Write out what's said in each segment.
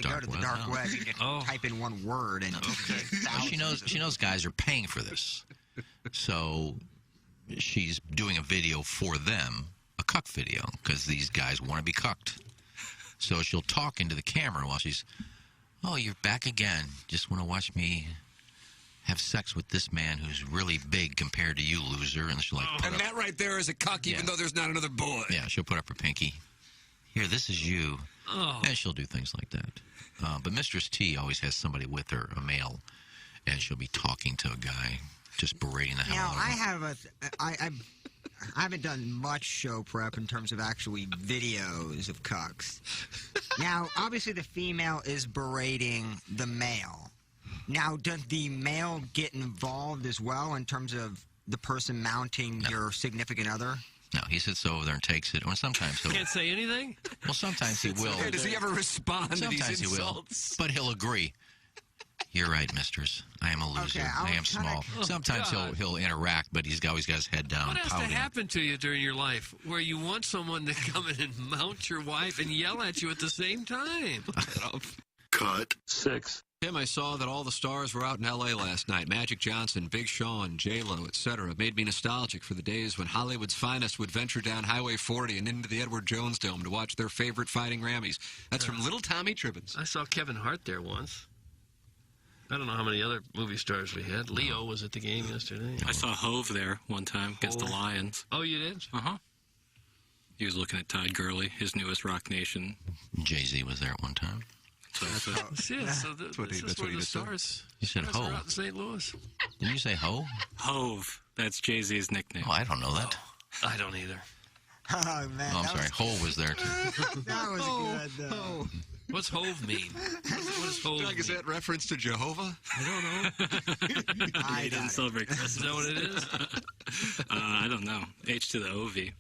Go to the dark web. You can type in one word and she knows guys are paying for this. So she's doing a video for them, a cuck video, because these guys want to be cucked. So she'll talk into the camera while she's, oh, you're back again. Just want to watch me have sex with this man who's really big compared to you, loser. And she'll and that right there is a cuck, even though there's not another boy. Yeah, she'll put up her pinky. Here, this is you. And she'll do things like that. But Mistress T always has somebody with her, a male, and she'll be talking to a guy, just berating the hell out of him. I haven't done much show prep in terms of actually videos of cucks. Now, obviously the female is berating the male. Now, does the male get involved as well in terms of the person mounting your significant other? No, he sits over there and takes it. Or sometimes he'll... Can't say anything? Well, sometimes he will. Does he ever respond to these Sometimes he will, insults? but he'll agree. You're right, mistress. I am a loser. Okay, I am small. Sometimes he'll interact, but he's always got his head down, What has pouting. to happen to you during your life where you want someone to come in and mount your wife and yell at you at the same time? Cut 6. Tim, I saw that all the stars were out in L.A. last night. Magic Johnson, Big Sean, J-Lo, etc. Made me nostalgic for the days when Hollywood's finest would venture down Highway 40 and into the Edward Jones Dome to watch their favorite fighting Rammies. That's from Little Tommy Tribbins. I saw Kevin Hart there once. I don't know how many other movie stars we had. Leo was at the game yesterday. I saw Hove there one time against the Lions. Oh, you did? Uh-huh. He was looking at Todd Gurley, his newest Rock Nation. Jay-Z was there at one time. So this is where the stars. You said stars are Hove. out in St. Louis. Didn't you say Ho? Hove. That's Jay-Z's nickname. Oh, I don't know that. I don't either. Oh, man. Oh, I'm sorry. Ho was there, too. That was good. What's Hove mean? What does Hove mean? Is that reference to Jehovah? I don't know. He doesn't celebrate Christmas. Is that what it is? I don't know. H to the OV.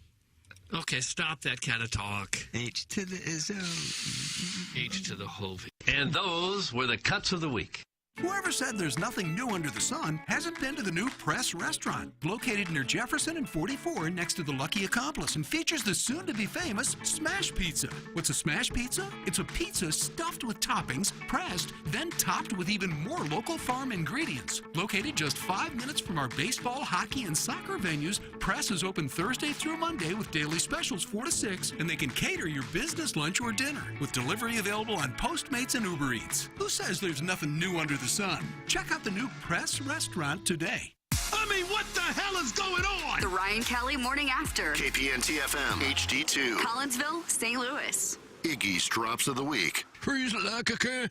Okay, stop that kind of talk. H to the Izzo. H to the Hove. And those were the cuts of the week. Whoever said there's nothing new under the sun hasn't been to the new Press restaurant, located near Jefferson and 44 next to the Lucky Accomplice, and features the soon-to-be-famous Smash Pizza. What's a Smash Pizza? It's a pizza stuffed with toppings, pressed, then topped with even more local farm ingredients. Located just 5 minutes from our baseball, hockey, and soccer venues, Press is open Thursday through Monday with daily specials 4 to 6, and they can cater your business lunch or dinner, with delivery available on Postmates and Uber Eats. Who says there's nothing new under the sun? Check out the new Press restaurant today. I mean, what the hell is going on? The Ryan Kelly Morning After. KPN-TFM HD2. Collinsville, St. Louis. Iggy's Drops of the Week. Freeze like a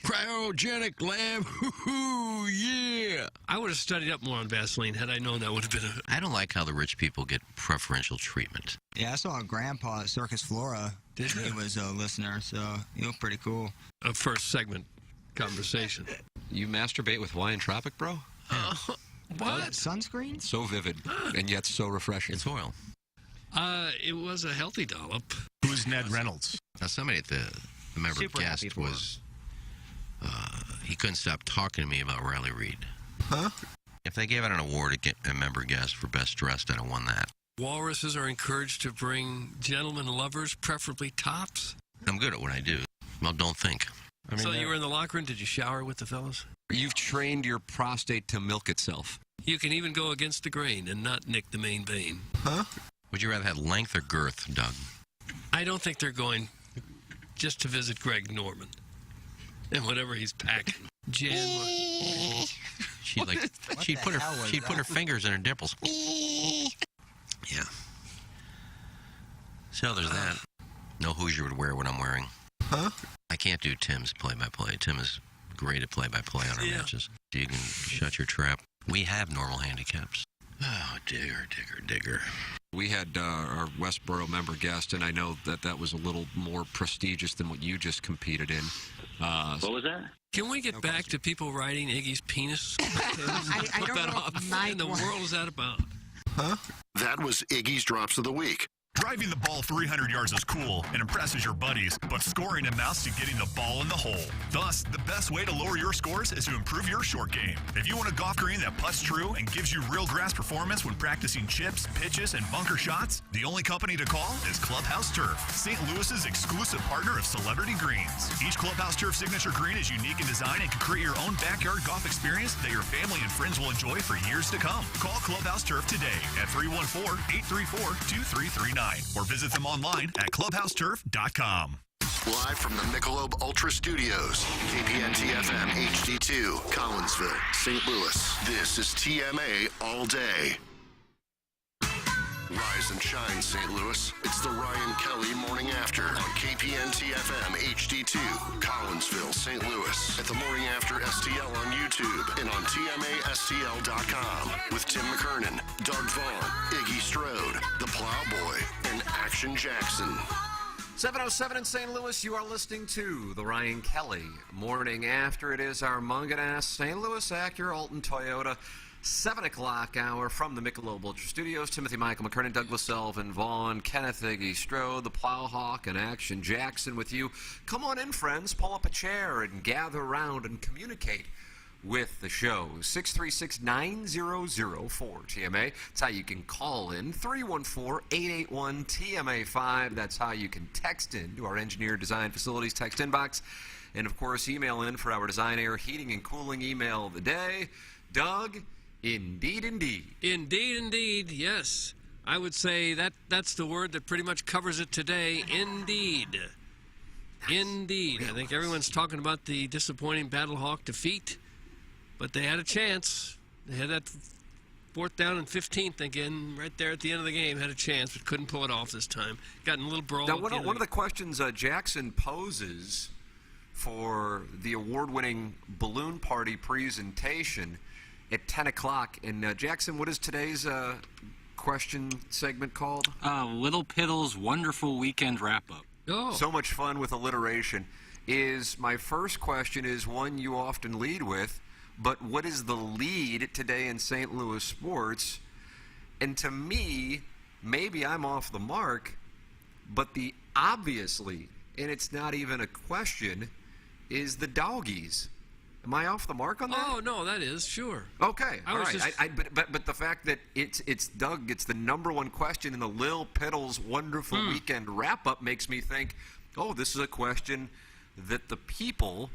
cryogenic lamb. Yeah. I would have studied up more on Vaseline had I known that would have been a... I don't like how the rich people get preferential treatment. Yeah, I saw a grandpa at Circus Flora. He was a listener, so he looked pretty cool. A first segment conversation. You masturbate with Hawaiian Tropic, bro? What? Sunscreen? So vivid, and yet so refreshing. It's oil. It was a healthy dollop. Who's Ned Reynolds? Now, somebody at the member Super happy guest for was... he couldn't stop talking to me about Riley Reid. Huh? If they gave out an award to a member guest for best dressed, I'd have won that. Walruses are encouraged to bring gentlemen lovers, preferably tops. I'm good at what I do. Well, don't think. So you were in the locker room. Did you shower with the fellas? You've trained your prostate to milk itself. You can even go against the grain and not nick the main vein. Huh? Would you rather have length or girth, Doug? I don't think they're going just to visit Greg Norman and whatever he's packing. Jen, she'd put her fingers in her dimples. Yeah. So there's that. No Hoosier would wear what I'm wearing. Huh? I can't do Tim's play-by-play. Tim is great at play-by-play on our matches. You can shut your trap. We have normal handicaps. Oh, digger. We had our Westboro member guest, and I know that was a little more prestigious than what you just competed in. What was that? can we get back to people riding Iggy's penis? I don't know what in the world is that about? Huh? That was Iggy's Drops of the Week. Driving the ball 300 yards is cool and impresses your buddies, but scoring amounts to getting the ball in the hole. Thus, the best way to lower your scores is to improve your short game. If you want a golf green that putts true and gives you real grass performance when practicing chips, pitches, and bunker shots, the only company to call is Clubhouse Turf, St. Louis's exclusive partner of Celebrity Greens. Each Clubhouse Turf signature green is unique in design and can create your own backyard golf experience that your family and friends will enjoy for years to come. Call Clubhouse Turf today at 314-834-2339. Or visit them online at clubhouseturf.com. Live from the Michelob Ultra Studios, KPN-TFM HD2, Collinsville, St. Louis. This is TMA All Day. Rise and shine, St. Louis. It's the Ryan Kelly Morning After on KPN-TFM HD2, Collinsville, St. Louis. At the Morning After STL on YouTube and on TMASTL.com with Tim McKernan, Doug Vaughn, Iggy Strode, The Plowboy, and Action Jackson. 7:07 in St. Louis, you are listening to the Ryan Kelly Morning After. It is our Munganass St. Louis Acura Alton Toyota 7 o'clock hour from the Michelob Ultra Studios. Timothy Michael McKernan, Douglas Selvin, Vaughn, Kenneth Iggy Strode, the Plowhawk, and Action Jackson with you. Come on in, friends. Pull up a chair and gather around and communicate with the show. 636-9004-TMA. That's how you can call in. 314-881-TMA5. That's how you can text in to our Engineer Design Facilities text inbox. And, of course, email in for our Design Air Heating and Cooling email of the day. Doug, indeed, indeed. Indeed, indeed, yes. I would say that's the word that pretty much covers it today. Indeed. Indeed. I think everyone's talking about the disappointing Battlehawk defeat, but they had a chance. They had that 4th down and 15th again, right there at the end of the game. Had a chance, but couldn't pull it off this time. Got in a little brawl. Now, one of the questions Jackson poses for the award-winning balloon party presentation at 10 o'clock. And, Jackson, what is today's question segment called? Little Piddle's Wonderful Weekend Wrap-Up. Oh. So much fun with alliteration. My first question is one you often lead with, but what is the lead today in St. Louis sports? And to me, maybe I'm off the mark, but the obvious lead, and it's not even a question, is the Doggies. Am I off the mark on that? Oh, no, that is, sure. Okay, all right. But the fact that it's Doug, it's the number one question in the Lil Piddle's Wonderful Weekend Wrap-Up makes me think, oh, this is a question that the people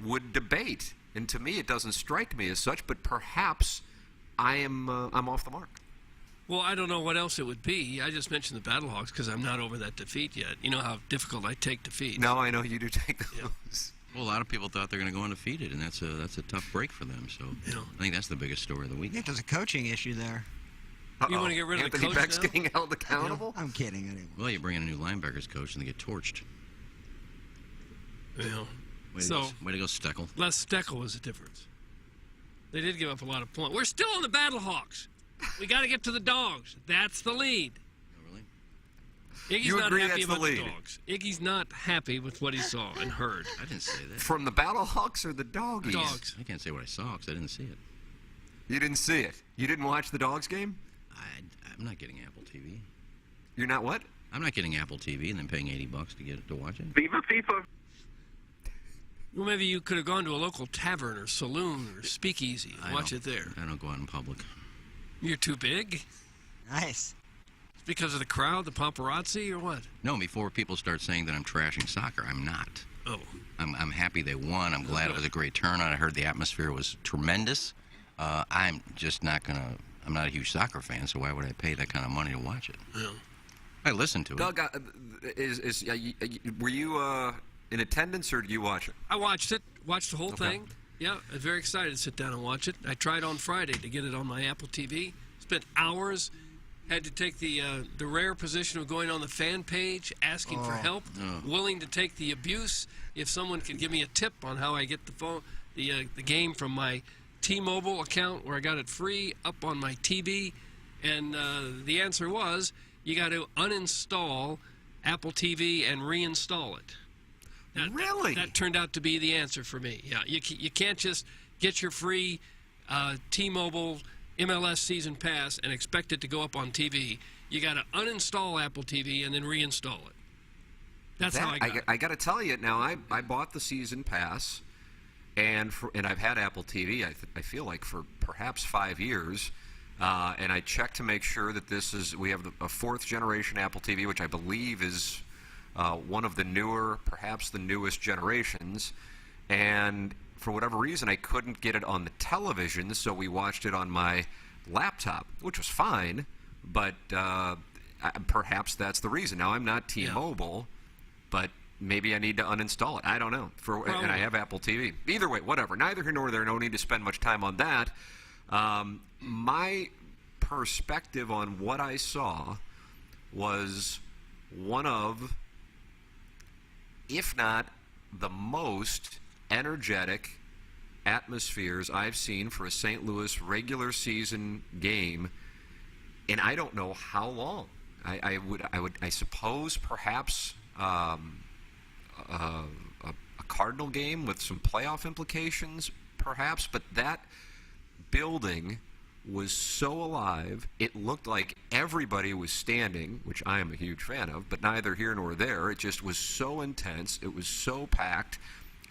would debate. And to me, it doesn't strike me as such, but perhaps I'm off the mark. Well, I don't know what else it would be. I just mentioned the Battlehawks because I'm not over that defeat yet. You know how difficult I take defeats. No, I know you do take those. Yeah. Well, a lot of people thought they're going to go undefeated, and that's a tough break for them. So Yeah. I think that's the biggest story of the week. I think there's a coaching issue there. Uh-oh. You want to get rid of Anthony the coach Beck's now? getting held accountable? I'm kidding. Anyway. Well, you bring in a new linebackers coach, and they get torched. Yeah. Way to go, Steckel. Les Steckel was the difference. They did give up a lot of points. We're still on the Battlehawks. We got to get to the Dogs. That's the lead. Oh, really? Iggy's You not agree happy that's the about lead? the Dogs. Iggy's not happy with what he saw and heard. I didn't say that. From the Battlehawks or the Doggies? Dogs. I can't say what I saw because I didn't see it. You didn't see it. You didn't watch the Dogs game? I'm not getting Apple TV. You're not what? I'm not getting Apple TV and then paying $80 to watch it. Viva FIFA. Well, maybe you could have gone to a local tavern or saloon or speakeasy and watch it there. I don't go out in public. You're too big? Nice. It's because of the crowd, the paparazzi, or what? No, before people start saying that I'm trashing soccer, I'm not. Oh. I'm happy they won. I'm glad it was a great turnout. I heard the atmosphere was tremendous. I'm just not going to... I'm not a huge soccer fan, so why would I pay that kind of money to watch it? Yeah. I listened to it. Doug, were you in attendance or did you watch it? I watched it. Watched the whole thing. Yeah, I was very excited to sit down and watch it. I tried on Friday to get it on my Apple TV. Spent hours. Had to take the rare position of going on the fan page, asking for help, willing to take the abuse if someone could give me a tip on how I get the game from my T-Mobile account where I got it free up on my TV. And the answer was you got to uninstall Apple TV and reinstall it. Really? That turned out to be the answer for me. Yeah, you can't just get your free T-Mobile MLS season pass and expect it to go up on TV. you got to uninstall Apple TV and then reinstall it. That's how I got it. I got to tell you now. I bought the season pass, and I've had Apple TV. I feel like for perhaps 5 years, and I checked to make sure that we have a 4th generation Apple TV, which I believe is one of the newer, perhaps the newest generations. And for whatever reason, I couldn't get it on the television, so we watched it on my laptop, which was fine. But perhaps that's the reason. Now I'm not T-Mobile. But maybe I need to uninstall it. I don't know. And I have Apple TV. Either way, whatever. Neither here nor there. No need to spend much time on that. My perspective on what I saw was one of, if not the most energetic atmospheres I've seen for a St. Louis regular season game in I don't know how long. I suppose perhaps a Cardinal game with some playoff implications, perhaps, but that building was so alive, it looked like everybody was standing, which I am a huge fan of, but neither here nor there. It just was so intense, it was so packed,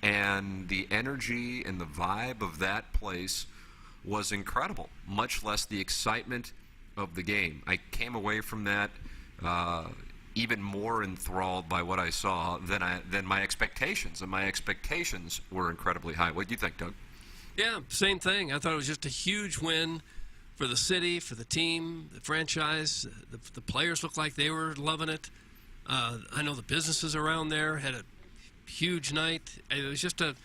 and the energy and the vibe of that place was incredible, much less the excitement of the game. I came away from that even more enthralled by what I saw than my expectations, and my expectations were incredibly high. What do you think, Doug? Yeah, same thing. I thought it was just a huge win for the city, for the team, the franchise. The players looked like they were loving it. I know the businesses around there had a huge night. It was just an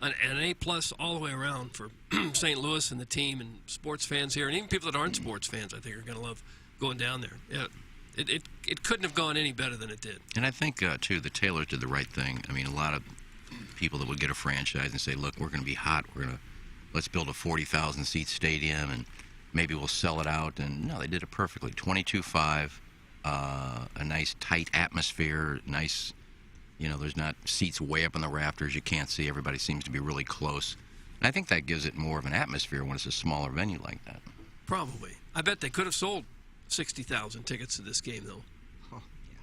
A-plus all the way around for St. Louis and the team and sports fans here, and even people that aren't sports fans, I think, are going to love going down there. Yeah. It couldn't have gone any better than it did. And I think, too, the Taylors did the right thing. I mean, a lot of people that would get a franchise and say, look, we're going to be hot. Let's build a 40,000-seat stadium, and maybe we'll sell it out. And, no, they did it perfectly. 22-5, a nice, tight atmosphere, nice, there's not seats way up in the rafters. You can't see. Everybody seems to be really close. And I think that gives it more of an atmosphere when it's a smaller venue like that. Probably. I bet they could have sold 60,000 tickets to this game, though. Oh, yeah.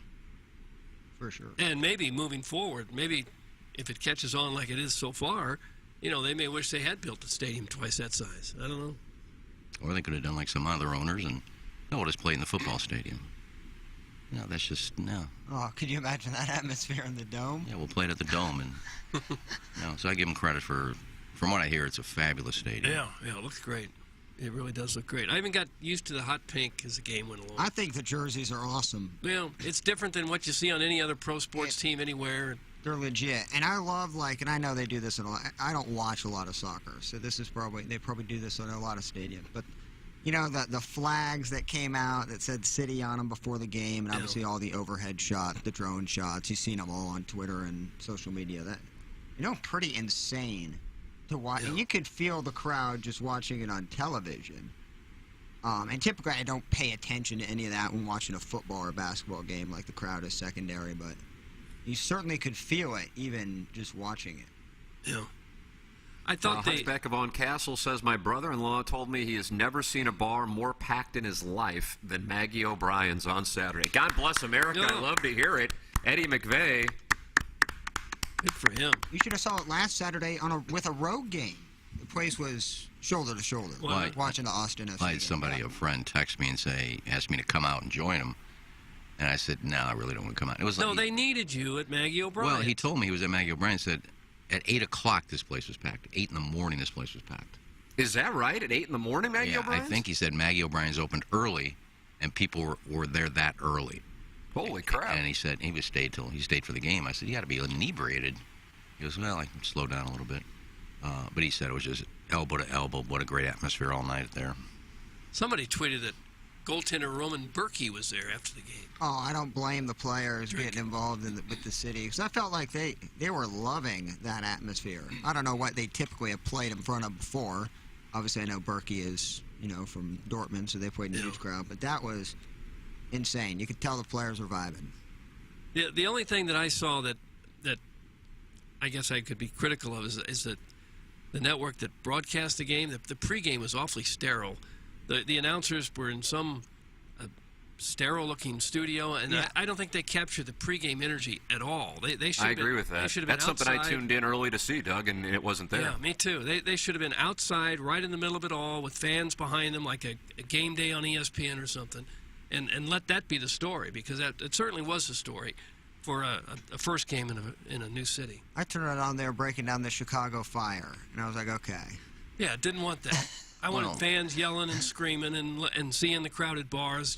For sure. And maybe moving forward, maybe if it catches on like it is so far, they may wish they had built the stadium twice that size. I don't know. Or they could have done like some other owners and, we'll just play in the football stadium. No, that's just, no. Oh, could you imagine that atmosphere in the Dome? Yeah, we'll play it at the Dome. And so I give them credit from what I hear, it's a fabulous stadium. Yeah, it looks great. It really does look great. I even got used to the hot pink as the game went along. I think the jerseys are awesome. It's different than what you see on any other pro sports team anywhere. They're legit. And I love, and I know they do this in a lot. I don't watch a lot of soccer, so they probably do this on a lot of stadiums. But, the flags that came out that said city on them before the game, and obviously all the overhead shots, the drone shots, you've seen them all on Twitter and social media. That, pretty insane to watch. And you could feel the crowd just watching it on television. And typically I don't pay attention to any of that when watching a football or basketball game, like the crowd is secondary, but you certainly could feel it even just watching it. Yeah. I thought Hunchback of On Castle says, my brother-in-law told me he has never seen a bar more packed in his life than Maggie O'Brien's on Saturday. God bless America. I love to hear it. Eddie McVeigh. Good for him. You should have saw it last Saturday with a road game. The place was shoulder to shoulder. Watching the Austin FC. I had a friend, text me and ask me to come out and join him. And I said, no, I really don't want to come out. It was they needed you at Maggie O'Brien. Well, he told me he was at Maggie O'Brien. Said at 8 o'clock this place was packed. 8 in the morning this place was packed. Is that right? At 8 in the morning, Maggie O'Brien? I think he said Maggie O'Brien's opened early, and people were there that early. Holy crap. And he said he stayed for the game. I said, you got to be inebriated. He goes, well, I can slow down a little bit. But he said it was just elbow to elbow. What a great atmosphere all night there. Somebody tweeted that goaltender Roman Berkey was there after the game. Oh, I don't blame the players getting involved with the city, because I felt like they were loving that atmosphere. I don't know what they typically have played in front of before. Obviously, I know Berkey is, from Dortmund, so they played in a huge crowd. But that was insane. You could tell the players were vibing. The only thing that I saw that I guess I could be critical of is that the network that broadcast the game, the pregame was awfully sterile. The announcers were in some sterile-looking studio, and I don't think they captured the pregame energy at all. They should. I agree with that. They should have been That's something I outside. tuned in early to see, Doug, and it wasn't there. Yeah, me too. They should have been outside, right in the middle of it all, with fans behind them, like a game day on ESPN or something, and let that be the story, because it certainly was the story for a first game in a new city. I turned it on there breaking down the Chicago Fire, and I was like, okay. Yeah, didn't want that. I wanted fans yelling and screaming and seeing the crowded bars.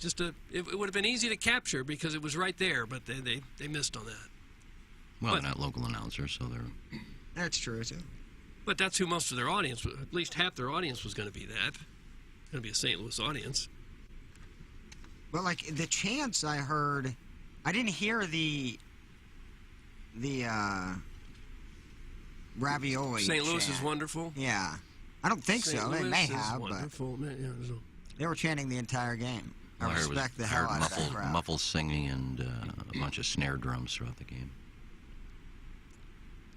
It would have been easy to capture because it was right there, but they missed on that. Well, they're not local announcers, so they're... That's true, too. But that's who most of their audience, at least half their audience was going to be that. Going to be a St. Louis audience. But, like, the chants I heard, I didn't hear the ravioli St. Louis chant. is wonderful? Yeah. I don't think St. so. Louis They may is have, wonderful. but Yeah, they were chanting the entire game. I Well, respect the I hell heard out of that crowd. muffled singing and a bunch of snare drums throughout the game.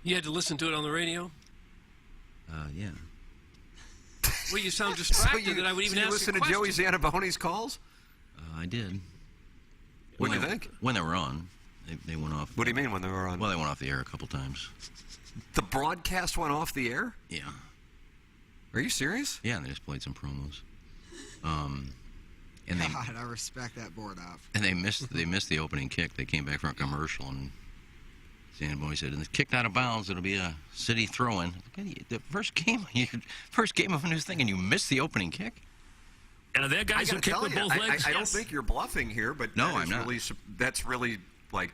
You had to listen to it on the radio? Yeah. Well, you sound distracted that I would even you ask listen a to Joey question. Zanabone's calls? I did. What do you think? When they were on, they went off. What do you mean when they were on? Well, they went off the air a couple times. The broadcast went off the air? Yeah. Are you serious? Yeah, and they just played some promos. And God, I respect that board up. And they missed the opening kick. They came back from a commercial, and Sanboy said, "And it's kicked out of bounds. It'll be a city throw-in." The first game of a new thing, and you missed the opening kick. And there guys who kick with both legs. I don't think you're bluffing here, but no, I'm not. That's really like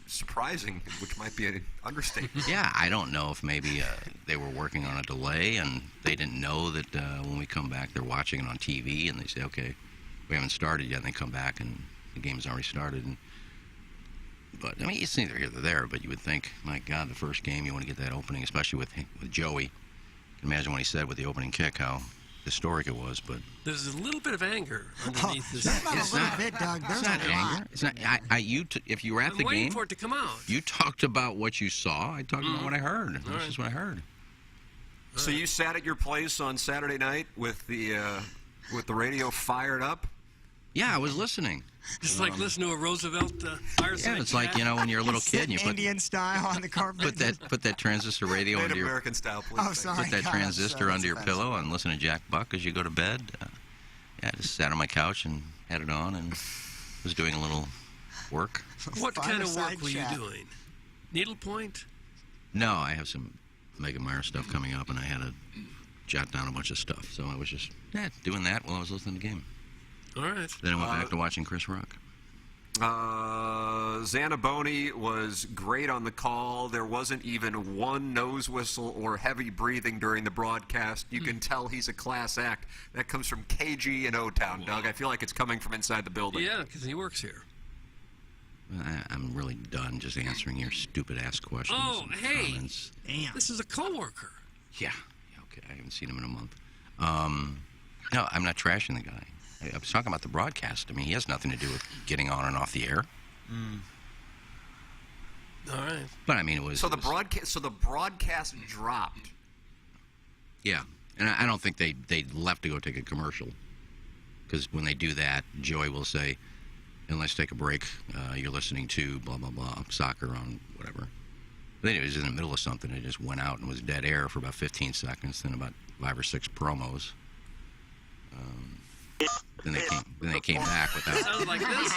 surprising, which might be an understatement. Yeah, I don't know if maybe they were working on a delay and they didn't know that when we come back they're watching it on TV and they say, okay, we haven't started yet, and they come back and the game's already started. But I mean, it's neither here nor there, but you would think, my God, the first game, you want to get that opening, especially with Joey. Imagine what he said with the opening kick, how historic it was. But there's a little bit of anger underneath this. It's not a little bit, Doug. There's it's not anger. It's not. If you were at the I'm waiting game, for it to come out. you talked about what you saw. I talked about what I heard. This is what I heard. So you sat at your place on Saturday night with the radio fired up? Yeah, I was listening. It's like listening to a Roosevelt fireside. Yeah, it's like, when you're a little kid and you put Indian style on the carpet. put that transistor radio Native under your American style, please. Oh, sorry. put that God, transistor that's under your offensive. pillow and listen to Jack Buck as you go to bed. I just sat on my couch and had it on and was doing a little work. What kind of work Fireside were you chat. doing? Needlepoint? No, I have some Megan Meyer stuff coming up, and I had to jot down a bunch of stuff. So I was just doing that while I was listening to the game. All right. Then I went back to watching Chris Rock. Zanabone was great on the call. There wasn't even one nose whistle or heavy breathing during the broadcast. You can tell he's a class act. That comes from KG in O-Town, Doug. I feel like it's coming from inside the building. Yeah, because he works here. I'm really done just answering your stupid-ass questions. Oh, and hey. comments. Damn. This is a coworker. Yeah, okay. I haven't seen him in a month. No, I'm not trashing the guy. I was talking about the broadcast. I mean, he has nothing to do with getting on and off the air. All right. But I mean, it was. So the broadcast dropped. Yeah, and I don't think they left to go take a commercial, because when they do that, Joey will say, "And let's take a break. You're listening to blah blah blah soccer on whatever." Then it was in the middle of something. It just went out and was dead air for about 15 seconds. Then about 5 or 6 promos. Then they came back without. Sounded like this.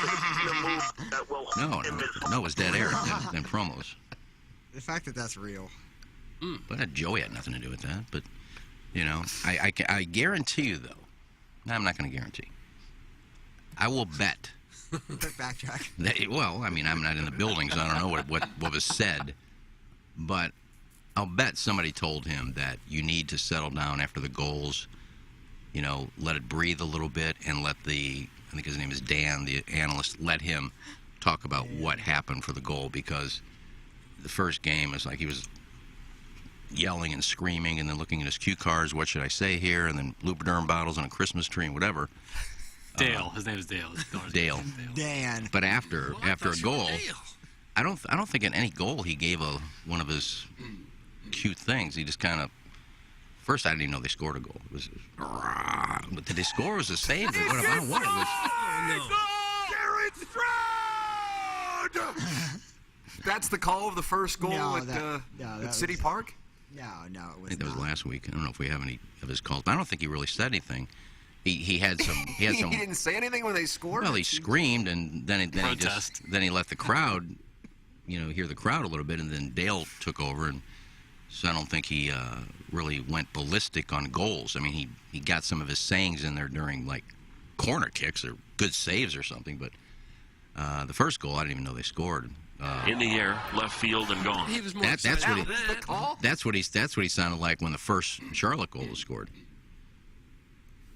No, it was dead air. Then promos. The fact that that's real. But Joey had nothing to do with that. But I guarantee you, though. No, I'm not going to guarantee. I will bet. Quick backtrack. Well, I mean, I'm not in the building, so I don't know what was said. But I'll bet somebody told him that you need to settle down after the goals. Let it breathe a little bit and let I think his name is Dan, the analyst, let him talk about what happened for the goal, because the first game is like he was yelling and screaming and then looking at his cue cards, what should I say here, and then Lubriderm bottles on a Christmas tree and whatever. Dale. His name is Dale. Dale. Dan. But after a goal, Dale. I don't think in any goal he gave one of his cute things. He just kind of. First, I didn't even know they scored a goal. But did they score? Was it a save? What? I don't know what it was. Jared Stroud! That's the call of the first goal at City Park? No, it was I think that was last week. I don't know if we have any of his calls. I don't think he really said anything. He had some. He didn't say anything when they scored? Well, he screamed, and then he let the crowd, hear the crowd a little bit, and then Dale took over, and so I don't think he really went ballistic on goals. I mean, he got some of his sayings in there during, like, corner kicks or good saves or something, but the first goal, I didn't even know they scored. In the air, left field, and gone. He was more that's what he sounded like when the first Charlotte goal was scored.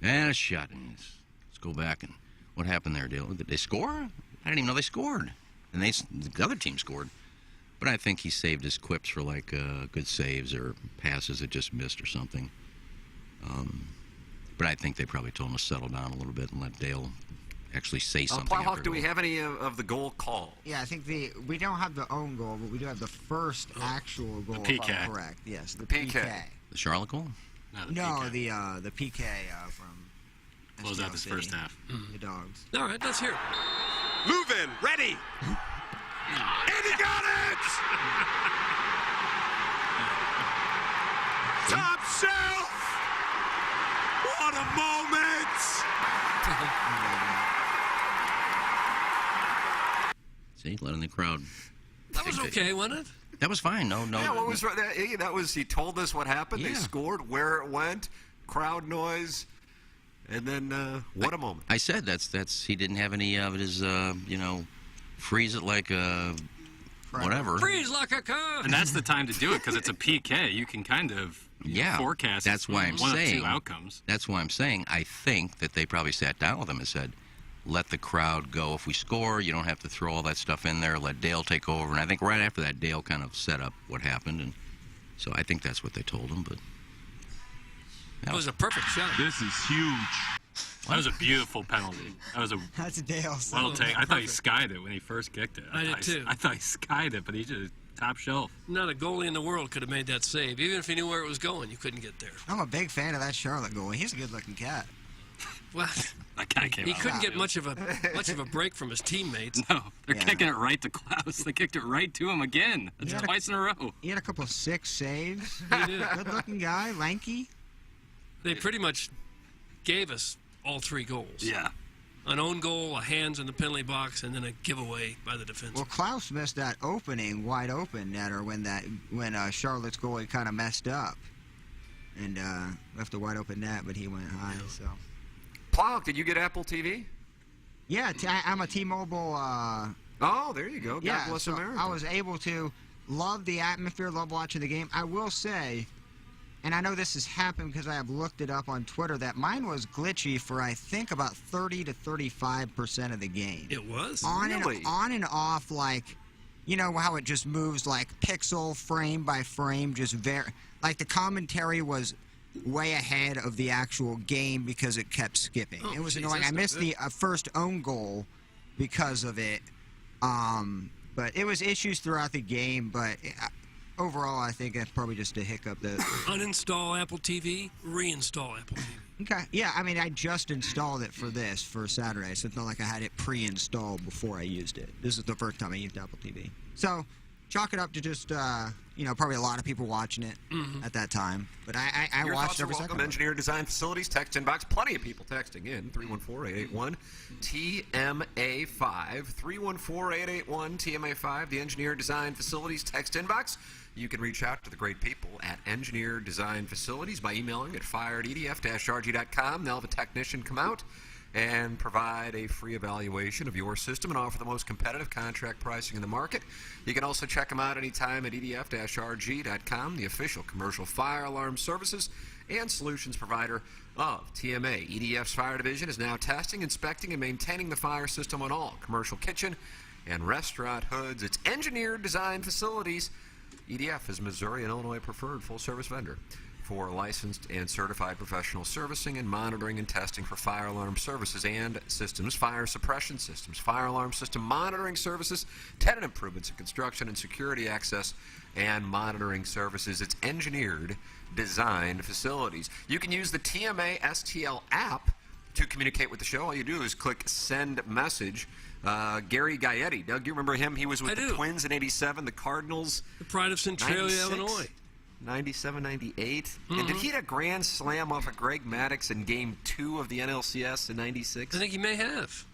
And a shot. Let's go back and what happened there, Dale? Did they score? I didn't even know they scored. And the other team scored. But I think he saved his quips for like good saves or passes that just missed or something. But I think they probably told him to settle down a little bit and let Dale actually say something. Plowhawk, do we have any of the goal call? Yeah, I think we don't have the own goal, but we do have the first actual goal. The PK. If I'm correct. Yes, the PK. The Charlotte goal? No, the PK from close out this first half. The Dogs. All right, let's hear it. Move in, ready. And he got it! Top shelf! What a moment! See, letting the crowd. That was okay, wasn't it? That was fine. No. Yeah, what was that was? He told us what happened. Yeah. They scored, where it went, crowd noise, and then what a moment. I said that's he didn't have any of his freeze it like whatever. Freeze like a car. And that's the time to do it because it's a PK. You can kind of forecast. That's why I'm one saying of two outcomes. That's why I'm saying I think that they probably sat down with him and said, let the crowd go. If we score, you don't have to throw all that stuff in there. Let Dale take over. And I think right after that, Dale kind of set up what happened. And so I think that's what they told him. But that was a perfect shot. This is huge. That was a beautiful penalty. That's Dale. Well taken. I thought he skied it when he first kicked it. I did too. I thought he skied it, but he just top shelf. Not a goalie in the world could have made that save. Even if he knew where it was going, you couldn't get there. I'm a big fan of that Charlotte goalie. He's a good-looking cat. Well, that guy came he out couldn't get much of a break from his teammates. No, they're kicking it right to Klaus. They kicked it right to him again. That's twice in a row. He had a couple of 6 saves. He did. Good-looking guy, lanky. They pretty much gave us all 3 goals. Yeah. An own goal, a hands in the penalty box, and then a giveaway by the defense. Well, Klaus missed that opening, wide open netter when Charlotte's goalie kind of messed up and left a wide open net, but he went high. So. Plow, did you get Apple TV? Yeah, I'm a T-Mobile. Oh, there you go. God bless so America. I was able to love the atmosphere, love watching the game. I will say, and I know this has happened because I have looked it up on Twitter, that mine was glitchy for, I think, about 30 to 35% of the game. It was? On and off, like, you know how it just moves, like, pixel frame by frame, just like the commentary was way ahead of the actual game because it kept skipping. It was annoying. I missed the first own goal because of it. But it was issues throughout the game, but overall, I think that's probably just a hiccup. Uninstall Apple TV, reinstall Apple TV. Okay. Yeah, I mean, I just installed it for Saturday, so it's not like I had it pre-installed before I used it. This is the first time I used Apple TV. So, chalk it up to just, probably a lot of people watching it at that time. But I Your watched every thoughts are welcome. second. Engineer Design Facilities, text inbox. Plenty of people texting in. 314-881-TMA5. 314-881 TMA5. The Engineer Design Facilities text inbox. You can reach out to the great people at Engineer Design Facilities by emailing at fire@edf-rg.com. They'll have a technician come out and provide a free evaluation of your system and offer the most competitive contract pricing in the market. You can also check them out anytime at edf-rg.com, the official commercial fire alarm services and solutions provider of TMA. EDF's fire division is now testing, inspecting, and maintaining the fire system on all commercial kitchen and restaurant hoods. It's Engineered Design Facilities. EDF is Missouri and Illinois preferred full-service vendor for licensed and certified professional servicing and monitoring and testing for fire alarm services and systems, fire suppression systems, fire alarm system monitoring services, tenant improvements in construction and security access and monitoring services. It's Engineered Design Facilities. You can use the TMA STL app to communicate with the show, all you do is click send message. Gary Gaetti. Doug, you remember him? He was with the Twins in 87, the Cardinals. The pride of Centralia, Illinois. 97, 98. And did he hit a grand slam off of Greg Maddux in Game 2 of the NLCS in 96? I think he may have.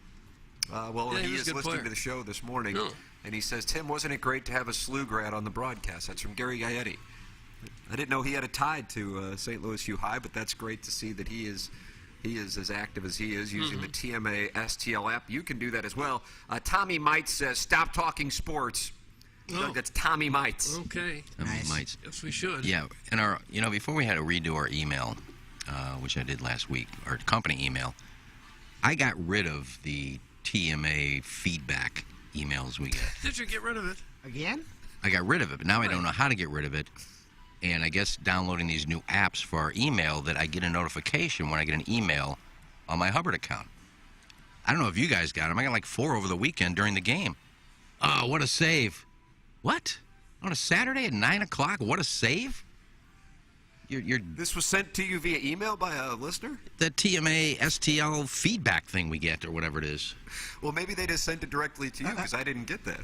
He is listening to the show this morning, and he says, Tim, wasn't it great to have a SLU grad on the broadcast? That's from Gary Gaetti. I didn't know he had a tie to St. Louis U High, but that's great to see that he is as active as he is using the TMA STL app. You can do that as well. Tommy Mites says, stop talking sports. Doug, that's Tommy Mites. Okay. Nice. Mites. Yes, we should. Yeah, and before we had to redo our email, which I did last week, our company email, I got rid of the TMA feedback emails we get. Did you get rid of it? Again? I got rid of it, but now I don't know how to get rid of it. And I guess downloading these new apps for our email that I get a notification when I get an email on my Hubbard account. I don't know if you guys got them. I got like 4 over the weekend during the game. Oh, what a save. What? On a Saturday at 9 o'clock? What a save? This was sent to you via email by a listener? The TMA STL feedback thing we get, or whatever it is. Well, maybe they just sent it directly to you, because I didn't get that.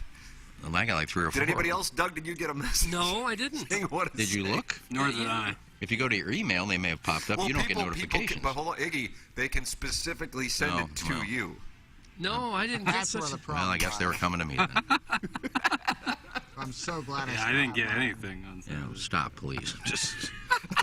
Well, I got like 3 or 4. Did anybody else, Doug, did you get a message? No, I didn't. Did you look? Nor did I. If you go to your email, they may have popped up. Well, you don't get notifications. But hold on, Iggy, they can specifically send it to you. No, I didn't get such a Well, I guess they were coming to me then. I'm so glad I didn't get anything on Saturday. Stop, please. Just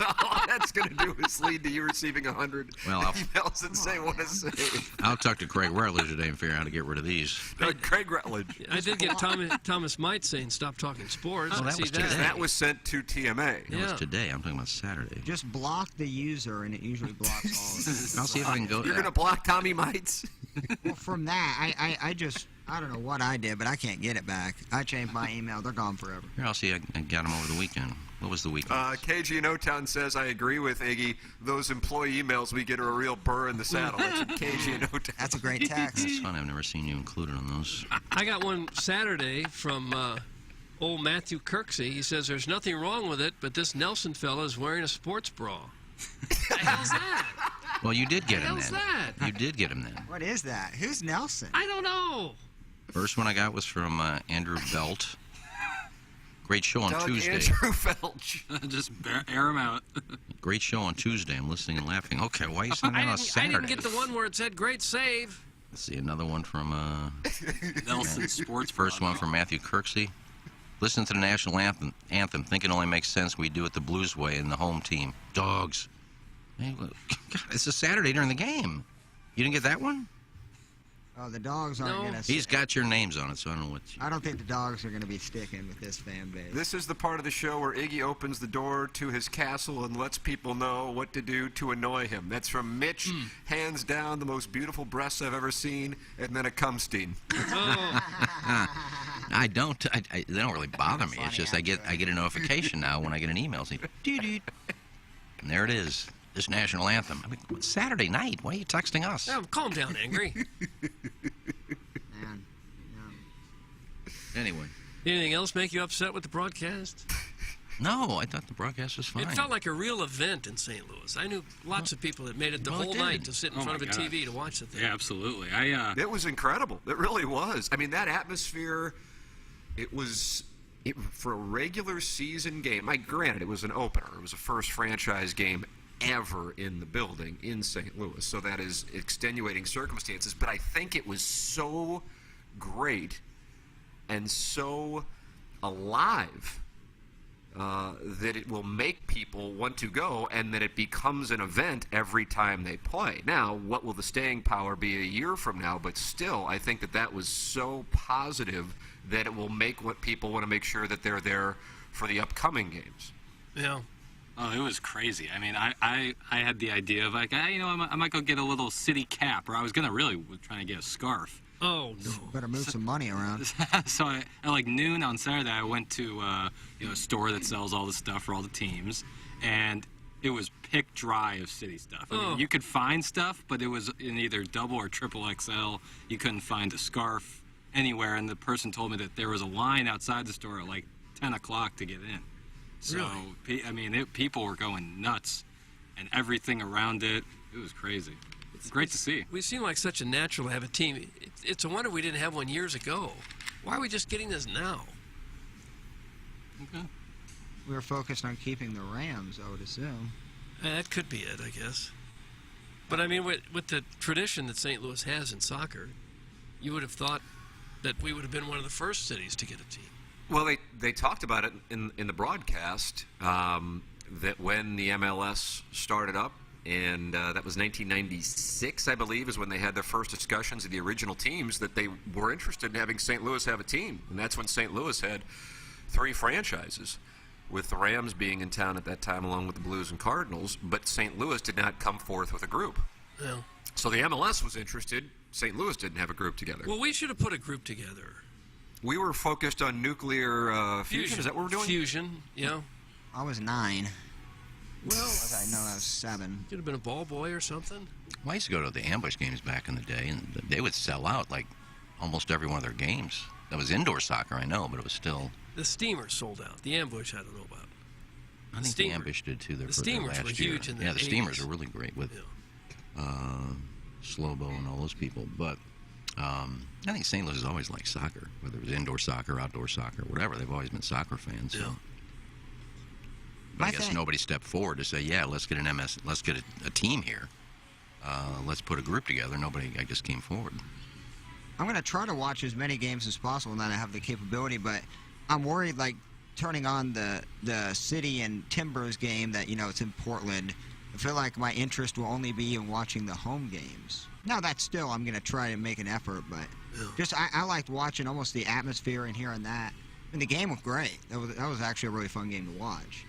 All that's going to do is lead to you receiving 100 emails and say what a save. I'll talk to Craig Rutledge today and figure out how to get rid of these. Craig Rutledge. I did get Thomas Might saying stop talking sports. Oh, that was today. That was sent to TMA. That was today. I'm talking about Saturday. Just block the user, and it usually blocks all of it. I'll see if I can go. You're going to block Tommy Mites? Well, from that, I don't know what I did, but I can't get it back. I changed my email. They're gone forever. Here, I'll see. I got them over the weekend. What was the weekend? KG in O-Town says, I agree with Iggy. Those employee emails we get are a real burr in the saddle. That's from KG in O-Town. That's a great text. That's fun. I've never seen you included on those. I got one Saturday from old Matthew Kirksey. He says, there's nothing wrong with it, but this Nelson fella is wearing a sports bra. What the hell's that? Well, you did get him How's then. that? You did get him then. What is that? Who's Nelson? I don't know. First one I got was from Andrew Belt. Great show on Tuesday. Andrew Felch. Just air him out. Great show on Tuesday. I'm listening and laughing. Okay, why are you sending that on Saturday? I didn't get the one where it said great save. Let's see, another one from Nelson Sports. First one from Matthew Kirksey. Listen to the national anthem. Think it only makes sense we do it the Blues way in the home team. Dogs. Hey, look, God, it's a Saturday during the game. You didn't get that one? Oh, the dogs aren't going to... He's got your names on it, so I don't know what... I don't think the dogs are going to be sticking with this fan base. This is the part of the show where Iggy opens the door to his castle and lets people know what to do to annoy him. That's from Mitch, hands down, the most beautiful breasts I've ever seen, and then a cumstein. They don't really bother me. It's just I get a notification now when I get an email saying, doo-doo. And there it is. This national anthem. I mean, it's Saturday night. Why are you texting us? Oh, calm down, Angry. Man. Anyway. Anything else make you upset with the broadcast? No, I thought the broadcast was fine. It felt like a real event in St. Louis. I knew lots of people that made it the whole night to sit in front of a TV to watch the thing. Yeah, absolutely. It was incredible. It really was. I mean, that atmosphere, for a regular season game, granted, it was an opener. It was a first franchise game ever in the building in St. Louis, so that is extenuating circumstances, but I think it was so great and so alive that it will make people want to go, and that it becomes an event every time they play. Now, what will the staying power be a year from now? But still, I think that was so positive that it will make what people want to make sure that they're there for the upcoming games. Yeah. Oh, it was crazy. I mean, I had the idea of like, I might go get a little city cap, or I was trying to get a scarf. Oh, no. Better move some money around. So at like noon on Saturday, I went to a store that sells all the stuff for all the teams, and it was picked dry of city stuff. I mean, you could find stuff, but it was in either double or triple XL. You couldn't find a scarf anywhere, and the person told me that there was a line outside the store at like 10 o'clock to get in. So, really? I mean, people were going nuts, and everything around it, it was crazy. It's great to see. We seem like such a natural to have a team. It's a wonder we didn't have one years ago. Why are we just getting this now? Okay. We were focused on keeping the Rams, I would assume. That could be it, I guess. But I mean, with the tradition that St. Louis has in soccer, you would have thought that we would have been one of the first cities to get a team. Well, they talked about it in the broadcast that when the MLS started up, and that was 1996, I believe, is when they had their first discussions of the original teams, that they were interested in having St. Louis have a team. And that's when St. Louis had 3 franchises, with the Rams being in town at that time along with the Blues and Cardinals, but St. Louis did not come forth with a group. Yeah. So the MLS was interested. St. Louis didn't have a group together. Well, we should have put a group together. We were focused on nuclear fusion. Is that what we're doing? Fusion, yeah. I was 9. Well, I know I was 7. Could have been a ball boy or something. Well, I used to go to the ambush games back in the day, and they would sell out like almost every one of their games. That was indoor soccer, I know, but it was still... The Steamers sold out. The ambush, I don't know about. I think the ambush did too. The Steamers were huge in the 80s. Yeah, the Steamers were really great with Slobo and all those people. But I think St. Louis has always liked soccer, whether it was indoor soccer, outdoor soccer, whatever. They've always been soccer fans. So. Yeah. But I guess nobody stepped forward to say, yeah, let's get let's get a team here. Let's put a group together. Nobody, I guess, came forward. I'm going to try to watch as many games as possible now that I have the capability, but I'm worried, like, turning on the City and Timbers game that, it's in Portland. I feel like my interest will only be in watching the home games. Now, that's still, I'm going to try to make an effort, but just I liked watching almost the atmosphere and hearing that. And the game was great. That was actually a really fun game to watch.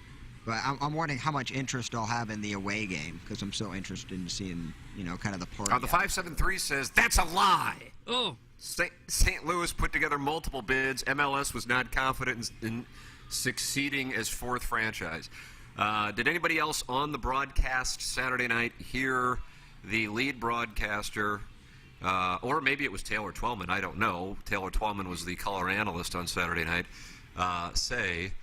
But I'm wondering how much interest I'll have in the away game, because I'm so interested in seeing, kind of the party. The 573 says, that's a lie. Oh. St. Louis put together multiple bids. MLS was not confident in succeeding as 4th franchise. Did anybody else on the broadcast Saturday night hear the lead broadcaster, or maybe it was Taylor Twellman, I don't know. Taylor Twellman was the color analyst on Saturday night, say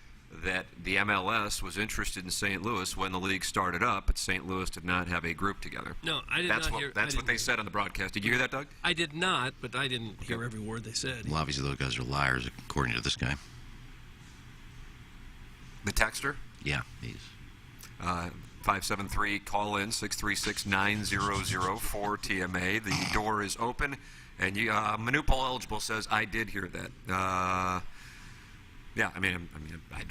that the MLS was interested in St. Louis when the league started up, but St. Louis did not have a group together. No, I did not hear. That's what they said on the broadcast. Did you hear that, Doug? I did not, but I didn't hear every word they said. Well, obviously those guys are liars, according to this guy. The texter? Yeah, he's. 573, call in, 636-9004-TMA. The door is open, and Manupal Eligible says, I did hear that. Yeah, I mean, I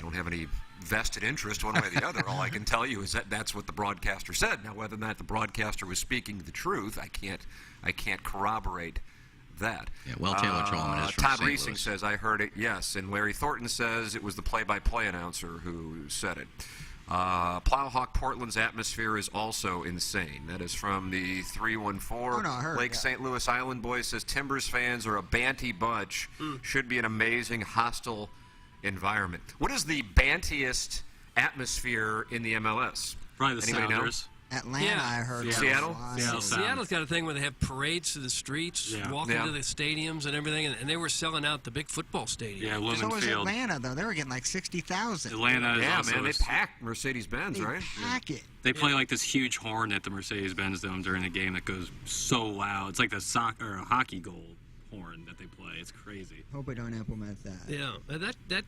don't have any vested interest one way or the other. All I can tell you is that that's what the broadcaster said. Now, whether or not the broadcaster was speaking the truth, I can't corroborate that. Yeah, well, Taylor Twellman is from Todd St. Reesing Louis. says, I heard it, yes. And Larry Thornton says it was the play-by-play announcer who said it. Plowhawk Portland's atmosphere is also insane. That is from the 314. Oh, no, I heard, Lake yeah. St. Louis Island Boy says Timbers fans are a banty bunch. Should be an amazing, hostile environment. What is the bantiest atmosphere in the MLS? Probably the Anybody know? Sounders. Atlanta, Yeah. I heard. Seattle? Seattle's got a thing where they have parades through the streets, walking Yeah. to the stadiums and everything, and they were selling out the big football stadium. Yeah, So Lumen was Field. Atlanta, though. They were getting like 60,000. Atlanta is Yeah, also man, they a- packed Mercedes-Benz, They right? pack it. They play like this huge horn at the Mercedes-Benz Dome during the game that goes so loud. It's like the soccer or a hockey goal horn that they play. It's crazy. Hope we don't implement that. Yeah, that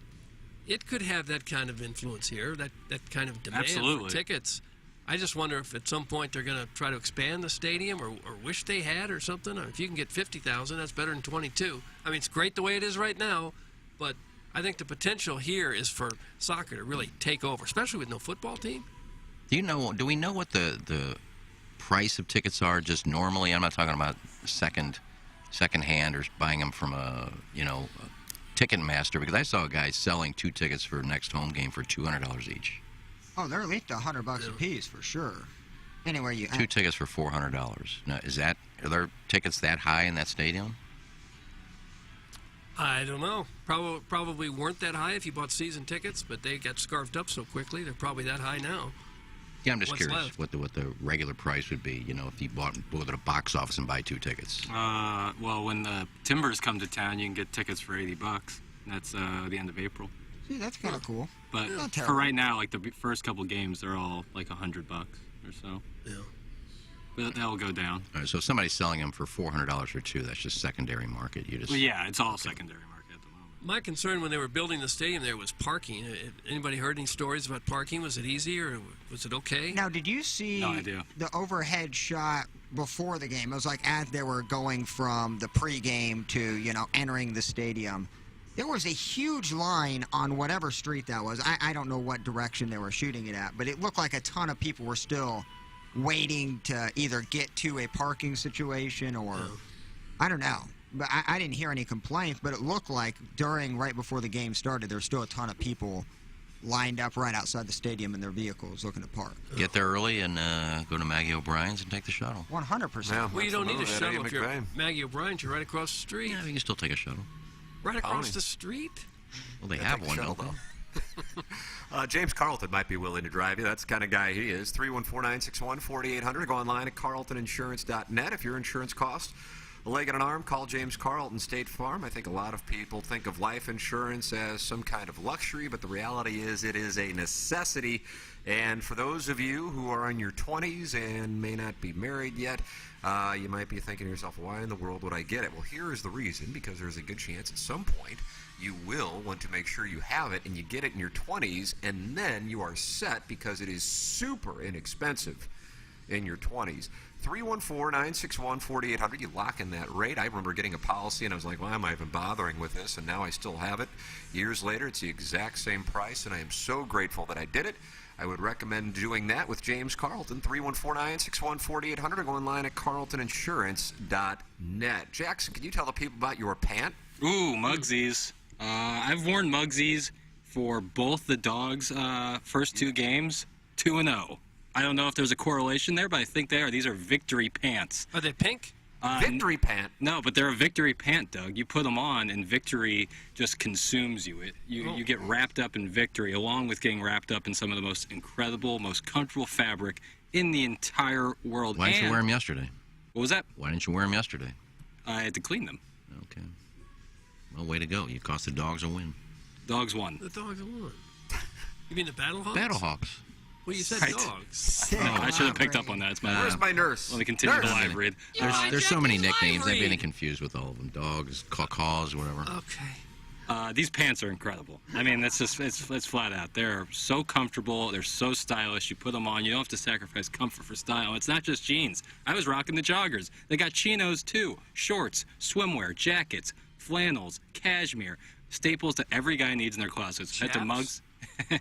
it could have that kind of influence here, that kind of demand Absolutely. for tickets. I just wonder if at some point they're going to try to expand the stadium or wish they had or something. If you can get 50,000, that's better than 22. I mean, it's great the way it is right now, but I think the potential here is for soccer to really take over, especially with no football team. Do we know what the price of tickets are just normally? I'm not talking about second hand or buying them from a Ticketmaster, because I saw a guy selling 2 tickets for next home game for $200 each. Oh, they're at least $100 a piece for sure. Anyway, 2 tickets for $400. Now, are there tickets that high in that stadium? I don't know. Probably weren't that high if you bought season tickets, but they got scarfed up so quickly. They're probably that high now. Yeah, I'm just What's curious left? what the regular price would be. If you go to the box office and buy 2 tickets. Well, when the Timbers come to town, you can get tickets for $80. That's the end of April. See, that's kind of cool. But Not for terrible. right now, like the first couple games, they're all like $100 or so. Yeah. But that'll go down. All right, so if somebody's selling them for $400 or two, that's just secondary market. You just Well, yeah, it's all secondary market at the moment. My concern when they were building the stadium there was parking. Anybody heard any stories about parking? Was it easy or was it okay? Now, did you see No idea. the overhead shot before the game? It was like as they were going from the pregame to, entering the stadium. There was a huge line on whatever street that was. I don't know what direction they were shooting it at, but it looked like a ton of people were still waiting to either get to a parking situation or I don't know. But I didn't hear any complaints, but it looked like right before the game started, there were still a ton of people lined up right outside the stadium in their vehicles looking to park. get there early and go to Maggie O'Brien's and take the shuttle. 100%. Yeah. Well, you don't need a shuttle if you're McVay. Maggie O'Brien's. You're right across the street. Yeah, you can still take a shuttle. Right across the street? Well, they have one, don't they? James Carlton might be willing to drive you. That's the kind of guy he is. 314-961-4800. Go online at carltoninsurance.net. If your insurance costs a leg and an arm, call James Carlton, State Farm. I think a lot of people think of life insurance as some kind of luxury, but the reality is it is a necessity. And for those of you who are in your 20s and may not be married yet, you might be thinking to yourself, why in the world would I get it? Well, here is the reason, because there's a good chance at some point you will want to make sure you have it and you get it in your 20s, and then you are set because it is super inexpensive in your 20s. 314-961-4800. You lock in that rate. I remember getting a policy and I was like, why am I even bothering with this? And now I still have it. Years later, it's the exact same price, and I am so grateful that I did it. I would recommend doing that with James Carlton. 314-961-4800 or go online at carltoninsurance.net. Jackson, can you tell the people about your pant? Ooh, Mugsies. I've worn Mugsies for both the dogs' first two games, 2-0. I don't know if there's a correlation there, but I think they are. These are victory pants. Are they pink? Victory pant? No, but they're a victory pant, Doug. You put them on, and victory just consumes you. You get wrapped up in victory, along with getting wrapped up in some of the most incredible, most comfortable fabric in the entire world. Why didn't you wear them yesterday? What was that? Why didn't you wear them yesterday? I had to clean them. Okay. Well, way to go. You cost the dogs a win. Dogs won. The dogs won. You mean the Battlehawks? Battlehawks. Well, you said Right. dogs. No, I should have picked up on that. It's my Where's my nurse? Let me continue Nurse. the live read. There's so many nicknames. I'm getting confused with all of them. Dogs, caws, whatever. Okay. These pants are incredible. I mean, it's flat out. They're so comfortable. They're so stylish. You put them on. You don't have to sacrifice comfort for style. It's not just jeans. I was rocking the joggers. They got chinos, too. Shorts, swimwear, jackets, flannels, cashmere. Staples that every guy needs in their closets. Head to Mugs.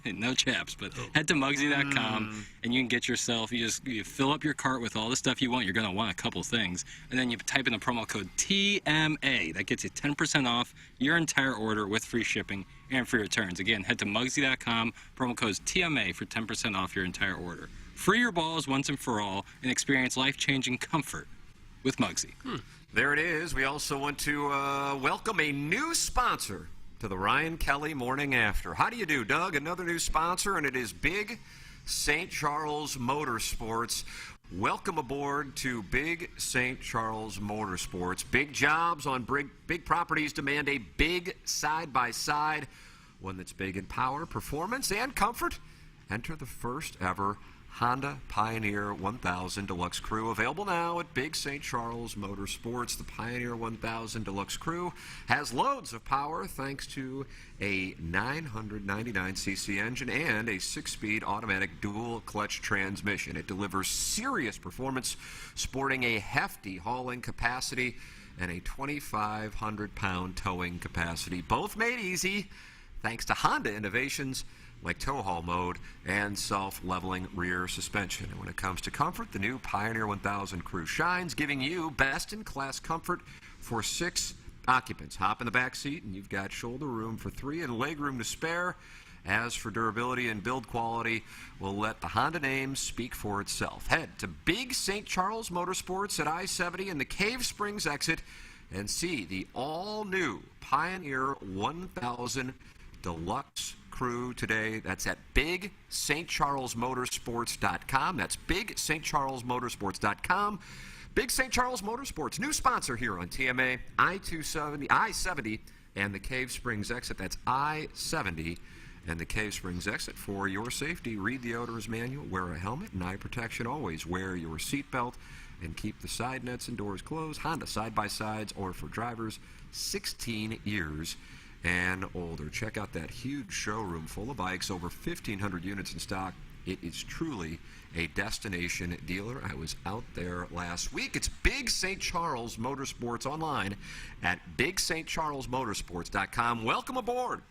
No chaps, but head to Mugsy.com and you can get yourself, you fill up your cart with all the stuff you want. You're going to want a couple things. And then you type in the promo code TMA. That gets you 10% off your entire order with free shipping and free returns. Again, head to Mugsy.com. Promo code TMA for 10% off your entire order. Free your balls once and for all and experience life-changing comfort with Mugsy. There it is. We also want to welcome a new sponsor to the Ryan Kelly Morning After. How do you do, Doug? Another new sponsor, and it is Big St. Charles Motorsports. Welcome aboard to Big St. Charles Motorsports. Big jobs on big properties demand a big side-by-side, one that's big in power, performance, and comfort. Enter the first ever Honda Pioneer 1000 Deluxe Crew, available now at Big St. Charles Motorsports. The Pioneer 1000 Deluxe Crew has loads of power thanks to a 999cc engine and a 6-speed automatic dual-clutch transmission. It delivers serious performance, sporting a hefty hauling capacity and a 2,500-pound towing capacity, both made easy thanks to Honda innovations like tow haul mode and self-leveling rear suspension. And when it comes to comfort, the new Pioneer 1000 Crew shines, giving you best-in-class comfort for 6 occupants. Hop in the back seat, and you've got shoulder room for 3 and leg room to spare. As for durability and build quality, we'll let the Honda name speak for itself. Head to Big St. Charles Motorsports at I-70 and the Cave Springs exit and see the all-new Pioneer 1000 Deluxe Crew today. That's at BigStCharlesMotorsports.com. That's BigStCharlesMotorsports.com. Big St. Charles Motorsports, new sponsor here on TMA, I-70, and the Cave Springs exit. That's I-70 and the Cave Springs exit. For your safety, read the owner's manual, wear a helmet and eye protection always, wear your seatbelt, and keep the side nets and doors closed. Honda side-by-sides, or for drivers 16 years and older. Check out that huge showroom full of bikes, over 1,500 units in stock. It is truly a destination dealer. I was out there last week. It's Big St. Charles Motorsports online at BigSt.CharlesMotorsports.com. Welcome aboard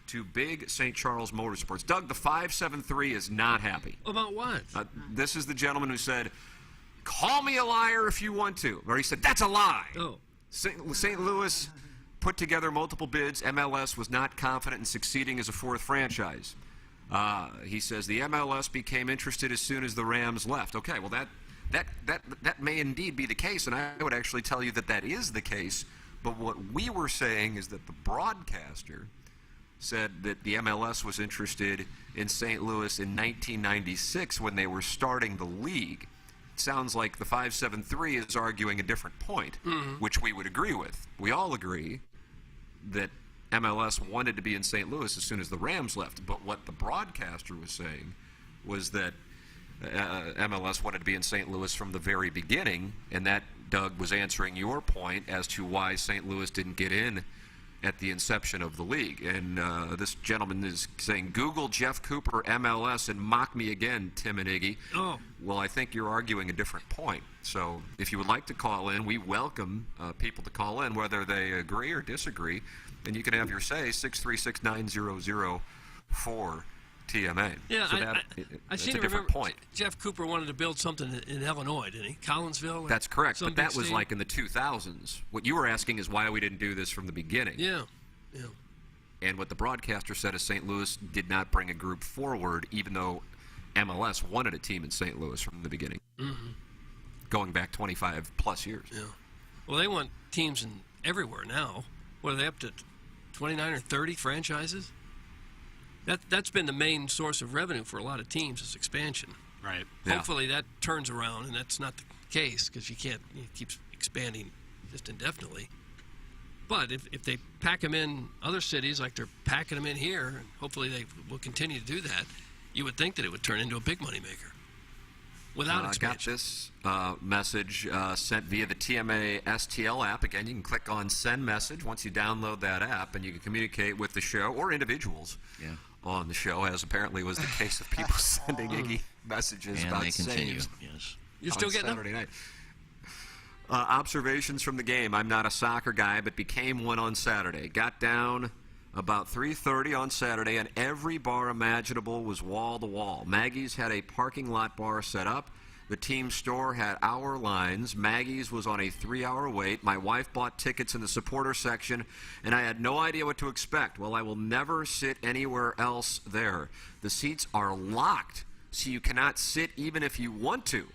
to Big St. Charles Motorsports. Doug, the 573 is not happy. About what? This is the gentleman who said, call me a liar if you want to. Or he said, that's a lie. Oh. St. Louis put together multiple bids. MLS was not confident in succeeding as a fourth franchise. He says the MLS became interested as soon as the Rams left. Okay, well, that may indeed be the case, and I would actually tell you that that is the case. But what we were saying is that the broadcaster said that the MLS was interested in St. Louis in 1996 when they were starting the league. It sounds like the 573 is arguing a different point, which we would agree with. We all agree that MLS wanted to be in St. Louis as soon as the Rams left. But what the broadcaster was saying was that MLS wanted to be in St. Louis from the very beginning, and that, Doug, was answering your point as to why St. Louis didn't get in at the inception of the league. And this gentleman is saying, Google Jeff Cooper MLS and mock me again, Tim and Iggy. Oh. Well, I think you're arguing a different point. So if you would like to call in, we welcome people to call in, whether they agree or disagree. And you can have your say, 636-9004 TMA. Yeah, so I seem to remember point. Jeff Cooper wanted to build something in Illinois, didn't he? Collinsville? That's correct, but that was like in the 2000s. What you were asking is why we didn't do this from the beginning. Yeah. And what the broadcaster said is St. Louis did not bring a group forward, even though MLS wanted a team in St. Louis from the beginning, going back 25-plus years. Yeah. Well, they want teams in everywhere now. What are they up to, 29 or 30 franchises? That's been the main source of revenue for a lot of teams is expansion. Right. Yeah. Hopefully that turns around, and that's not the case because you keep expanding just indefinitely. But if they pack them in other cities like they're packing them in here, and hopefully they will continue to do that, you would think that it would turn into a big moneymaker without expansion. I got this message sent via the TMA STL app. Again, you can click on Send Message once you download that app, and you can communicate with the show or individuals on the show, as apparently was the case of people sending Iggy messages and about they continue. saves. Yes. You're still getting Saturday night. Observations from the game. I'm not a soccer guy, but became one on Saturday. Got down about 3:30 on Saturday, and every bar imaginable was wall-to-wall. Maggie's had a parking lot bar set up. The team store had hour lines. Maggie's was on a 3-hour wait. My wife bought tickets in the supporter section, and I had no idea what to expect. Well, I will never sit anywhere else there. The seats are locked, so you cannot sit even if you want to.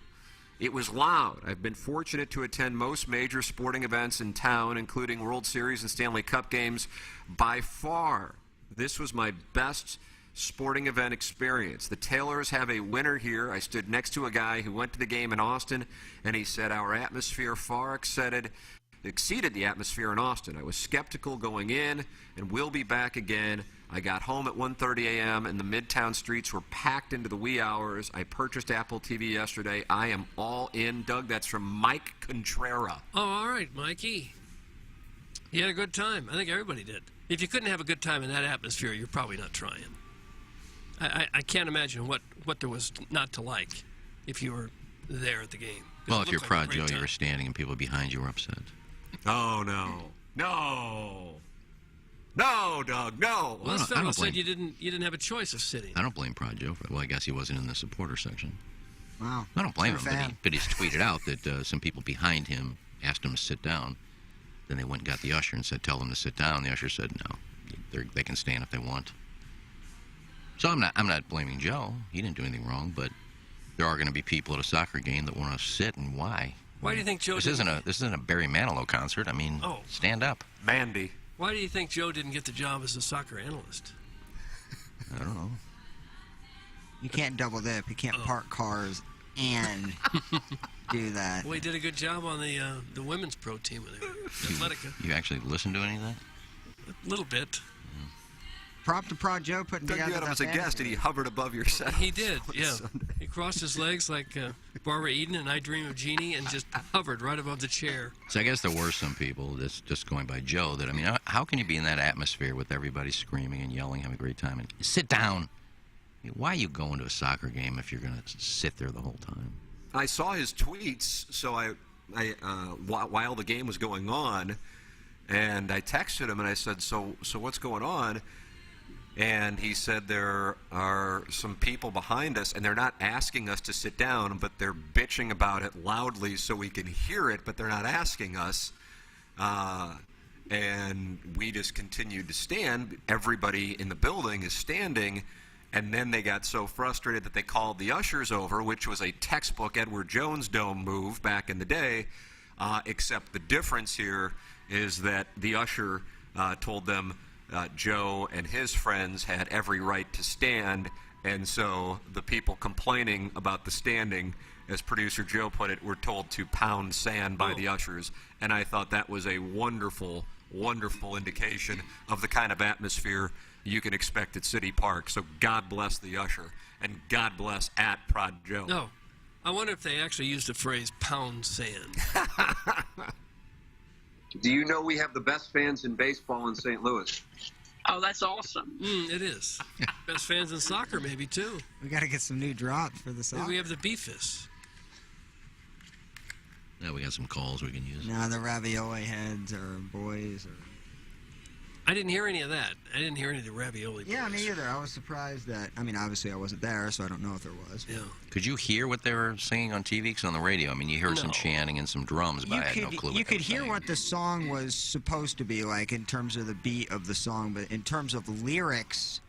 It was loud. I've been fortunate to attend most major sporting events in town, including World Series and Stanley Cup games. By far, this was my best sporting event experience. The Taylors have a winner here. I stood next to a guy who went to the game in Austin, and he said our atmosphere far exceeded the atmosphere in Austin. I was skeptical going in, and we'll be back again. I got home at 1:30 a.m., and the Midtown streets were packed into the wee hours. I purchased Apple TV yesterday. I am all in. Doug, that's from Mike Contrera. Oh, all right, Mikey. You had a good time. I think everybody did. If you couldn't have a good time in that atmosphere, you're probably not trying. I can't imagine what there was not to like if you were there at the game. Well, if you're proud, Joe, you were standing and people behind you were upset. Oh, no. No. No, Doug, no. Well, this fellow said you didn't have a choice of sitting. I don't blame Prod Joe for it. Well, I guess he wasn't in the supporter section. Wow. I don't blame him, but he's tweeted out that some people behind him asked him to sit down. Then they went and got the usher and said, tell them to sit down. The usher said, no, they can stand if they want. So I'm not blaming Joe. He didn't do anything wrong, but there are going to be people at a soccer game that want to sit, and why? Why do you think Joe This isn't a Barry Manilow concert. I mean, stand up. Mandy. Why do you think Joe didn't get the job as a soccer analyst? I don't know. You can't double dip. You can't park cars and do that. Well, he did a good job on the women's pro team with Athletica. You actually listened to any of that? A little bit. Prop to Prod Joe putting Doug, together you had him as that a guest, and he hovered above your set. He did, yeah. He crossed his legs like Barbara Eden and I Dream of Jeannie and just hovered right above the chair. So I guess there were some people, just going by Joe, that, I mean, how can you be in that atmosphere with everybody screaming and yelling, having a great time, and sit down? I mean, why are you going to a soccer game if you're going to sit there the whole time? I saw his tweets, so I while the game was going on, and I texted him and I said, so what's going on? And he said there are some people behind us, and they're not asking us to sit down, but they're bitching about it loudly so we can hear it, but they're not asking us. And we just continued to stand. Everybody in the building is standing, and then they got so frustrated that they called the ushers over, which was a textbook Edward Jones Dome move back in the day, except the difference here is that the usher told them Joe and his friends had every right to stand, and so the people complaining about the standing, as producer Joe put it, were told to pound sand by the ushers. And I thought that was a wonderful, wonderful indication of the kind of atmosphere you can expect at City Park. So God bless the usher, and God bless at Prod Joe. No, I wonder if they actually used the phrase pound sand. Do you know we have the best fans in baseball in St. Louis? Oh, that's awesome. It is. Best fans in soccer, maybe, too. We got to get some new drops for the soccer. Maybe we have the Beefus. Yeah, we got some calls we can use. No, the ravioli heads or boys. Or... I didn't hear any of that. I didn't hear any of the ravioli boys. Yeah, me either. I was surprised that, I mean, obviously I wasn't there, so I don't know if there was. Yeah. Could you hear what they were singing on TV? Because on the radio, I mean, you heard some chanting and some drums, but I had no clue what You could they were hear saying. what the song was supposed to be like in terms of the beat of the song, but in terms of lyrics,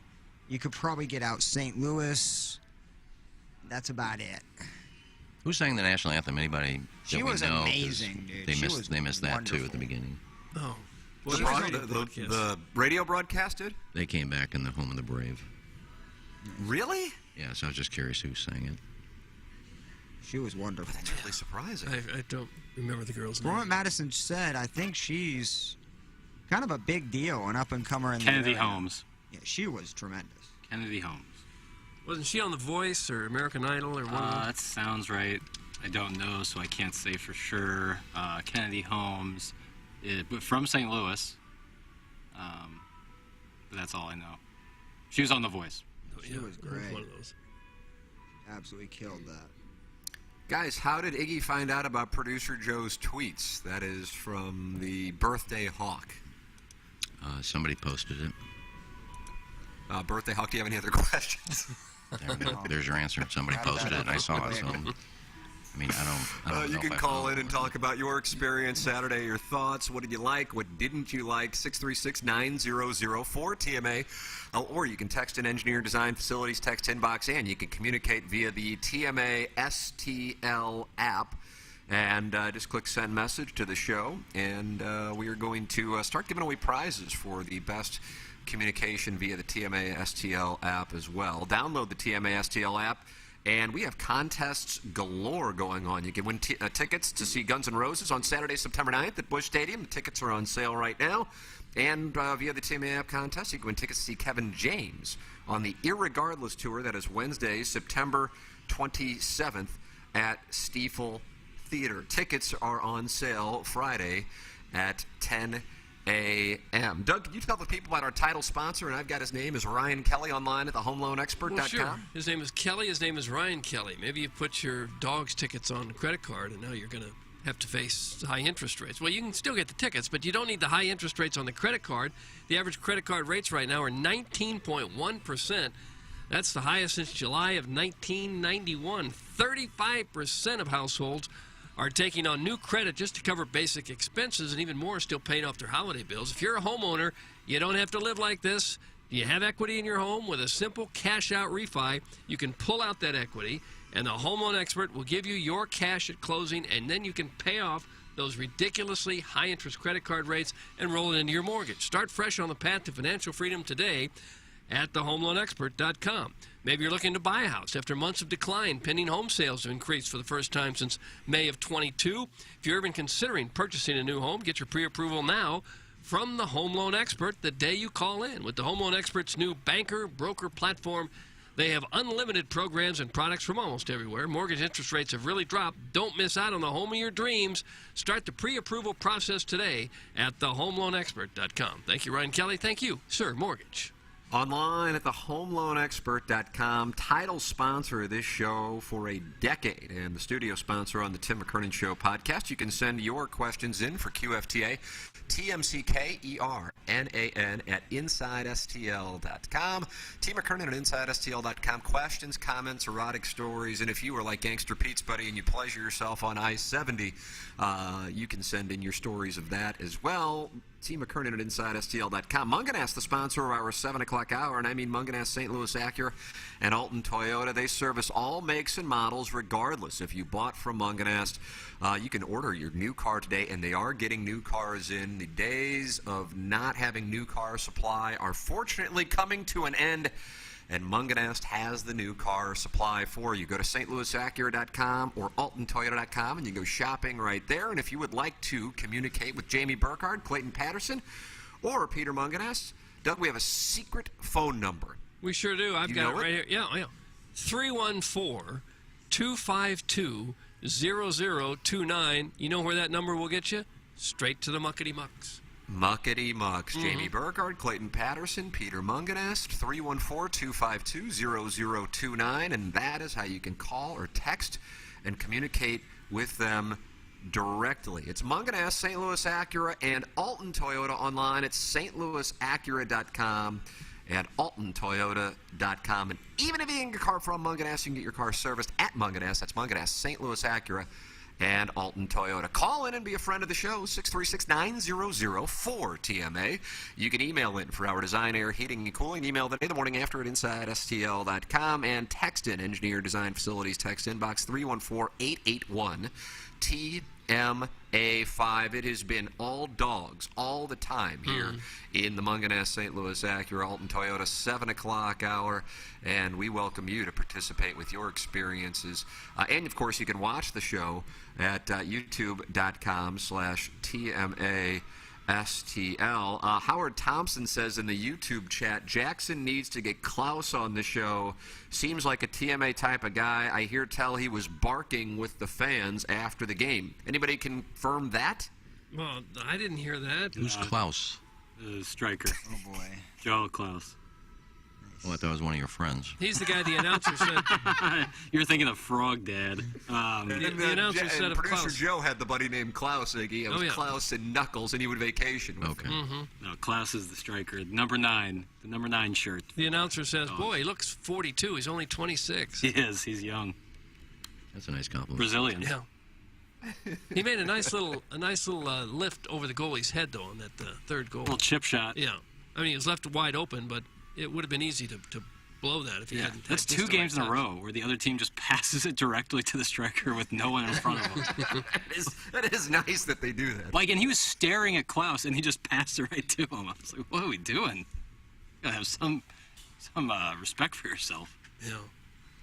you could probably get out St. Louis. That's about it. Who sang the national anthem? Anybody She that we was know? 'Cause amazing, dude. They missed that, too, wonderful. at the beginning. Oh. The radio broadcast did? They came back in the Home of the Brave. Really? Yeah, so I was just curious who sang it. She was wonderful. That's really surprising. I don't remember the girl's From name. what Madison said, I think she's kind of a big deal, an up-and-comer in Kennedy the area. Holmes. Yeah, she was tremendous. Kennedy Holmes. Wasn't she on The Voice or American Idol or one of them? That sounds right. I don't know, so I can't say for sure. Kennedy Holmes, but from St. Louis. But that's all I know. She was on The Voice. She was great. One of those. Absolutely killed that. Guys, how did Iggy find out about producer Joe's tweets? That is from the Birthday Hawk. Somebody posted it. Birthday Hawk, do you have any other questions? There's your answer. Somebody posted it, and I saw it. So, I mean, I don't You know can if I call follow in and talk about your experience Saturday, your thoughts. What did you like? What didn't you like? 636-9004 TMA. Or you can text in Engineer Design Facilities text inbox, and you can communicate via the TMA STL app. And just click send message to the show. And we are going to start giving away prizes for the best communication via the TMA STL app as well. Download the TMA STL app. And we have contests galore going on. You can win tickets to see Guns N' Roses on Saturday, September 9th at Busch Stadium. The tickets are on sale right now. And via the TMA app contest, you can win tickets to see Kevin James on the Irregardless Tour. That is Wednesday, September 27th at Stiefel Theater. Tickets are on sale Friday at 10 a.m. Doug, can you tell the people about our title sponsor? And I've got his name is Ryan Kelly online at thehomeloanexpert.com. Well, sure. His name is Kelly. His name is Ryan Kelly. Maybe you put your dog's tickets on a credit card, and now you're going to have to face high interest rates. Well, you can still get the tickets, but you don't need the high interest rates on the credit card. The average credit card rates right now are 19.1%. That's the highest since July of 1991. 35% of households are taking on new credit just to cover basic expenses, and even more are still paying off their holiday bills. If you're a homeowner, you don't have to live like this. You have equity in your home. With a simple cash-out refi, you can pull out that equity, and the Home Loan Expert will give you your cash at closing, and then you can pay off those ridiculously high-interest credit card rates and roll it into your mortgage. Start fresh on the path to financial freedom today at thehomeloanexpert.com. Maybe you're looking to buy a house after months of decline. Pending home sales have increased for the first time since May of 22. If you're even considering purchasing a new home, get your pre-approval now from the Home Loan Expert the day you call in. With the Home Loan Expert's new banker broker platform, they have unlimited programs and products from almost everywhere. Mortgage interest rates have really dropped. Don't miss out on the home of your dreams. Start the pre-approval process today at thehomeloanexpert.com. Thank you, Ryan Kelly. Thank you, Sir Mortgage. Online at thehomeloanexpert.com, title sponsor of this show for a decade and the studio sponsor on the Tim McKernan Show podcast. You can send your questions in for QFTA, TMCKERNAN at InsideSTL.com. Tim McKernan at InsideSTL.com. Questions, comments, erotic stories, and if you are like Gangster Pete's buddy and you pleasure yourself on I-70, you can send in your stories of that as well. T. McKernan at InsideSTL.com. Munganast, the sponsor of our 7 o'clock hour, and I mean Munganast, St. Louis Acura, and Alton Toyota. They service all makes and models regardless. If you bought from Munganast, you can order your new car today, and they are getting new cars in. The days of not having new car supply are fortunately coming to an end, and Munganast has the new car supply for you. Go to stlouisacura.com or altontoyota.com and you go shopping right there. And if you would like to communicate with Jamie Burkhardt, Clayton Patterson, or Peter Munganast, Doug, we have a secret phone number. We sure do. I've got it right here. Yeah. 314-252-0029. You know where that number will get you? Straight to the Muckety Mucks. Muckety Mucks. Jamie Burkhardt, Clayton Patterson, Peter Munganast, 314-252-0029, and that is how you can call or text and communicate with them directly. It's Munganast, St. Louis Acura, and Alton Toyota online at stlouisacura.com and altontoyota.com. And even if you can get your car from Munganast, you can get your car serviced at Munganast. That's Munganast, St. Louis Acura, and Alton Toyota. Call in and be a friend of the show, 636-9004-TMA. You can email in for our design, air, heating, and cooling. Email the day the morning after at InsideSTL.com and text in Engineer Design Facilities text inbox 314-881-TMA5. It has been all dogs all the time here in the Munganast, St. Louis Acura, Alton Toyota 7 o'clock hour, and we welcome you to participate with your experiences. And, of course, you can watch the show at youtube.com/TMASTL. Howard Thompson says in the YouTube chat, Jackson needs to get Klaus on the show. Seems like a TMA type of guy. I hear tell he was barking with the fans after the game. Anybody confirm that? Well, I didn't hear that. Who's Klaus? The striker. Oh, boy. Joel Klaus. Well, I thought it was one of your friends. He's the guy the announcer said. You're thinking of Frog Dad. The announcer said of Producer Klaus. Joe had the buddy named Klaus, Iggy. It was Klaus and Knuckles, and he would vacation with him. No, Klaus is the striker. Number 9. The number 9 shirt. The announcer says, boy, he looks 42. He's only 26. He is. He's young. That's a nice compliment. Brazilian. Yeah. He made a nice little lift over the goalie's head, though, on that third goal. A little chip shot. Yeah. I mean, he was left wide open, but it would have been easy to blow that if he hadn't. That's 2 games in a row where the other team just passes it directly to the striker with no one in front of him. That is nice that they do that. Like, and he was staring at Klaus, and he just passed it right to him. I was like, what are we doing? You gotta have some respect for yourself. Yeah.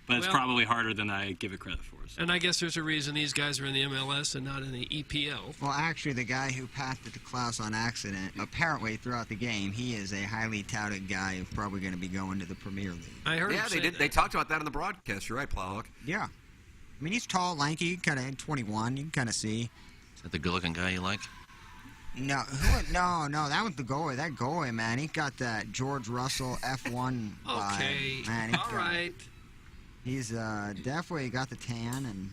But it's probably harder than I give it credit for. So. And I guess there's a reason these guys are in the MLS and not in the EPL. Well, actually, the guy who passed it to Klaus on accident, apparently throughout the game, he is a highly touted guy who's probably going to be going to the Premier League. I heard him say they did. that. They talked about that on the broadcast. You're right, Plowhawk. Yeah. I mean, he's tall, lanky, kind of 21. You can kind of see. Is that the good-looking guy you like? No, no, that was the goalie. That goalie, man, he got that George Russell F1 vibe. Okay, Man, all right. He's definitely got the tan and,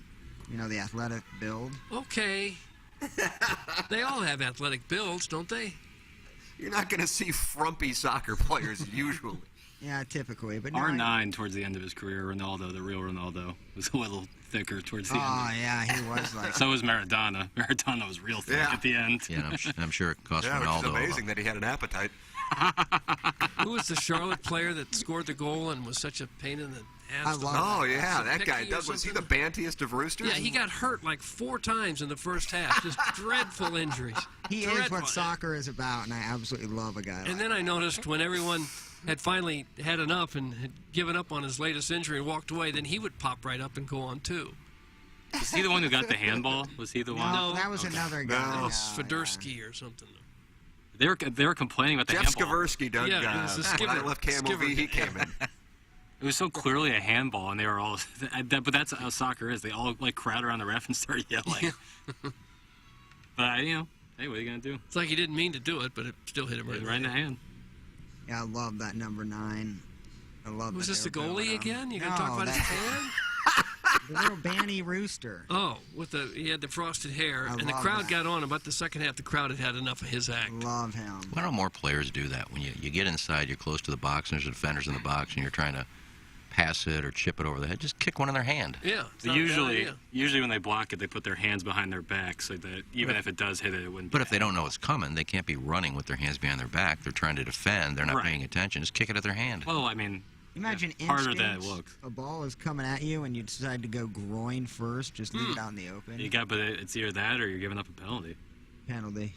the athletic build. Okay. They all have athletic builds, don't they? You're not going to see frumpy soccer players usually. Yeah, typically. But R9 towards the end of his career, Ronaldo, the real Ronaldo, was a little thicker towards the end. Oh, yeah, he was like... So was Maradona. Maradona was real thick at the end. Yeah, I'm sure it cost Ronaldo. It's amazing that he had an appetite. Who was the Charlotte player that scored the goal and was such a pain in the ass? That guy. Was he the bantiest of roosters? Yeah, he got hurt like 4 times in the first half. Just dreadful injuries. He is what soccer is about, and I absolutely love a guy like And then I noticed when everyone had finally had enough and had given up on his latest injury and walked away, then he would pop right up and go on too. Was he the one who got the handball? Was he the one? No, that was another guy. That was Fedorsky or something. They were complaining about the Jeff handball. Skversky, Doug. Yeah, it was a skipper. When I left KMOV, he came in. It was so clearly a handball, and they were all. But that's how soccer is. They all like crowd around the ref and start yelling. But hey, what are you gonna do? It's like he didn't mean to do it, but it still hit him Right in the hand. Yeah, I love that number 9. I love. Was that this the they're building goalie him. again? You gonna No, talk about his that- hand? The little Banny Rooster. Oh, he had the frosted hair, I and the love crowd that. got on. About the second half, the crowd had enough of his act. Love him. Why don't more players do that? When you get inside, you're close to the box, and there's defenders in the box, and you're trying to pass it or chip it over the head, just kick one in their hand. Yeah. Usually when they block it, they put their hands behind their back so that even if it does hit it, it wouldn't. But if they don't know it's coming, they can't be running with their hands behind their back. They're trying to defend. They're not Right. paying attention. Just kick it at their hand. Well, I mean, Imagine harder than it instincts, looks. a ball is coming at you and you decide to go groin first, just leave it out in the open. But it's either that or you're giving up a penalty. Penalty.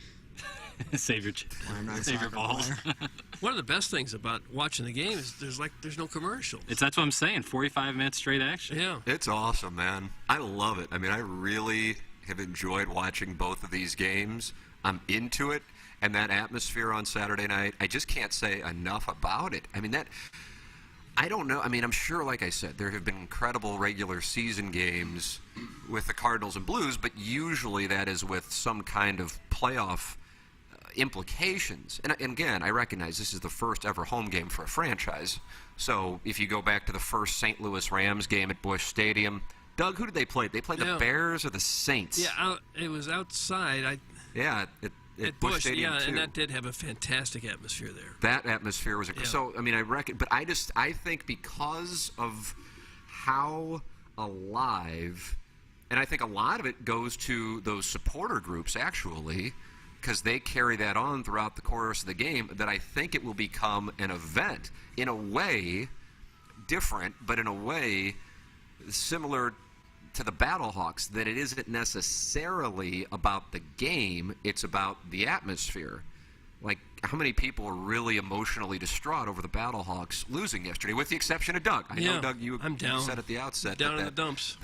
Save your I'm not a save your soccer balls. player. One of the best things about watching the game is there's no commercials. That's what I'm saying. 45 minutes straight action. Yeah. It's awesome, man. I love it. I mean, I really have enjoyed watching both of these games. I'm into it, and that atmosphere on Saturday night, I just can't say enough about it. I mean, I don't know. I mean, I'm sure, like I said, there have been incredible regular season games with the Cardinals and Blues, but usually that is with some kind of playoff implications. And again, I recognize this is the first ever home game for a franchise. So if you go back to the first St. Louis Rams game at Busch Stadium, Doug, who did they play? They played the Bears or the Saints? Yeah, it was outside. At Busch Stadium too. and that did have a fantastic atmosphere there. That atmosphere was so. I mean, I think because of how alive, and I think a lot of it goes to those supporter groups actually, because they carry that on throughout the course of the game. That I think it will become an event in a way different, but in a way similar to the Battlehawks, that it isn't necessarily about the game, it's about the atmosphere. Like, how many people are really emotionally distraught over the Battlehawks losing yesterday, with the exception of Doug? I know, Doug, you said at the outset in the dumps.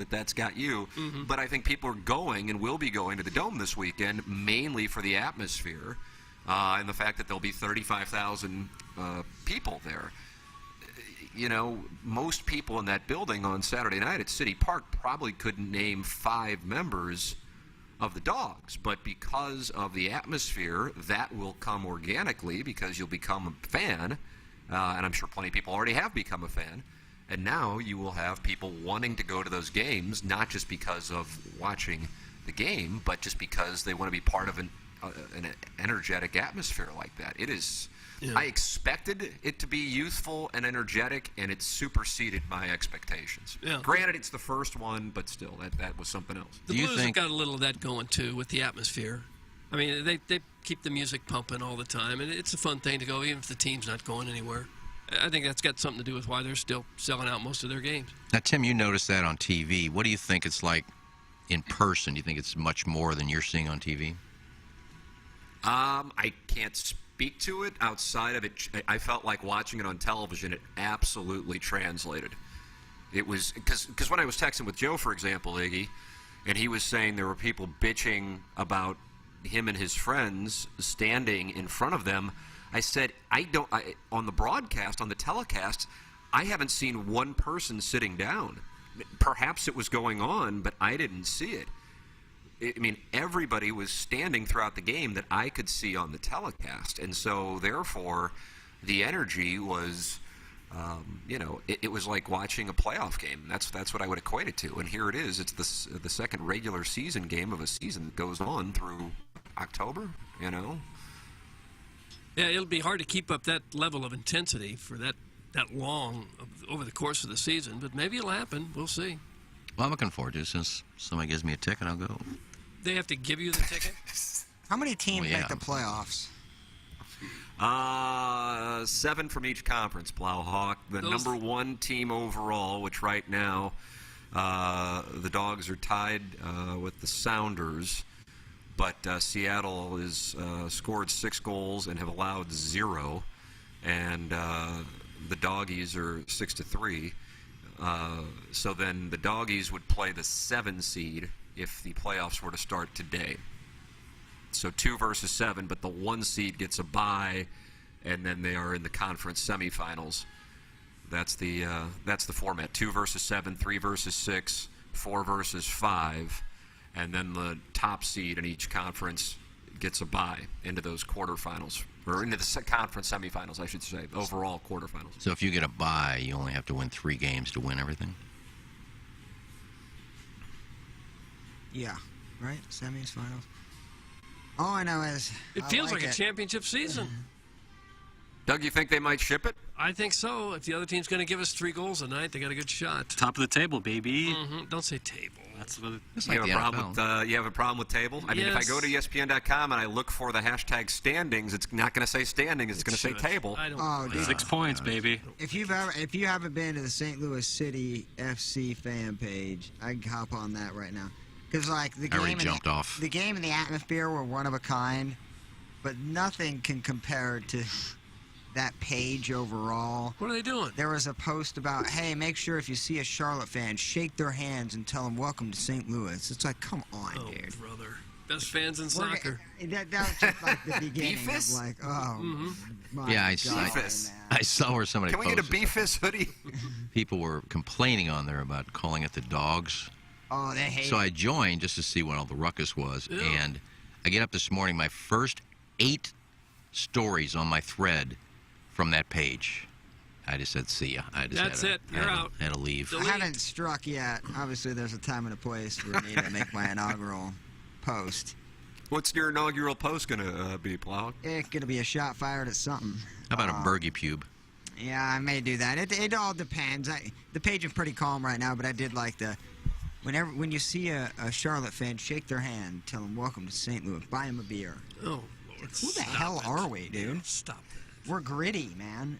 That's got you. Mm-hmm. But I think people are going and will be going to the Dome this weekend, mainly for the atmosphere and the fact that there'll be 35,000 people there. You know, most people in that building on Saturday night at City Park probably couldn't name 5 members of the Dogs, but because of the atmosphere, that will come organically because you'll become a fan, and I'm sure plenty of people already have become a fan, and now you will have people wanting to go to those games, not just because of watching the game, but just because they want to be part of an energetic atmosphere like that. It is... Yeah. I expected it to be youthful and energetic, and it superseded my expectations. Yeah. Granted, it's the first one, but still, that was something else. The Blues have got a little of that going, too, with the atmosphere. I mean, they keep the music pumping all the time, and it's a fun thing to go, even if the team's not going anywhere. I think that's got something to do with why they're still selling out most of their games. Now, Tim, you noticed that on TV. What do you think it's like in person? Do you think it's much more than you're seeing on TV? I can't speak to it. Outside of it, I felt like watching it on television, it absolutely translated. It was because when I was texting with Joe, for example, Iggy, and he was saying there were people bitching about him and his friends standing in front of them, I said, on the broadcast, on the telecast, I haven't seen one person sitting down. Perhaps it was going on, but I didn't see it. I mean, everybody was standing throughout the game that I could see on the telecast. And so, therefore, the energy was, it was like watching a playoff game. That's what I would equate it to. And here it is. It's the second regular season game of a season that goes on through October, Yeah, it'll be hard to keep up that level of intensity for that long over the course of the season. But maybe it'll happen. We'll see. Well, I'm looking forward to it. Since somebody gives me a ticket, I'll go. They have to give you the ticket? How many teams make the playoffs? 7 from each conference, Plowhawk. The number 1 team overall, which right now the Dogs are tied with the Sounders, but Seattle is scored 6 goals and have allowed 0, and the Doggies are 6-3. So then the Doggies would play the 7 seed if the playoffs were to start today. So 2 versus 7, but the 1 seed gets a bye, and then they are in the conference semifinals. That's the format. 2 versus 7, 3 versus 6, 4 versus 5, and then the top seed in each conference gets a bye into those quarterfinals, or into the conference semifinals, I should say, overall quarterfinals. So if you get a bye, you only have to win 3 games to win everything? Yeah, right? Semis, finals. All I know is it feels like a championship season. Doug, you think they might ship it? I think so. If the other team's going to give us 3 goals a night, they got a good shot. Top of the table, baby. Mm-hmm. Don't say table. That's what it's you like. You have a problem with table? I mean, if I go to ESPN.com and I look for the hashtag standings, it's not going to say standings. It's going to say table. Oh, dude. 6 points, baby. If you haven't been to the St. Louis City FC fan page, I can hop on that right now. Because the game and the atmosphere were one of a kind, but nothing can compare to that page overall. What are they doing? There was a post about, hey, make sure if you see a Charlotte fan, shake their hands and tell them welcome to St. Louis. It's like, come on, dude. Oh, brother. Best fans in soccer. That was just like the beginning of like, my God, I saw where somebody Can we posted. get a Beefus hoodie? People were complaining on there about calling it the dogs. Oh, they hate So I joined just to see what all the ruckus was. Yeah. And I get up this morning, my first 8 stories on my thread from that page. I just said, see ya. That's it. You're out. Had to leave. I haven't struck yet. Obviously, there's a time and a place for me to make my inaugural post. What's your inaugural post going to be, Plow? It's going to be a shot fired at something. How about a Bergie pube? Yeah, I may do that. It all depends. The page is pretty calm right now, but I did like when you see a Charlotte fan, shake their hand, tell them welcome to St. Louis, buy them a beer. Oh, Lord. Who the hell are we, dude? Stop that. We're gritty, man.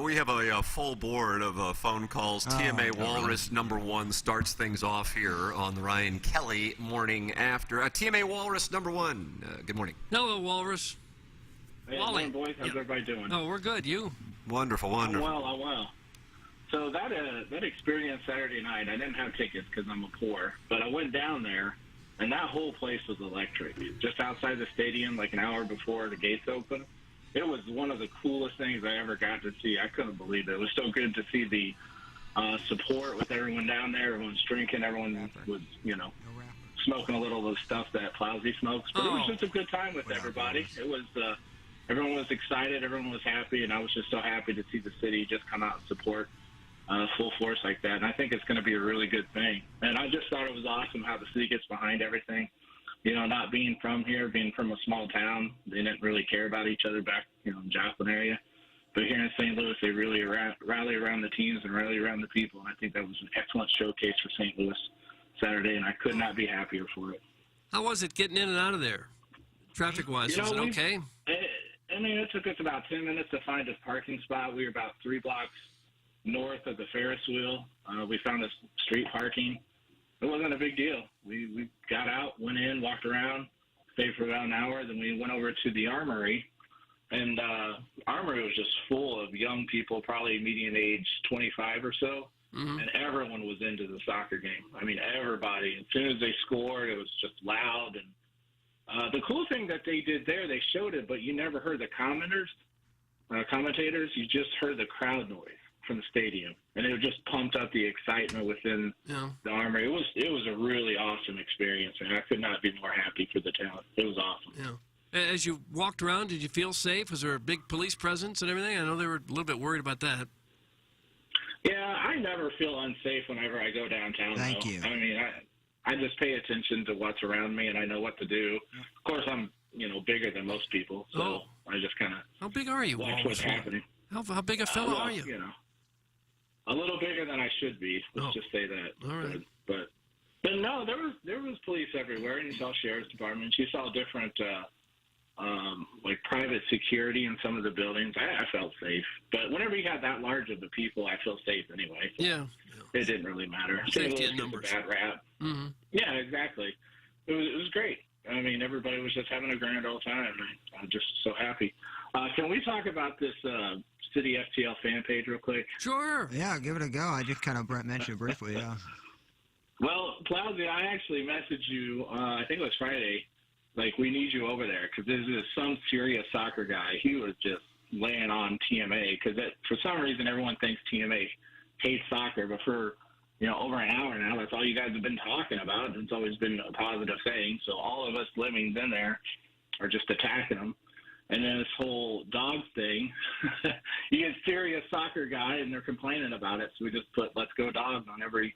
We have a full board of phone calls. TMA Walrus #1 starts things off here on the Ryan Kelly Morning After. TMA Walrus #1. Good morning. Hello, Walrus. Hey, Wally. morning, boys. How's everybody doing? Oh, we're good. You? Wonderful. I'm well. So that experience Saturday night, I didn't have tickets because I'm a poor, but I went down there, and that whole place was electric. Just outside the stadium, like an hour before the gates open. It was one of the coolest things I ever got to see. I couldn't believe it. It was so good to see the support with everyone down there. Everyone's drinking. Everyone was, smoking a little of the stuff that Plowsy smokes. But it was just a good time with everybody. It was everyone was excited. Everyone was happy. And I was just so happy to see the city just come out and support full force like that. And I think it's going to be a really good thing. And I just thought it was awesome how the city gets behind everything. Not being from here, being from a small town, they didn't really care about each other back, in the Joplin area. But here in St. Louis, they really rally around the teams and rally around the people. And I think that was an excellent showcase for St. Louis Saturday, and I could not be happier for it. How was it getting in and out of there, traffic-wise? Was it okay? It took us about 10 minutes to find a parking spot. We were about 3 blocks north of the Ferris wheel. We found a street parking. It wasn't a big deal. We got out, went in, walked around, stayed for about an hour. Then we went over to the Armory, and Armory was just full of young people, probably median age 25 or so, and everyone was into the soccer game. I mean, everybody. As soon as they scored, it was just loud. And the cool thing that they did there, they showed it, but you never heard the commentators. You just heard the crowd noise from the stadium, and it just pumped up the excitement within the Armory. It was a really awesome experience, and I could not be more happy for the town. It was awesome. Yeah. As you walked around, did you feel safe? Was there a big police presence and everything? I know they were a little bit worried about that. Yeah, I never feel unsafe whenever I go downtown. Thank you. I mean, I just pay attention to what's around me, and I know what to do. Of course, I'm bigger than most people, so I just kind of how big are you? Watch what's happening. How big a fella are you? A little bigger than I should be. Let's just say that. All right. But no, there was police everywhere, and you saw sheriff's departments. You saw different private security in some of the buildings. I felt safe. But whenever you have that large of the people, I feel safe anyway. So yeah. It didn't really matter. Safety in numbers. A bad rap. Mm-hmm. Yeah, exactly. It was great. I mean, everybody was just having a grand old time. I'm just so happy. Can we talk about this City FTL fan page real quick? Sure. Yeah, give it a go. I just kind of mentioned it briefly, yeah. Well, Plowsy, I actually messaged you, I think it was Friday, Like, we need you over there, because there's some serious soccer guy. He was just laying on TMA, because for some reason everyone thinks TMA hates soccer, but for over an hour now, that's all you guys have been talking about. It's always been a positive thing. So all of us lemmings in there are just attacking them. And then this whole dogs thing, you get serious soccer guy, and they're complaining about it. So we just put "Let's go dogs" on every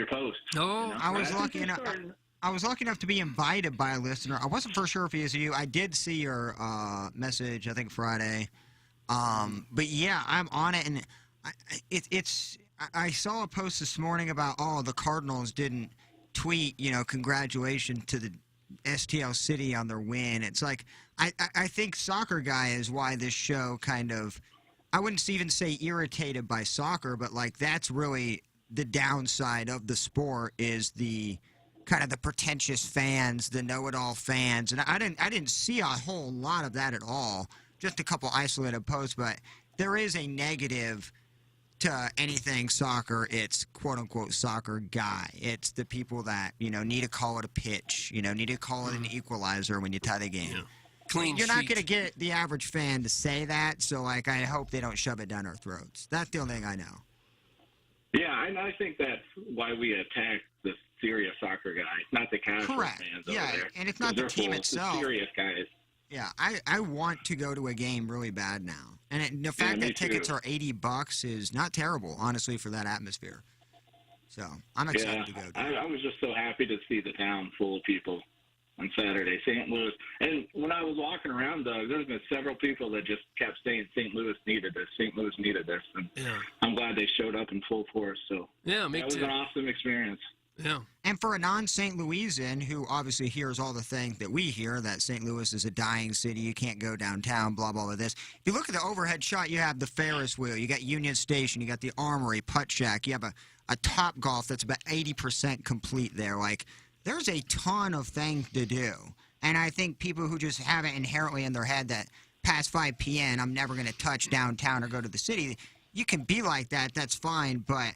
post. Oh, I was lucky enough. I was lucky enough to be invited by a listener. I wasn't for sure if he was you. I did see your message, I think Friday. But yeah, I'm on it, and I saw a post this morning about the Cardinals didn't tweet congratulations to the STL City on their win. It's like I think soccer guy is why this show kind of, I wouldn't even say irritated by soccer, but like that's really the downside of the sport is the kind of the pretentious fans, the know-it-all fans, and I didn't see a whole lot of that at all. Just a couple isolated posts, but there is a negative to anything soccer. It's quote-unquote soccer guy. It's the people that need to call it a pitch, need to call it an equalizer when you tie the game. Yeah. Clean You're sheet. not going to get the average fan to say that, so like I hope they don't shove it down our throats. That's the only thing I know. Yeah, and I think that's why we attack the serious soccer guy, not the casual fans over there. And it's not the team itself. The serious guys. Yeah, I want to go to a game really bad now. And the fact that tickets are $80 is not terrible, honestly, for that atmosphere. So I'm excited to go. I was just so happy to see the town full of people on Saturday, St. Louis. And when I was walking around, Doug, there's been several people that just kept saying St. Louis needed this. St. Louis needed this. And I'm glad they showed up in full force. So yeah, me that was too. an awesome experience. Yeah. And for a non-St. Louisan who obviously hears all the things that we hear, that St. Louis is a dying city, you can't go downtown, blah, blah, blah, this. If you look at the overhead shot, you have the Ferris wheel, you got Union Station, you got the Armory, Putt Shack, you have a Top Golf that's about 80% complete there. Like, there's a ton of things to do. And I think people who just have it inherently in their head that past 5 p.m. I'm never going to touch downtown or go to the city, you can be like that, that's fine, but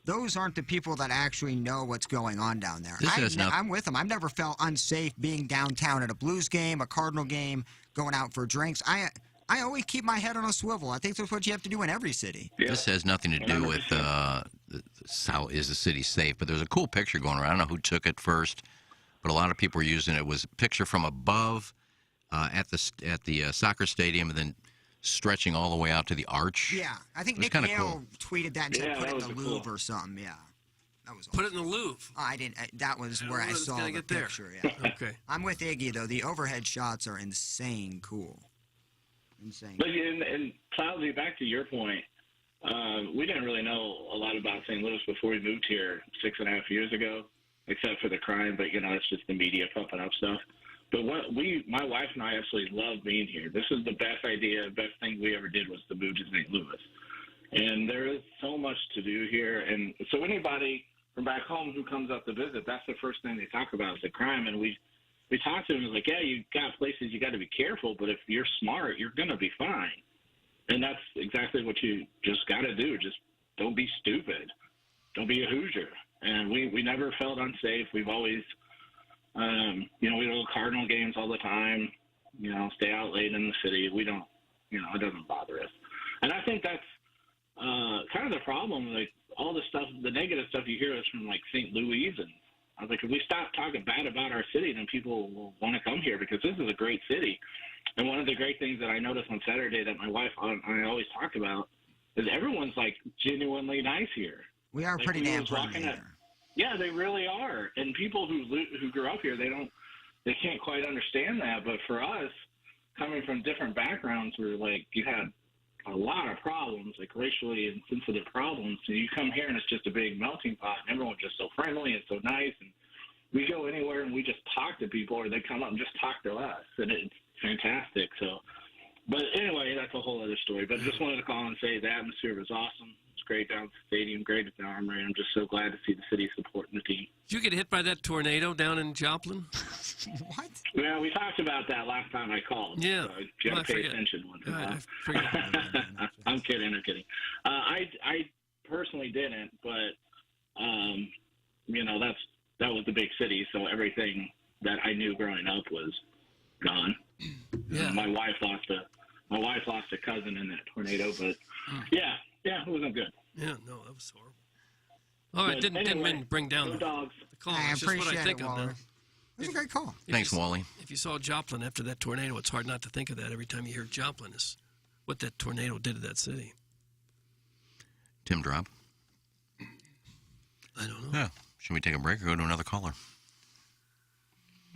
those aren't the people that actually know what's going on down there. I'm with them. I've never felt unsafe being downtown at a Blues game, a Cardinal game, going out for drinks. I always keep my head on a swivel. I think that's what you have to do in every city. Yeah. This has nothing to do with how is the city safe, but there's a cool picture going around. I don't know who took it first, but a lot of people were using it. It was a picture from above at the soccer stadium and then stretching all the way out to the arch. Yeah, I think Nick Yale tweeted that and said put it in the Louvre or something. Yeah, that was awesome. Put it in the Louvre. I didn't. That was where I saw the picture. Yeah. Okay. I'm with Iggy though. The overhead shots are insane cool. Insane. But and Cloudy, back to your point, we didn't really know a lot about St. Louis before we moved here 6.5 years ago, except for the crime. But it's just the media pumping up stuff. But my wife and I absolutely love being here. This is the best idea, best thing we ever did was to move to St. Louis. And there is so much to do here. And so anybody from back home who comes up to visit, that's the first thing they talk about is the crime. And we talked to them, like, yeah, you got places you got to be careful, but if you're smart, you're going to be fine. And that's exactly what you just got to do. Just don't be stupid. Don't be a Hoosier. And we never felt unsafe. We've always we go to Cardinal games all the time, stay out late in the city. We don't, it doesn't bother us. And I think that's kind of the problem. Like, all the stuff, the negative stuff you hear is from, like, St. Louis. And I was like, if we stop talking bad about our city, then people will want to come here because this is a great city. And one of the great things that I noticed on Saturday that my wife and I always talk about is everyone's, like, genuinely nice here. We are pretty damn friendly here. Yeah, they really are. And people who grew up here, they can't quite understand that. But for us, coming from different backgrounds, where like you had a lot of problems, like racially and sensitive problems, and you come here and it's just a big melting pot, and everyone's just so friendly and so nice. And we go anywhere and we just talk to people, or they come up and just talk to us, and it's fantastic. So, but anyway, that's a whole other story. But I just wanted to call and say the atmosphere was awesome. It's great down at the stadium, great at the Armory. I'm just so glad to see the city supporting the team. Did you get hit by that tornado down in Joplin? What? Yeah, we talked about that last time I called. Yeah. So you got to pay attention once in a while. I'm kidding. I personally didn't, but that was the big city, so everything that I knew growing up was gone. Yeah. My wife lost a cousin in that tornado, but yeah, it wasn't good. Yeah, no, that was horrible. All right, But didn't anyway, mean to bring down go dogs. the call. I It's just what I appreciate think it, of now. Waller. It was a great call. Thanks, Wally. If you saw Joplin after that tornado, it's hard not to think of that every time you hear Joplin. Is what that tornado did to that city. Tim Drop. I don't know. Yeah. Should we take a break or go to another caller?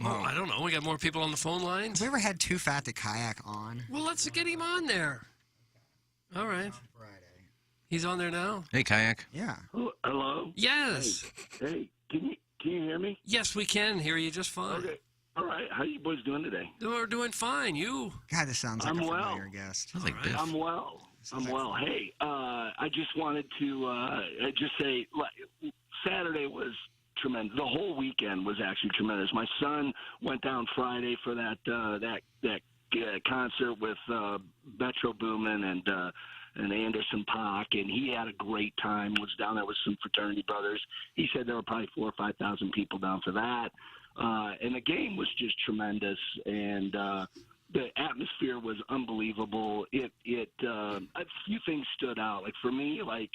Oh, I don't know. We got more people on the phone lines. Have we ever had Too Fat to Kayak on? Well, let's get him on there. All right. He's on there now? Hey, Kayak. Yeah. Oh, hello? Yes. Hey, can you hear me? Yes, we can hear you just fine. Okay. All right. How you boys doing today? We're doing fine. You? God, this sounds like I'm a well. familiar guest. Sounds like Biff. I'm well. Hey, I just wanted to just say, Saturday was tremendous. The whole weekend was actually tremendous. My son went down Friday for that concert with Metro Boomin and Anderson Paak, and he had a great time. Was down there with some fraternity brothers. He said there were probably 4,000 or 5,000 people down for that. And the game was just tremendous, and the atmosphere was unbelievable. A few things stood out. Like for me, like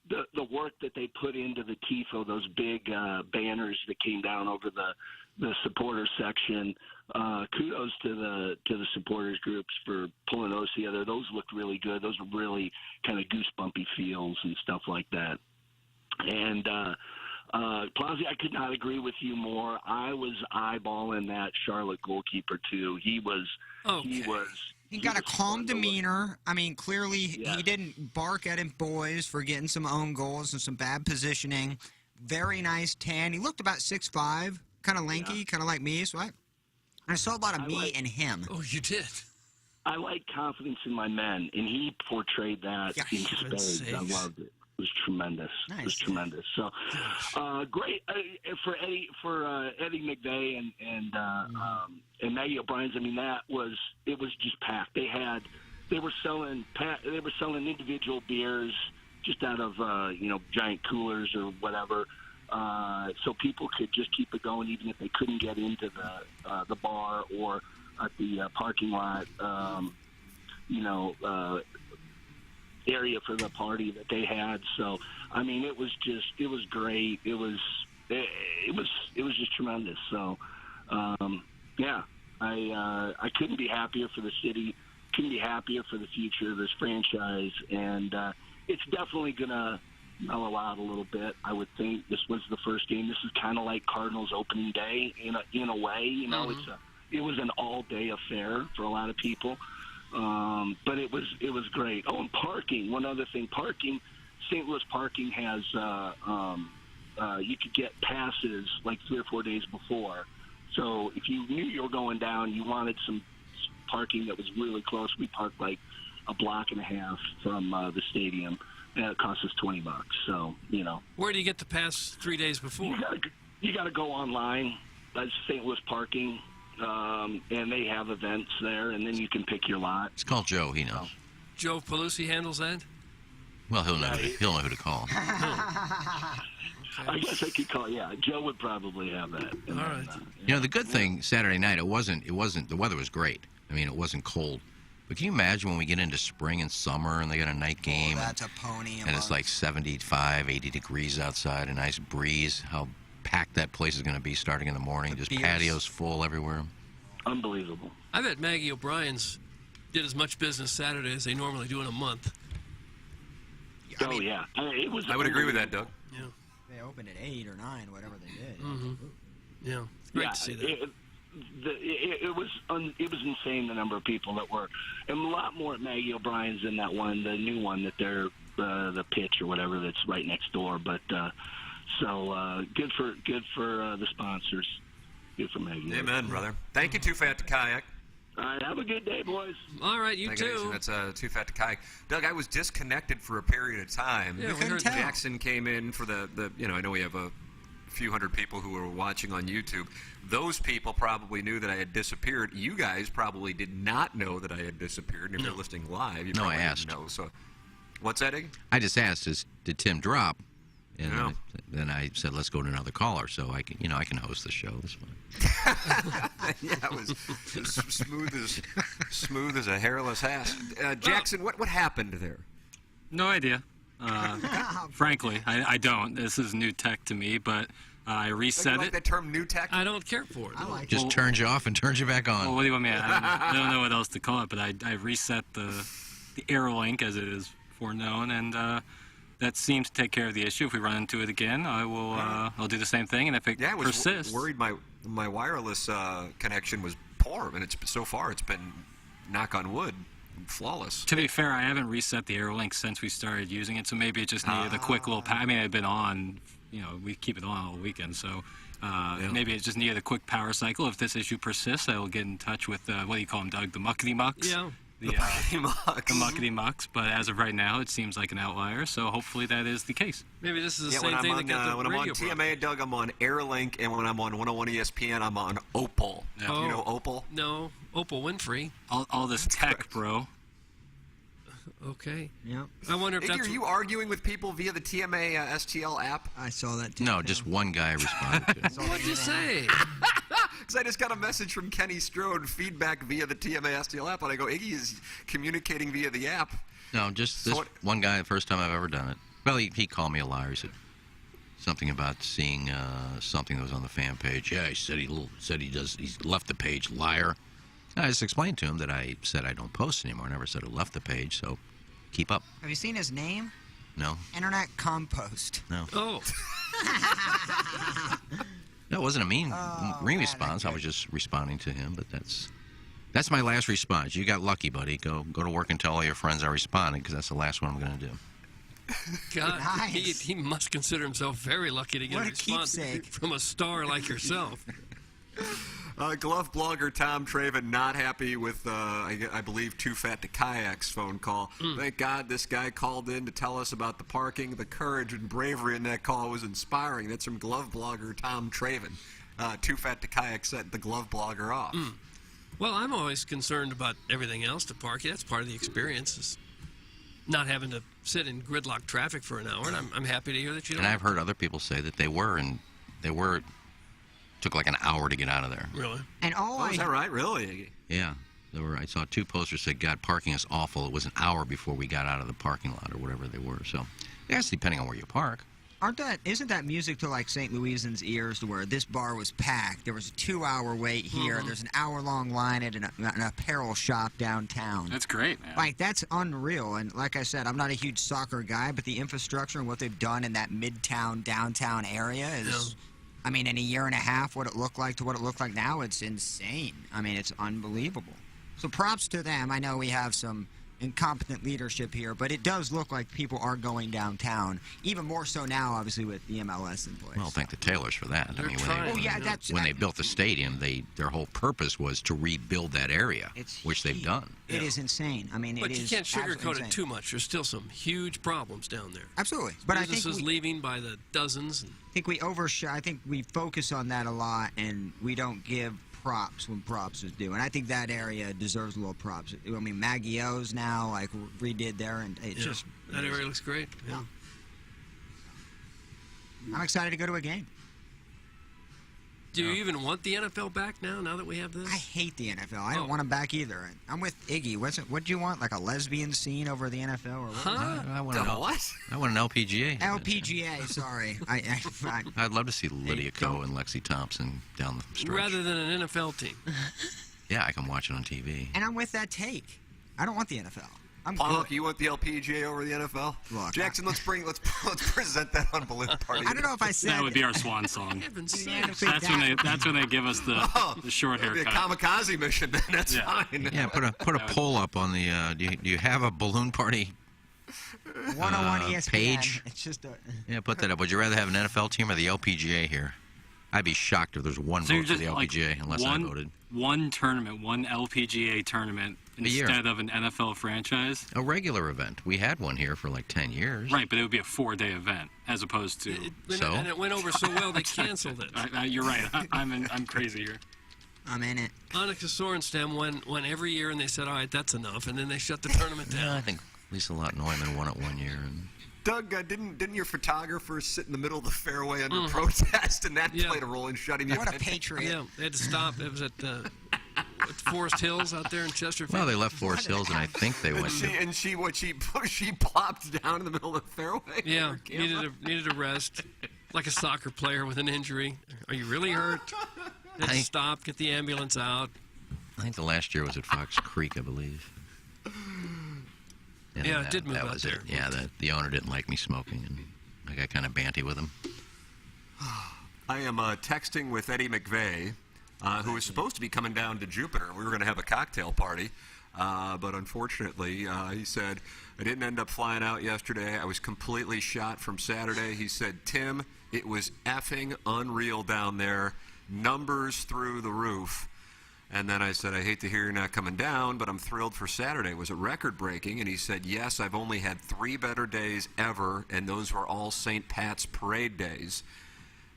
the work that they put into the tifo, those big banners that came down over the supporter section. Kudos to the supporters groups for pulling those together. Those looked really good. Those were really kind of goosebumpy feels and stuff like that. And Plazzi, I could not agree with you more. I was eyeballing that Charlotte goalkeeper too. He got a calm demeanor. I mean, clearly he didn't bark at him boys for getting some own goals and some bad positioning. Very nice tan. He looked about 6'5", kind of lanky, kind of like me. So I saw a lot of me in him. Oh, you did? I like confidence in my men, and he portrayed that in spades. I loved it. It was tremendous. Nice. It was tremendous. So, great for Eddie McVeigh and Maggie O'Brien's. I mean, it was just packed. They were selling individual beers just out of giant coolers or whatever, so people could just keep it going even if they couldn't get into the bar or at the parking lot. Area for the party that they had. So I mean, it was great. It was just tremendous. So I couldn't be happier for the city, couldn't be happier for the future of this franchise, and it's definitely gonna mellow out a little bit. I would think this was the first game. This is kind of like Cardinals opening day in a way. It was an all-day affair for a lot of people. But it was great. Oh, and parking. One other thing, parking. St. Louis parking has you could get passes like 3 or 4 days before. So if you knew you were going down, you wanted some parking that was really close. We parked like a block and a half from the stadium, and it cost us $20. So Where do you get the pass 3 days before? You got to go online. That's St. Louis parking. And they have events there, and then you can pick your lot. It's called Joe. He knows. Joe Pelusi handles that? Well, he'll know who to call. I guess I could call. Yeah, Joe would probably have that. All right. The good thing Saturday night, it wasn't. The weather was great. I mean, it wasn't cold. But can you imagine when we get into spring and summer and they got a night game? That's a pony. And it's like 75, 80 degrees outside, a nice breeze. How packed that place is going to be starting in the morning. Just patios full everywhere. Unbelievable. I bet Maggie O'Brien's did as much business Saturday as they normally do in a month. I would agree with that, Doug. Yeah. They opened at 8 or 9, whatever they did. Mm-hmm. Yeah, it's great to see that. It was insane the number of people that were, and a lot more at Maggie O'Brien's than that one, the new one that they're the pitch or whatever that's right next door. But so good for the sponsors. Good for Maggie. Amen, brother. Thank you, Too Fat to Kayak. All right, have a good day, boys. All right, you too. That's Too Fat to Kayak. Doug, I was disconnected for a period of time. Yeah, we heard that. Jackson came in for the I know we have a few hundred people who are watching on YouTube. Those people probably knew that I had disappeared. You guys probably did not know that I had disappeared. And if you're listening live, you probably I asked. didn't know. So, what's that, Iggy? I just asked, did Tim drop? And then I said, let's go to another caller, so I can host the show. This one. Yeah, it was smooth as a hairless ass. Jackson, what happened there? No idea. Frankly, I don't. This is new tech to me, but I reset you like it. that term, new tech? I don't care for it. I like Just turns you off and turns you back on. Well, what do you want me to I don't know what else to call it, but I reset the AeroLink, as it is foreknown, and that seems to take care of the issue. If we run into it again, I'll do the same thing, and if it persists... worried my wireless connection was poor, and so far it's been, knock on wood, flawless. To be fair, I haven't reset the AeroLink since we started using it, so maybe it just needed a quick little... I mean, I've been on, we keep it on all weekend, so maybe it just needed a quick power cycle. If this issue persists, I will get in touch with, what do you call them, Doug? The muckety mucks? Yeah. The muckety mucks, but as of right now, it seems like an outlier. So hopefully that is the case. Maybe this is the same thing that got the when I'm on TMA, Doug, I'm on AirLink, and when I'm on 101 ESPN, I'm on Opal. Yeah. You know Opal? No, Opal Winfrey. All this tech, bro. Okay. Yeah. I wonder if Iggy, that's... are you arguing with people via the TMA STL app? I saw that too. No, just one guy responded to it. What'd you say? Because I just got a message from Kenny Strode, feedback via the TMA STL app, and I go, Iggy is communicating via the app. No, just this one guy, the first time I've ever done it. Well, he called me a liar. He said something about seeing something that was on the fan page. Yeah, he said he's left the page, liar. And I just explained to him that I said I don't post anymore. I never said I left the page, so keep up. Have you seen his name? No. Internet Compost. No. Oh. No, it wasn't a mean response. I was just responding to him, but that's my last response. You got lucky, buddy. Go to work and tell all your friends I responded, because that's the last one I'm going to do. God, Nice. he must consider himself very lucky to get What a a response keepsake. from a star like yourself. Glove blogger Tom Traven not happy with, I believe, Too Fat to Kayak's phone call. Thank God this guy called in to tell us about the parking. The courage and bravery in that call was inspiring. That's from glove blogger Tom Traven. Too Fat to Kayak set the glove blogger off. Well, I'm always concerned about everything else to parking. That's part of the experience, is not having to sit in gridlock traffic for an hour. And I'm happy to hear that you don't. And I've heard other people say that they were took like an hour to get out of there. Really? And is that right? Really? Yeah. I saw two posters that said, God, parking is awful. It was an hour before we got out of the parking lot, or whatever they were. So, that's depending on where you park. Isn't that music to like St. Louisans' ears, to where this bar was packed? There was a 2-hour wait here. There's an hour-long line at an apparel shop downtown. That's great, man. Like, that's unreal. And like I said, I'm not a huge soccer guy, but the infrastructure and what they've done in that midtown, downtown area is... I mean, in a year and a half, what it looked like to what it looked like now, it's insane. I mean, it's unbelievable. So props to them. I know we have some incompetent leadership here, but it does look like people are going downtown, even more so now, obviously, with the MLS in place. Well, thank the Taylors for that. They're I mean, trying. when they built the stadium, their whole purpose was to rebuild that area, which they've done. It is insane. I mean, But it you is can't sugarcoat insane. it too much. There's still some huge problems down there. Absolutely. But I think businesses leaving by the dozens. I think we focus on that a lot, and we don't give props when props is due. And I think that area deserves a little props. I mean, Maggie O's now, like, redid there, and it's just... That area looks great. Yeah. I'm excited to go to a game. Do you even want the NFL back now that we have this? I hate the NFL. I don't want them back either. I'm with Iggy. What do you want? Like a lesbian scene over the NFL? Or what? Huh? I want an LPGA. LPGA, sorry. I'd love to see Lydia Ko and Lexi Thompson down the stretch. Rather than an NFL team. Yeah, I can watch it on TV. And I'm with that take. I don't want the NFL. Look, you want the LPGA over the NFL? Look, Jackson, let's present that on Balloon Party. I don't know if I said that would be our swan song. That's when they give us the short haircut. It'd be a kamikaze mission, then. That's fine. Yeah, put a poll up on the. Do you have a Balloon Party 101 ESPN page? It's just a... Yeah, put that up. Would you rather have an NFL team or the LPGA here? I'd be shocked if there's one vote for the LPGA, unless I voted. One tournament, one LPGA tournament instead of an NFL franchise. A regular event. We had one here for like 10 years. Right, but it would be a 4-day event as opposed to. And it went over so well they canceled it. You're right. I'm crazy here. I'm in it. Annika Sorenstam won every year, and they said, all right, that's enough, and then they shut the tournament down. Yeah, I think Lisa Lott Neumann won it one year. And Doug, didn't your photographer sit in the middle of the fairway under protest, and that played a role in shutting the What a event? patriot. Yeah, they had to stop. It was at Forest Hills out there in Chesterfield. Well, they left Forest Hills, and I think they went. She plopped down in the middle of the fairway. Yeah, needed a rest, like a soccer player with an injury. Are you really hurt? Had to stop, get the ambulance out. I think the last year was at Fox Creek, I believe. And yeah, it did move that out was there. It. Yeah, the owner didn't like me smoking, and I got kind of banty with him. I am texting with Eddie McVeigh, who was supposed to be coming down to Jupiter. We were going to have a cocktail party, but unfortunately, he said, I didn't end up flying out yesterday. I was completely shot from Saturday. He said, Tim, it was effing unreal down there. Numbers through the roof. And then I said, I hate to hear you're not coming down, but I'm thrilled for Saturday. Was it record-breaking? And he said, yes, I've only had 3 better days ever, and those were all St. Pat's parade days.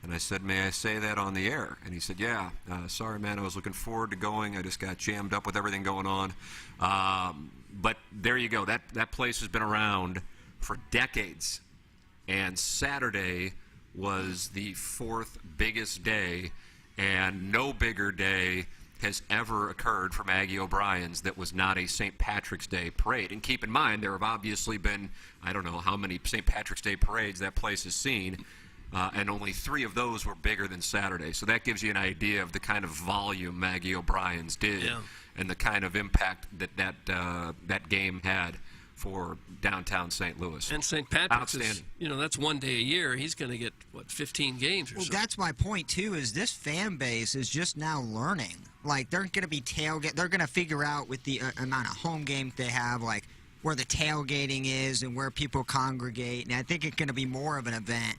And I said, may I say that on the air? And he said, yeah. Sorry, man, I was looking forward to going. I just got jammed up with everything going on. But there you go. That place has been around for decades. And Saturday was the 4th biggest day, and no bigger day has ever occurred from Aggie O'Brien's that was not a St. Patrick's Day parade. And keep in mind, there have obviously been, I don't know how many St. Patrick's Day parades that place has seen, and only 3 of those were bigger than Saturday. So that gives you an idea of the kind of volume Aggie O'Brien's did and the kind of impact that game had for downtown St. Louis. And St. Patrick's is, that's one day a year. He's going to get, 15 games or so. That's my point, too, is this fan base is just now learning. Like, they're going to be they're going to figure out with the amount of home games they have, like, where the tailgating is and where people congregate. And I think it's going to be more of an event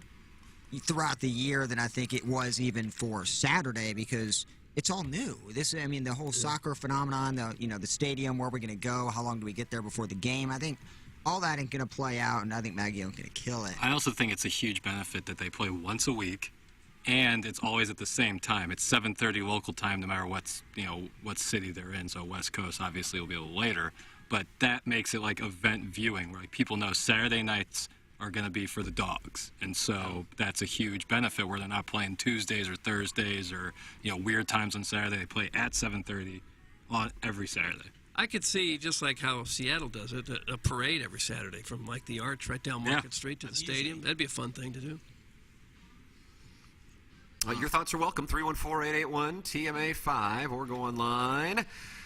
throughout the year than I think it was even for Saturday, because it's all new. The whole soccer phenomenon, the stadium, where we're going to go, how long do we get there before the game? I think all that ain't going to play out, and I think Maggio's going to kill it. I also think it's a huge benefit that they play once a week, and it's always at the same time. It's 7:30 local time, no matter what city they're in. So West Coast obviously will be a little later, but that makes it like event viewing, where people know Saturday nights are going to be for the dogs, and so that's a huge benefit where they're not playing Tuesdays or Thursdays or weird times on Saturday. They play at 7:30 on every Saturday. I could see, just like how Seattle does it, a parade every Saturday from like the Arch right down Market Street to the stadium. That'd be a fun thing to do. Your thoughts are welcome. 314-881-TMA5, or go online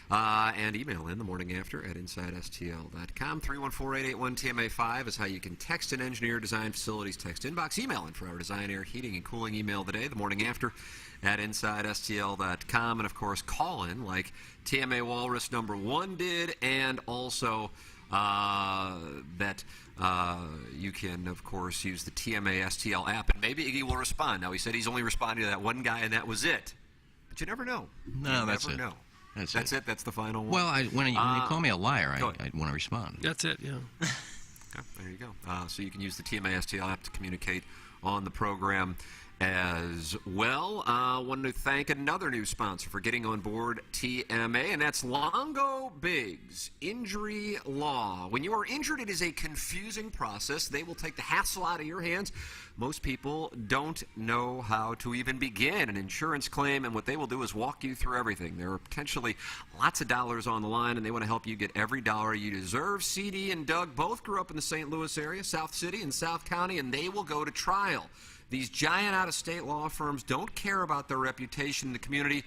and email in the morning after at InsideSTL.com. 314-881-TMA5 is how you can text an Engineer Design Facilities text inbox. Email in for our Design, Air, Heating, and Cooling email today, the morning after at InsideSTL.com. And, of course, call in like TMA Walrus number 1 did, and also you can, of course, use the TMA STL app, and maybe Iggy will respond. Now, he said he's only responding to that one guy, and that was it. But you never know. No, that's it. Know. That's it. That's the final one. Well, when you call me a liar, I want to respond. That's it, yeah. Okay, there you go. So you can use the TMA STL app to communicate on the program as well. I want to thank another new sponsor for getting on board TMA, and that's Longo Biggs Injury Law. When you are injured, it is a confusing process. They will take the hassle out of your hands. Most people don't know how to even begin an insurance claim, and what they will do is walk you through everything. There are potentially lots of dollars on the line, and they want to help you get every dollar you deserve. CD and Doug both grew up in the St. Louis area, South City and South County, and they will go to trial. These giant out-of-state law firms don't care about their reputation in the community.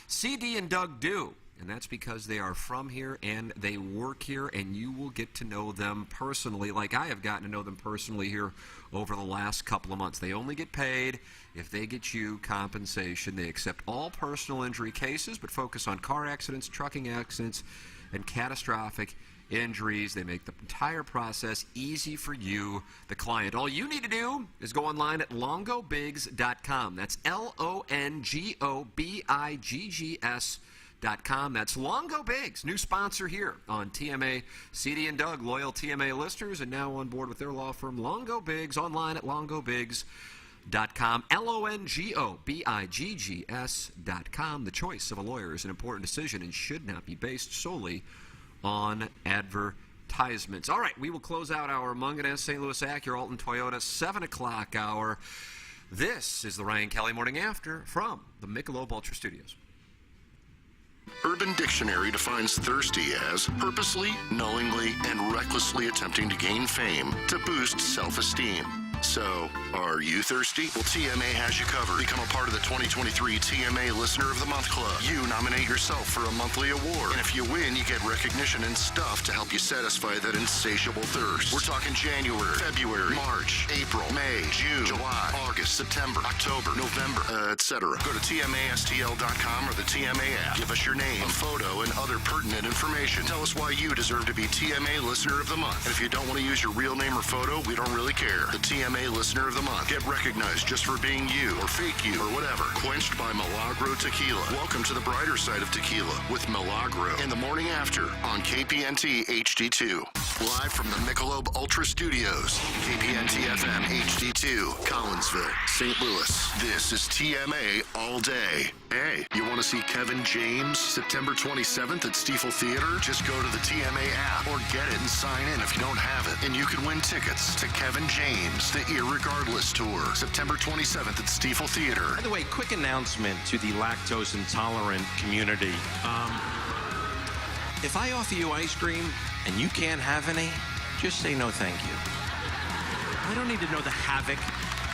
CD and Doug do. And that's because they are from here and they work here, and you will get to know them personally, like I have gotten to know them personally here over the last couple of months. They only get paid if they get you compensation. They accept all personal injury cases, but focus on car accidents, trucking accidents, and catastrophic injuries. They make the entire process easy for you, the client. All you need to do is go online at longobiggs.com. That's LONGOBIGGS.com. That's Longo Biggs, new sponsor here on TMA. CD and Doug, loyal TMA listeners, and now on board with their law firm, Longo Biggs, online at longobiggs.com. LONGOBIGGS.com. The choice of a lawyer is an important decision and should not be based solely on advertising. advertisements. All right, we will close out our Munganess, St. Louis Acura, Alton Toyota, 7 o'clock hour. This is the Ryan Kelly Morning After from the Michelob Ultra Studios. Urban Dictionary defines thirsty as purposely, knowingly, and recklessly attempting to gain fame to boost self-esteem. So, are you thirsty? Well, TMA has you covered. Become a part of the 2023 TMA Listener of the Month Club. You nominate yourself for a monthly award. And if you win, you get recognition and stuff to help you satisfy that insatiable thirst. We're talking January, February, March, April, May, June, July, August, September, October, November, etc. Go to TMASTL.com or the TMA app. Give us your name, a photo, and other pertinent information. Tell us why you deserve to be TMA Listener of the Month. And if you don't want to use your real name or photo, we don't really care. The TMA Listener of the Month. Get recognized just for being you or fake you or whatever. Quenched by Milagro Tequila. Welcome to the brighter side of tequila with Milagro in the morning after on KPNT HD2. Live from the Michelob Ultra Studios. KPNT FM HD2. Collinsville, St. Louis. This is TMA all day. Hey, you want to see Kevin James September 27th at Stiefel Theater? Just go to the TMA app or get it and sign in if you don't have it. And you can win tickets to Kevin James, the Irregardless Tour, September 27th at Stiefel Theater. By the way, quick announcement to the lactose intolerant community. If I offer you ice cream and you can't have any, just say no thank you. I don't need to know the havoc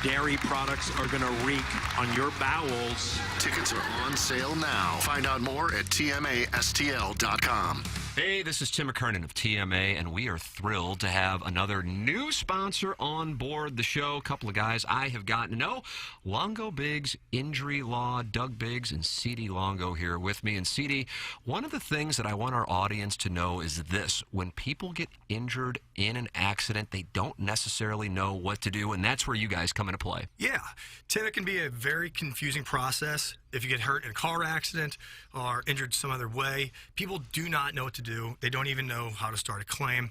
dairy products are going to wreak on your bowels. Tickets are on sale now. Find out more at TMASTL.com. Hey, this is Tim McKernan of TMA, and we are thrilled to have another new sponsor on board the show. A couple of guys I have gotten to know. Longo Biggs, Injury Law, Doug Biggs, and C.D. Longo here with me. And C.D., one of the things that I want our audience to know is this. When people get injured in an accident, they don't necessarily know what to do, and that's where you guys come into play. Yeah. Tim, it can be a very confusing process. If you get hurt in a car accident or injured some other way, people do not know what to do. They don't even know how to start a claim.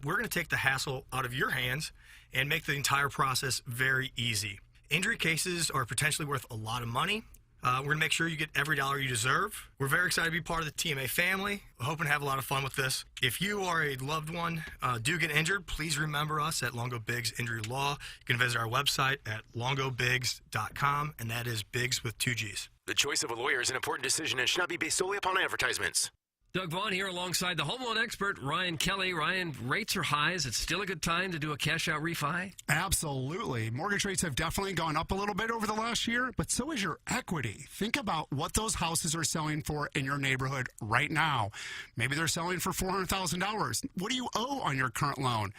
We're going to take the hassle out of your hands and make the entire process very easy. Injury cases are potentially worth a lot of money. We're going to make sure you get every dollar you deserve. We're very excited to be part of the TMA family. We're hoping to have a lot of fun with this. If you or a loved one do get injured, please remember us at Longo Biggs Injury Law. You can visit our website at longobiggs.com, and that is Biggs with 2 G's. The choice of a lawyer is an important decision and should not be based solely upon advertisements. Doug Vaughn here alongside the home loan expert, Ryan Kelly. Ryan, rates are high. Is it still a good time to do a cash-out refi? Absolutely. Mortgage rates have definitely gone up a little bit over the last year, but so is your equity. Think about what those houses are selling for in your neighborhood right now. Maybe they're selling for $400,000. What do you owe on your current loan?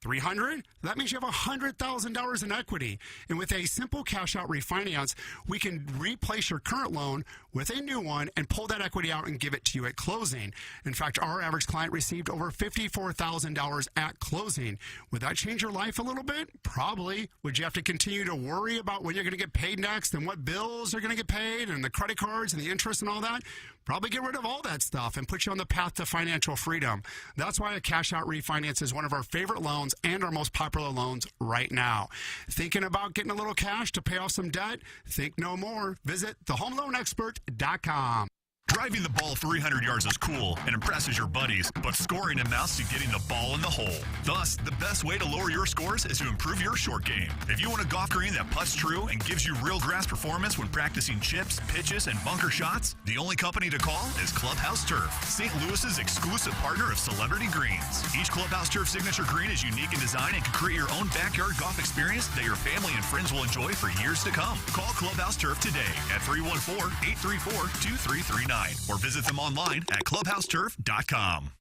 $300,000? That means you have $100,000 in equity. And with a simple cash-out refinance, we can replace your current loan with a new one and pull that equity out and give it to you at closing. In fact, our average client received over $54,000 at closing. Would that change your life a little bit? Probably. Would you have to continue to worry about when you're going to get paid next and what bills are going to get paid and the credit cards and the interest and all that? Probably get rid of all that stuff and put you on the path to financial freedom. That's why a cash-out refinance is one of our favorite loans and our most popular loans right now. Thinking about getting a little cash to pay off some debt? Think no more. Visit thehomeloanexpert.com. Driving the ball 300 yards is cool and impresses your buddies, but scoring amounts to getting the ball in the hole. Thus, the best way to lower your scores is to improve your short game. If you want a golf green that putts true and gives you real grass performance when practicing chips, pitches, and bunker shots, the only company to call is Clubhouse Turf, St. Louis's exclusive partner of Celebrity Greens. Each Clubhouse Turf signature green is unique in design and can create your own backyard golf experience that your family and friends will enjoy for years to come. Call Clubhouse Turf today at 314-834-2339. Or visit them online at clubhouseturf.com.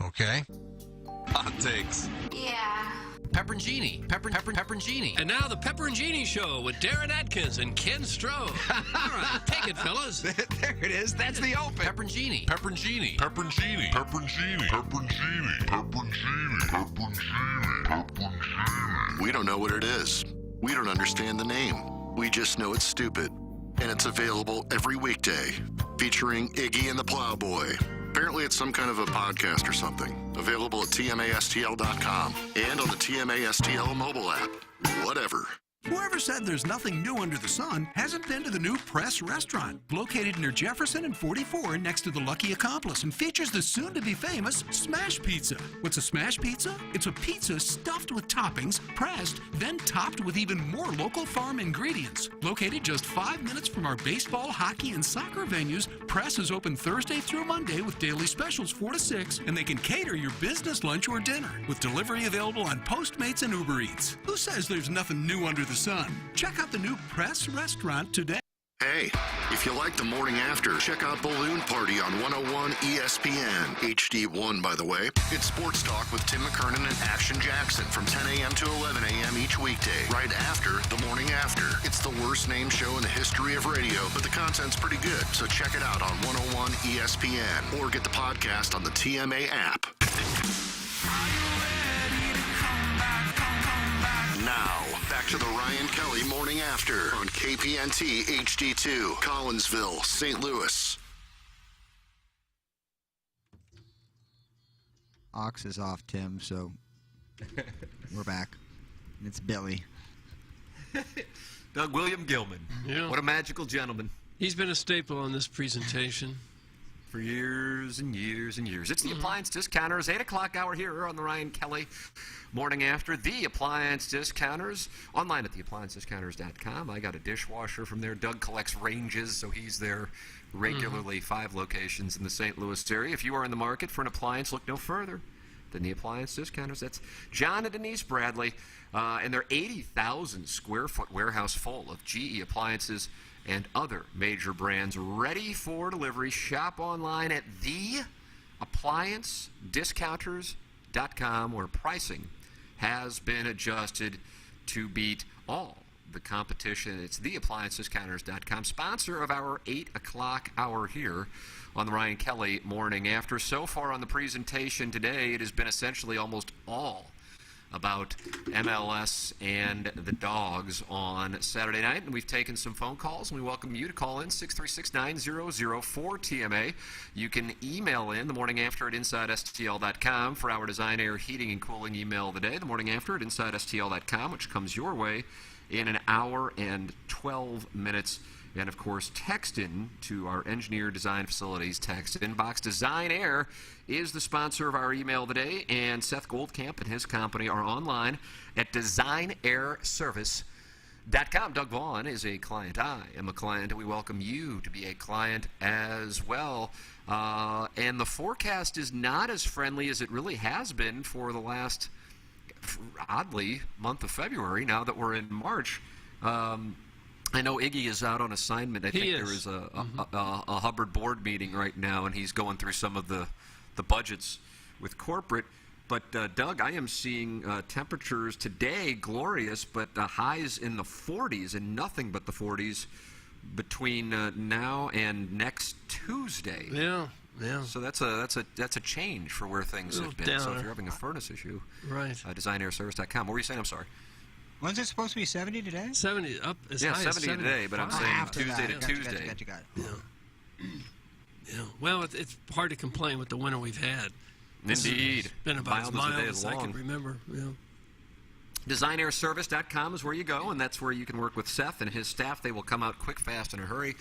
Okay. Hot takes. Yeah. Pepperoncini. Pepperoncini. And now the Pepperoncini Show with Darren Atkins and Ken Stroh. All right, take it, fellas. There it is. That's the open. Pepperoncini. Pepperoncini. We don't know what it is. We don't understand the name. We just know it's stupid. And it's available every weekday, featuring Iggy and the Plowboy. Apparently it's some kind of a podcast or something. Available at TMASTL.com and on the TMASTL mobile app. Whatever. Whoever said there's nothing new under the sun hasn't been to the new Press restaurant, located near Jefferson and 44 next to the Lucky Accomplice, and features the soon-to-be famous Smash Pizza. What's a Smash Pizza? It's a pizza stuffed with toppings, pressed, then topped with even more local farm ingredients. Located just 5 minutes from our baseball, hockey, and soccer venues, Press is open Thursday through Monday with daily specials 4 to 6, and they can cater your business lunch or dinner, with delivery available on Postmates and Uber Eats. Who says there's nothing new under the sun? Check out the new Press restaurant today. Hey, if you like the morning after, check out Balloon Party on 101 ESPN. HD1, by the way. It's Sports Talk with Tim McKernan and Action Jackson from 10 a.m. to 11 a.m. each weekday, right after the morning after. It's the worst named show in the history of radio, but the content's pretty good, so check it out on 101 ESPN or get the podcast on the TMA app. Now, back to the Ryan Kelly Morning After on KPNT HD2, Collinsville, St. Louis. Ox is off, Tim, so we're back. It's Billy. Doug William Gilman. Yeah. What a magical gentleman. He's been a staple on this presentation. For years and years and years. It's the Appliance Discounters, 8 o'clock hour here on the Ryan Kelly Morning After. The Appliance Discounters, online at theappliancediscounters.com. I got a dishwasher from there. Doug collects ranges, so he's there regularly. 5 locations in the St. Louis area. If you are in the market for an appliance, look no further than the Appliance Discounters. That's John and Denise Bradley, and their 80,000 square foot warehouse full of GE appliances and other major brands ready for delivery. Shop online at theappliancediscounters.com, where pricing has been adjusted to beat all the competition. It's theappliancediscounters.com, sponsor of our 8 o'clock hour here on the Ryan Kelly Morning After. So far on the presentation today, it has been essentially almost all about MLS and the Dogs on Saturday night. And we've taken some phone calls, and we welcome you to call in 636-9004-TMA. You can email in the morning after at InsideSTL.com for our Design Air Heating and Cooling email of the day, the morning after at InsideSTL.com, which comes your way in an hour and 12 minutes. And, of course, text in to our Engineer Design Facilities text inbox. Design Air is the sponsor of our email today, and Seth Goldcamp and his company are online at designairservice.com. Doug Vaughn is a client. I am a client, and we welcome you to be a client as well. And the forecast is not as friendly as it really has been for the last, oddly, month of February, now that we're in March. I know Iggy is out on assignment. I think there is a Hubbard board meeting right now, and he's going through some of the budgets with corporate. But, Doug, I am seeing temperatures today glorious, but highs in the 40s and nothing but the 40s between now and next Tuesday. Yeah. So that's a change for where things have been. So if you're having a furnace issue, right? DesignAirService.com. What were you saying? I'm sorry. When's it supposed to be 70 today? 70 up as high 70 as 70 today, but I'm saying Tuesday to Tuesday. Got it. Yeah. Well, it's hard to complain with the winter we've had. Indeed. It's been about as mild as I can remember. Yeah. DesignAirService.com is where you go, and that's where you can work with Seth and his staff. They will come out quick, fast, in a hurry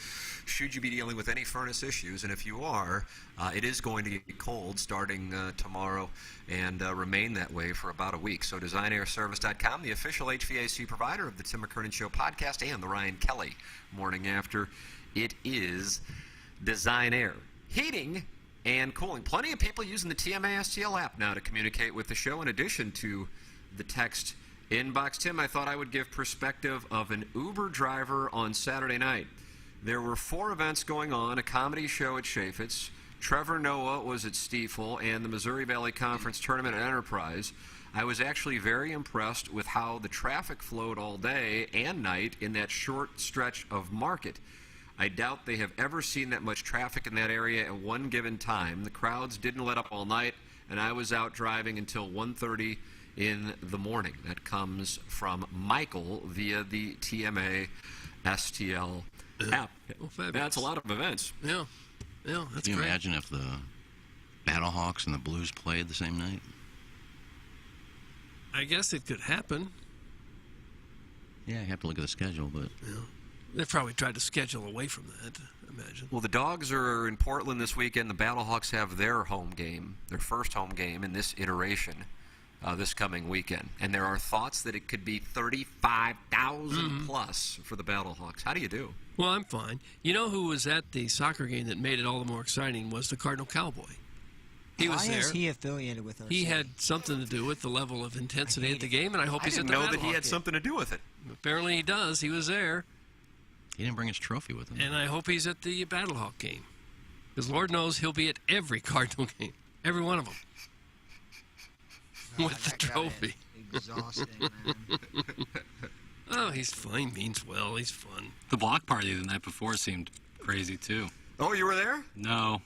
should you be dealing with any furnace issues. And if you are, it is going to get cold starting tomorrow and remain that way for about a week. So DesignAirService.com, the official HVAC provider of the Tim McKernan Show podcast and the Ryan Kelly Morning After. It is Design Air Heating and Cooling. Plenty of people using the TMA STL app now to communicate with the show in addition to the text inbox. Tim, I thought I would give perspective of an Uber driver on Saturday night. There were 4 events going on, a comedy show at Chaffetz, Trevor Noah was at Stiefel, and the Missouri Valley Conference Tournament at Enterprise. I was actually very impressed with how the traffic flowed all day and night in that short stretch of market. I doubt they have ever seen that much traffic in that area at one given time. The crowds didn't let up all night, and I was out driving until 1:30 in the morning. That comes from Michael via the TMA STL app. That's a lot of events. Yeah, that's Can you great. imagine if the Battlehawks and the Blues played the same night? I guess it could happen. Yeah, you have to look at the schedule, but they probably tried to schedule away from that, I imagine. Well, the Dogs are in Portland this weekend. The Battlehawks have their home game, their first home game in this iteration this coming weekend. And there are thoughts that it could be 35,000 plus for the Battlehawks. How do you do? Well, I'm fine. You know who was at the soccer game that made it all the more exciting was the Cardinal Cowboy. He was there. Why is he affiliated with us? He had something to do with the level of intensity at the game, and I hope he's at the I didn't know that he Battlehawk had game. something to do with it. Apparently he does. He was there. He didn't bring his trophy with him. And I hope he's at the Battlehawk game. Because Lord knows he'll be at every Cardinal game. Every one of them. With the trophy. Exhausting, man. Oh, he's fine. Means well. He's fun. The block party the night before seemed crazy, too. Oh, you were there? No.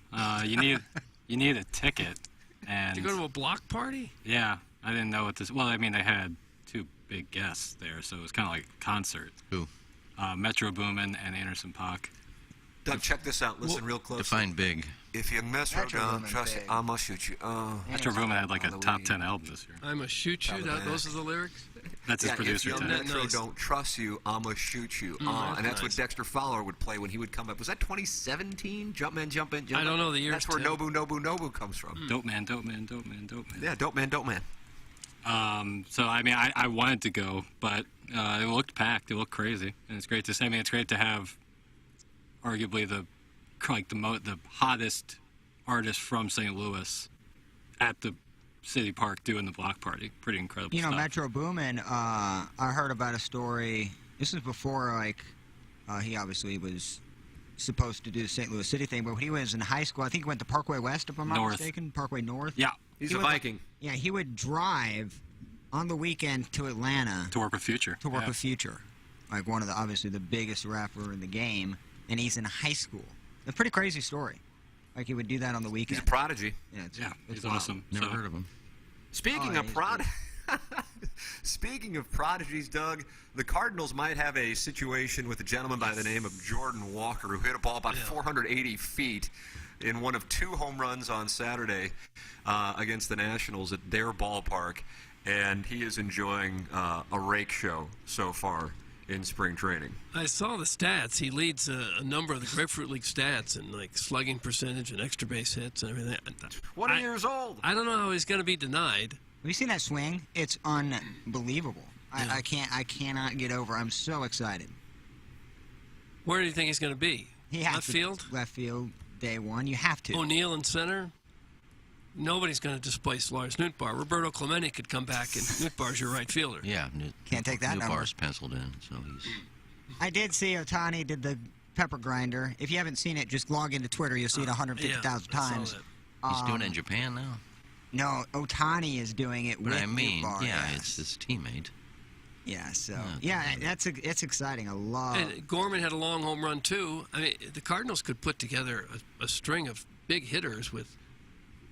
You need a ticket. And Did you go to a block party? Yeah. I didn't know what this... Well, I mean, they had two big guests there, so it was kind of like a concert. Who? Metro Boomin and Anderson .Paak. Doug, check this out. Listen real close. Define big. If you mess her down, trust me, I'm going to shoot you. Metro Boomin had like a top 10 album this year. I'm a shoot you. Those are the lyrics? That's his producer, if too. Metro don't trust you, I'm going to shoot you. And that's what Dexter Fowler would play when he would come up. Was that 2017? Jumpman, jump in, jump in. I don't know the years. That's where Nobu comes from. Dope man, dope man, dope man, dope man. Yeah, dope man, dope man. So, I mean, I wanted to go, but it looked packed. It looked crazy. And it's great to see. I mean, it's great to have arguably the hottest artist from St. Louis at the City Park doing the block party. Pretty incredible stuff. Metro Boomin, I heard about a story. This is before, he obviously was supposed to do the St. Louis City thing, but when he was in high school, I think he went to Parkway West, if I'm not mistaken. Parkway North. Yeah. He's a Viking. He would drive on the weekend to Atlanta. To work with Future. With Future. Like one of obviously the biggest rapper in the game, and he's in high school. A pretty crazy story. Like he would do that on the weekend. He's a prodigy. Yeah, he's awesome. Never heard of him. Speaking of prodigies, Doug, the Cardinals might have a situation with a gentleman by the name of Jordan Walker who hit a ball about 480 feet in one of two home runs on Saturday against the Nationals at their ballpark, and he is enjoying a rake show so far in spring training. I saw the stats. He leads a number of the Grapefruit League stats in like slugging percentage and extra base hits and everything. 20 years old. I don't know how he's going to be denied. Have you seen that swing? It's unbelievable. I cannot get over. I'm so excited. Where do you think he's going to be? Left field? Left field, day one. You have to. O'Neill in center? Nobody's going to displace Lars Nootbaar. Roberto Clemente could come back, and Nootbaar's your right fielder. Yeah. Can't take that number. Nootbaar's penciled in, so he's... I did see Ohtani did the pepper grinder. If you haven't seen it, just log into Twitter. You'll see it 150,000 times. He's doing it in Japan now? No, Ohtani is doing it with Nootbaar. It's his teammate. Yeah, so it's exciting. I love. And Gorman had a long home run too. I mean, the Cardinals could put together a string of big hitters with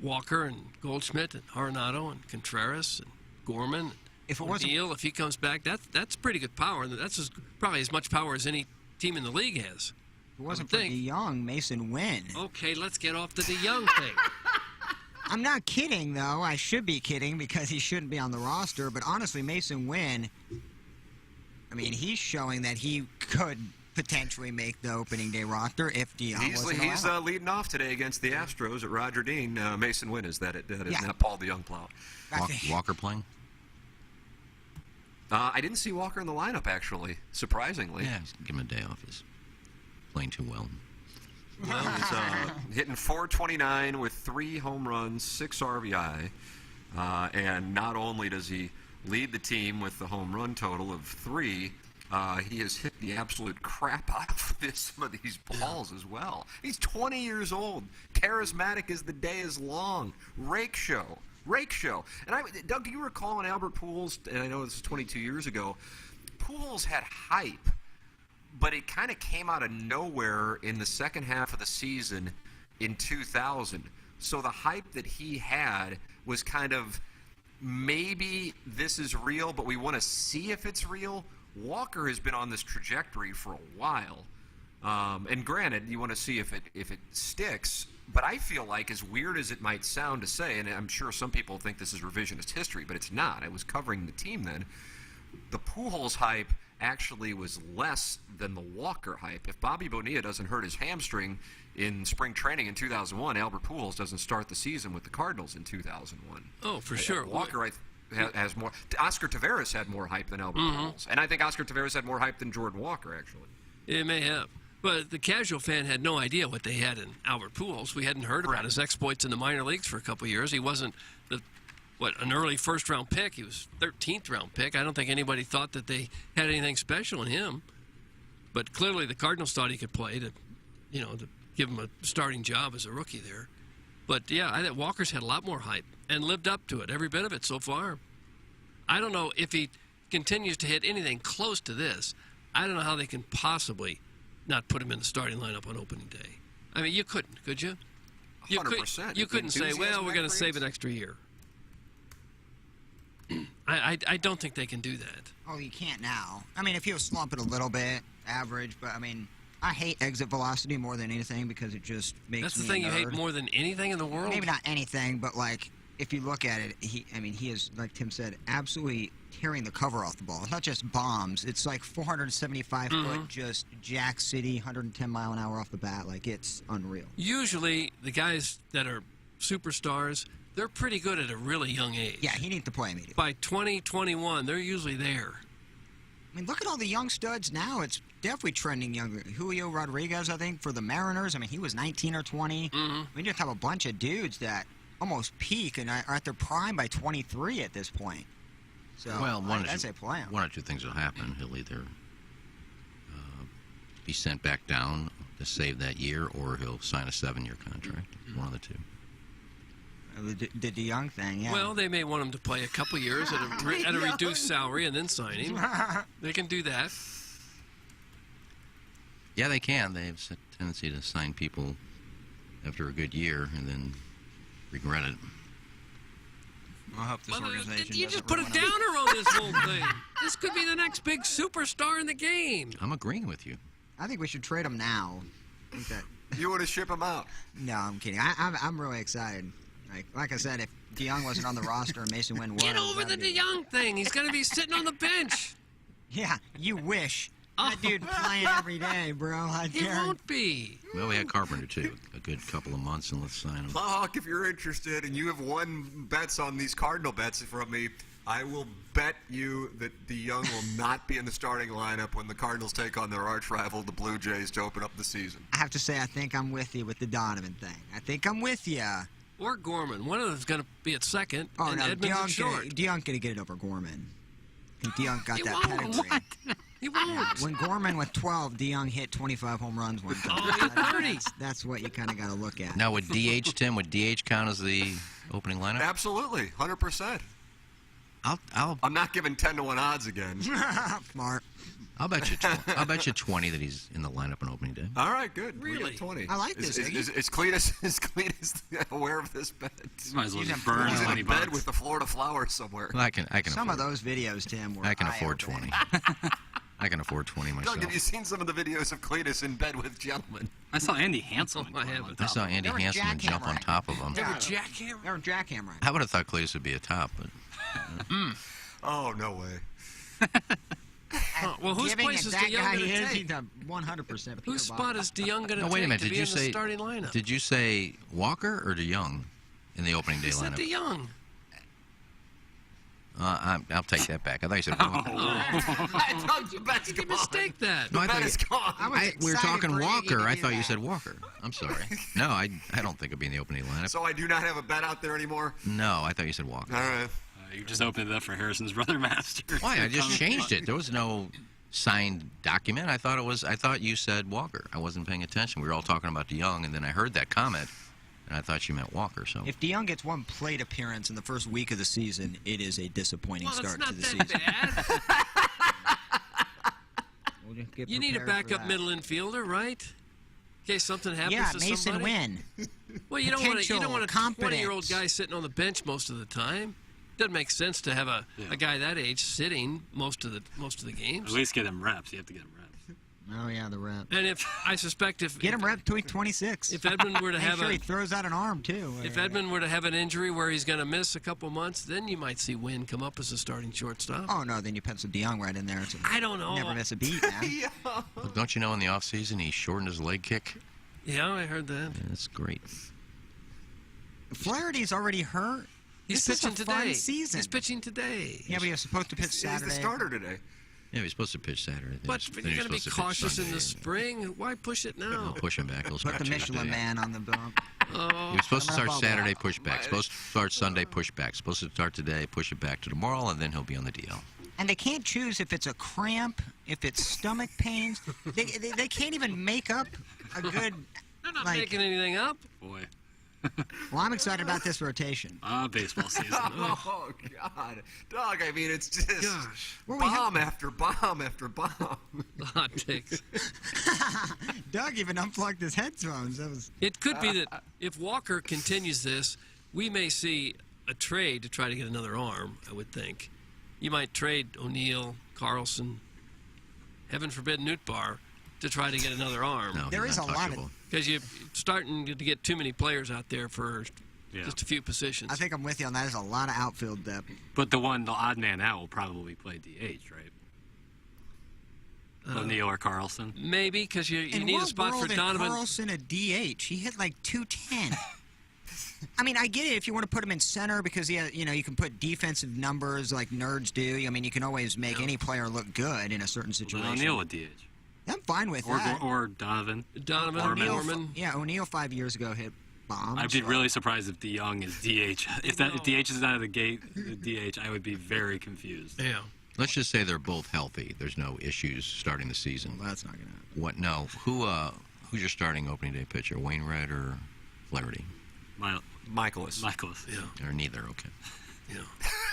Walker and Goldschmidt and Arenado and Contreras and Gorman. If it wasn't O'Neill, if he comes back, that's pretty good power. That's probably as much power as any team in the league has. If it wasn't for DeYoung, Mason Wynn. Okay, let's get off the DeYoung thing. I'm not kidding, though. I should be kidding because he shouldn't be on the roster. But honestly, Mason Wynn, I mean, he's showing that he could potentially make the opening day roster if DeYoung wasn't allowed. He's leading off today against the Astros at Roger Dean. Mason Wynn is that is not Paul DeYoung plow. Walker playing? I didn't see Walker in the lineup, actually, surprisingly. Yeah, give him a day off. He's playing too well. Well, he's hitting .429 with 3 home runs, 6 RBI. And not only does he lead the team with the home run total of 3, he has hit the absolute crap out of some of these balls as well. He's 20 years old. Charismatic as the day is long. Rake show. And Doug, do you recall when Albert Pujols, and I know this was 22 years ago, Pujols had hype, but it kind of came out of nowhere in the second half of the season in 2000. So the hype that he had was kind of, maybe this is real, but we want to see if it's real. Walker has been on this trajectory for a while. And granted, you want to see if it sticks. But I feel like, as weird as it might sound to say, and I'm sure some people think this is revisionist history, but it's not. I was covering the team then. The Pujols hype actually was less than the Walker hype. If Bobby Bonilla doesn't hurt his hamstring in spring training in 2001, Albert Pujols doesn't start the season with the Cardinals in 2001. Oh, for sure. Walker has more. Oscar Taveras had more hype than Albert Pujols, and I think Oscar Taveras had more hype than Jordan Walker, actually. It may have. But the casual fan had no idea what they had in Albert Pujols. We hadn't heard about his exploits in the minor leagues for a couple of years. He wasn't an early first-round pick. He was 13th-round pick. I don't think anybody thought that they had anything special in him. But clearly the Cardinals thought he could play to give him a starting job as a rookie there. But, yeah, I think Walker's had a lot more hype and lived up to it, every bit of it so far. I don't know if he continues to hit anything close to this. I don't know how they can possibly not put him in the starting lineup on opening day. I mean, you couldn't, could you? 100%. You couldn't say, well, we're going to save an extra year. I don't think they can do that. Oh, you can't now. I mean, if he was slumping a little bit, average, but I mean, I hate exit velocity more than anything because it just makes That's the me thing a you nerd. hate more than anything in the world? Maybe not anything, but like if you look at it, he is, like Tim said, absolutely tearing the cover off the ball. It's not just bombs. It's like 475 foot, just Jack City, 110 mile an hour off the bat. Like, it's unreal. Usually, the guys that are superstars, they're pretty good at a really young age. Yeah, he needs to play immediately. By 20, 21, they're usually there. I mean, look at all the young studs now. It's definitely trending younger. Julio Rodriguez, I think, for the Mariners. I mean, he was 19 or 20. We just have a bunch of dudes that almost peak and are at their prime by 23 at this point. So, I'd say play him. One or two things will happen. He'll either be sent back down to save that year, or he'll sign a 7-year contract. One of the two. The DeYoung thing, yeah. Well, they may want him to play a couple years at a reduced salary and then sign him. They can do that. Yeah, they can. They have a tendency to sign people after a good year and then regret it. I hope this organization You just put a downer on this whole thing. This could be the next big superstar in the game. I'm agreeing with you. I think we should trade him now. I think that. You want to ship him out? No, I'm kidding. I'm really excited. Like I said, if DeYoung wasn't on the roster and Mason Wynn was, Get over the DeYoung thing. He's going to be sitting on the bench. Yeah, you wish. That dude playing every day, bro. He won't be. Well, we had Carpenter, too, a good couple of months, and let's sign him. Plowhawk, if you're interested and you have won bets on these Cardinal bets from me, I will bet you that DeYoung will not be in the starting lineup when the Cardinals take on their arch rival, the Blue Jays, to open up the season. I have to say, I think I'm with you with the Donovan thing. I think I'm with you. Or Gorman. One of them's going to be at second. Oh, and no, Edmonds is short. DeYoung going to get it over Gorman. I think DeYoung got that won't. pedigree. What? He won't. When Gorman with 12, DeYoung hit 25 home runs one time. Oh, he hit 30. That's what you kind of got to look at. Now, would DH count as the opening lineup? Absolutely, 100%. I'm not giving 10-1 odds again. Smart. I'll bet you 20 that he's in the lineup on opening day. All right, good. Really? We got 20. I like this. Is Cletus aware of this bet? Might as well He's just burn He's 20 in bed bucks. with the Florida Flower somewhere. Well, I can Some afford of those videos, Tim, were I can afford eye-opening. 20. I can afford 20 myself. Doug, have you seen some of the videos of Cletus in bed with gentlemen? I saw Andy Hansen. I saw Andy Hanselman jump on top of him. They were jackhammer. They were jackhammer. I would have thought Cletus would be a top, but Oh, no way. Well, whose Giving place it is that DeYoung guy going to is, take? he's a 100%. Whose spot is DeYoung going to no, take wait a minute. to Did be you in the say starting lineup? Did you say Walker or DeYoung in the opening day He said lineup? DeYoung. I'll take that back. I thought you said Walker. I told you bet's You gone. mistake that. No, I Bet thought is gone. we were talking for Iggy Walker. to I do thought you that. said Walker. I'm sorry. No, I don't think it'll be in the opening lineup. So I do not have a bet out there anymore? No, I thought you said Walker. All right. You just opened it up for Harrison's brother Master. Why? I just changed it. There was no signed document. I thought you said Walker. I wasn't paying attention. We were all talking about DeYoung, and then I heard that comment, and I thought you meant Walker. So If DeYoung gets one plate appearance in the first week of the season, it is a disappointing Well, start it's to not the that season. bad. We'll just get You need a prepared for backup that. middle infielder, right? In case something happens Yeah, to Mason somebody. Wynn. Well, you don't want Potential a confidence. 20-year-old guy sitting on the bench most of the time. Doesn't make sense to have a guy that age sitting most of the games. At least get him reps. You have to get him reps. Oh, yeah, the rep. And I suspect if... Get him rep till he's 26. If Edmund were to Make have sure he throws out an arm, too. If Edmund were to have an injury where he's going to miss a couple months, then you might see Wynn come up as a starting shortstop. Oh, no, then you pencil DeYoung right in there. I don't know. Never miss a beat, man. Well, don't you know in the offseason he shortened his leg kick? Yeah, I heard that. Yeah, that's great. Flaherty's already hurt. He's This pitching is a today. fun season. He's pitching today. Yeah, but he was supposed to pitch He's Saturday. the starter today. Yeah, he's supposed to pitch Saturday. But you're going to be cautious in the spring. Why push it now? We'll push him back. He'll Put start the Michelin Tuesday. Man on the bump. Oh, He was supposed to I'm gonna start bubble. Saturday, push back. Supposed to start Sunday, push back. Supposed to start today, push it back to tomorrow, and then he'll be on the DL. And they can't choose if it's a cramp, if it's stomach pains. They can't even make up a good... They're not making anything up. Boy. Well, I'm excited about this rotation. Baseball season. Oh, God. Doug, I mean, it's just Well, we bomb after bomb after bomb. Hot takes. Doug even unplugged his headphones. That was... It could be that if Walker continues this, we may see a trade to try to get another arm, I would think. You might trade O'Neill, Carlson, heaven forbid Nootbaar, to try to get another arm. No, There he's is not a lot of... touchable. Because you're starting to get too many players out there for just a few positions. I think I'm with you on that. There's a lot of outfield depth. But the odd man out will probably play DH, right? O'Neill or Carlson. Maybe, because you In need a what spot for world is Donovan. Carlson a DH? He hit like 210. I mean, I get it if you want to put him in center because you can put defensive numbers like nerds do. I mean, you can always make any player look good in a certain situation. Well, O'Neill would DH. I'm fine with that. Or Donovan. Norman. Yeah, O'Neill 5 years ago hit bombs. I'd be really surprised if DeYoung is DH. If DH is out of the gate, DH, I would be very confused. Yeah. Let's just say they're both healthy. There's no issues starting the season. Well, that's not going to happen. What? No. Who's your starting opening day pitcher? Wainwright or Flaherty? Michaelis. Yeah. Or neither. Okay. Yeah.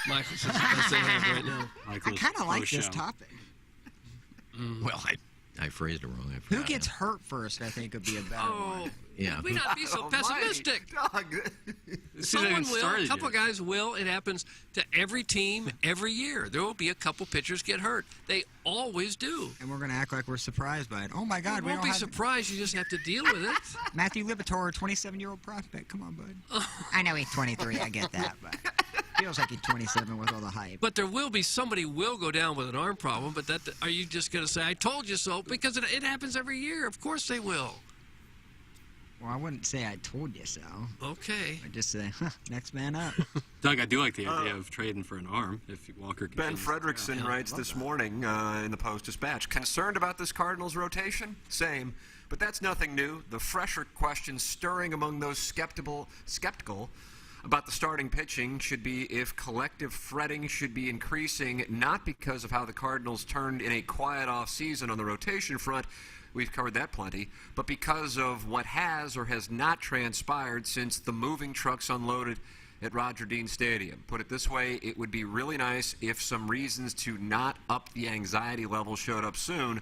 Michaelis is the best they have right now. I kind of like this topic. Well, I phrased it wrong. Who gets hurt first, I think, would be a better one. Yeah. We not be so pessimistic. Someone will. A couple of guys will. It happens to every team every year. There will be a couple pitchers get hurt. They always do. And we're going to act like we're surprised by it. Oh, my God. We won't be surprised. You just have to deal with it. Matthew Libator, 27-year-old prospect. Come on, bud. I know he's 23. I get that, but feels like he's 27 with all the hype. But there will be somebody will go down with an arm problem. But are you just going to say, I told you so? Because it happens every year. Of course they will. Well, I wouldn't say I told you so. Okay. I'd just say, next man up. Doug, I do like the idea of trading for an arm if Walker Ben continues. Fredrickson writes this morning in the Post-Dispatch, concerned about this Cardinals rotation? Same. But that's nothing new. The fresher question stirring among those skeptical about the starting pitching should be if collective fretting should be increasing, not because of how the Cardinals turned in a quiet off-season on the rotation front. We've covered that plenty. But because of what has or has not transpired since the moving trucks unloaded at Roger Dean Stadium. Put it this way, it would be really nice if some reasons to not up the anxiety level showed up soon,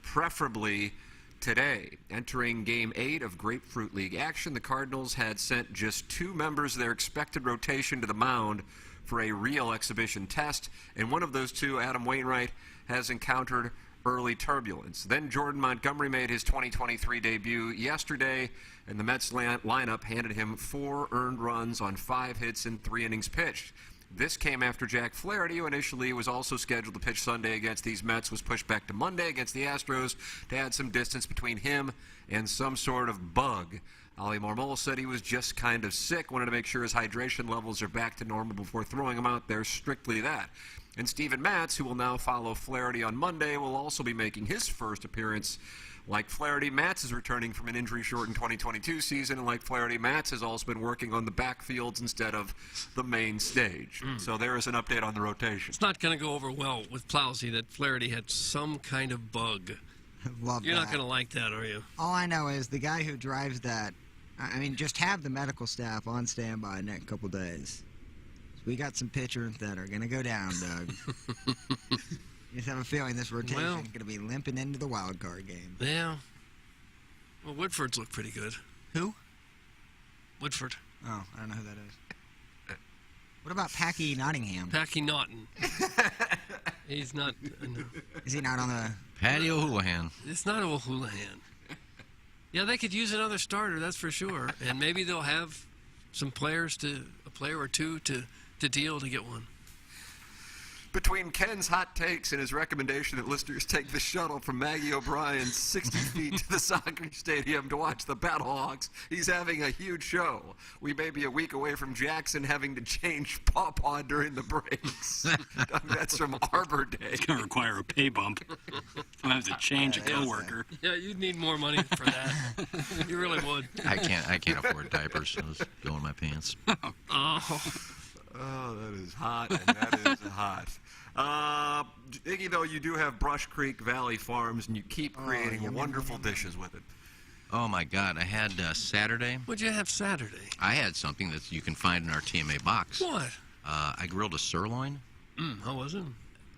preferably today. Entering Game 8 of Grapefruit League action, the Cardinals had sent just 2 members of their expected rotation to the mound for a real exhibition test, and one of those 2, Adam Wainwright, has encountered early turbulence. Then Jordan Montgomery made his 2023 debut yesterday, and the Mets lineup handed him 4 earned runs on 5 hits in 3 innings pitched. This came after Jack Flaherty, who initially was also scheduled to pitch Sunday against these Mets, was pushed back to Monday against the Astros to add some distance between him and some sort of bug. Ollie Marmol said he was just kind of sick, wanted to make sure his hydration levels are back to normal before throwing him out there, strictly that. And Steven Matz, who will now follow Flaherty on Monday, will also be making his first appearance. Like Flaherty, Matz is returning from an injury-shortened 2022 season, and like Flaherty, Matz has also been working on the backfields instead of the main stage. So there is an update on the rotation. It's not going to go over well with Plowsy that Flaherty had some kind of bug. Love You're that. not going to like that, are you? All I know is the guy who drives that, I mean, just have the medical staff on standby the next couple days. We got some pitchers that are going to go down, Doug. You just have a feeling this rotation is going to be limping into the wild card game. Yeah. Well, Woodford's looked pretty good. Who? Woodford. Oh, I don't know who that is. What about Packy Nottingham? Packy Naughton. He's not. No. Is he not on the Patty O'Houlihan? It's not O'Houlihan. Yeah, they could use another starter, that's for sure. And maybe they'll have a player or two to deal to get one. Between Ken's hot takes and his recommendation that listeners take the shuttle from Maggie O'Brien's 60 feet to the soccer stadium to watch the Battlehawks, he's having a huge show. We may be a week away from Jackson having to change pawpaw during the breaks. That's from Arbor Day. It's going to require a pay bump. I'm going to have to change a coworker. Yeah, you'd need more money for that. You really would. I can't afford diapers, so it's going in my pants. Oh, that is hot, and that is hot. Iggy, though, you do have Brush Creek Valley Farms, and you keep creating wonderful dishes with it. Oh, my God. I had Saturday. What'd you have Saturday? I had something that you can find in our TMA box. What? I grilled a sirloin. How was it?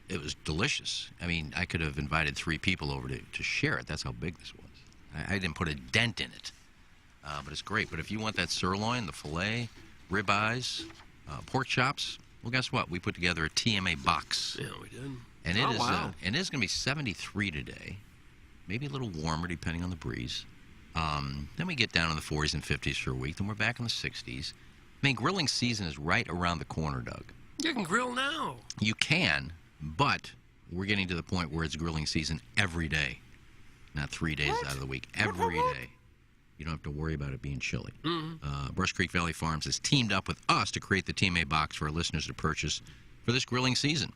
It was delicious. I mean, I could have invited 3 people over to share it. That's how big this was. I didn't put a dent in it, but it's great. But if you want that sirloin, the filet, ribeyes, pork chops, well, guess what? We put together a TMA box. Yeah, we did. And it is and it's going to be 73 today, maybe a little warmer depending on the breeze. Then we get down in the 40s and 50s for a week. Then we're back in the 60s. I mean, grilling season is right around the corner, Doug. You can grill now. You can, but we're getting to the point where it's grilling season every day, not 3 days out of the week. Every day. You don't have to worry about it being chilly. Brush Creek Valley Farms has teamed up with us to create the TMA box for our listeners to purchase for this grilling season.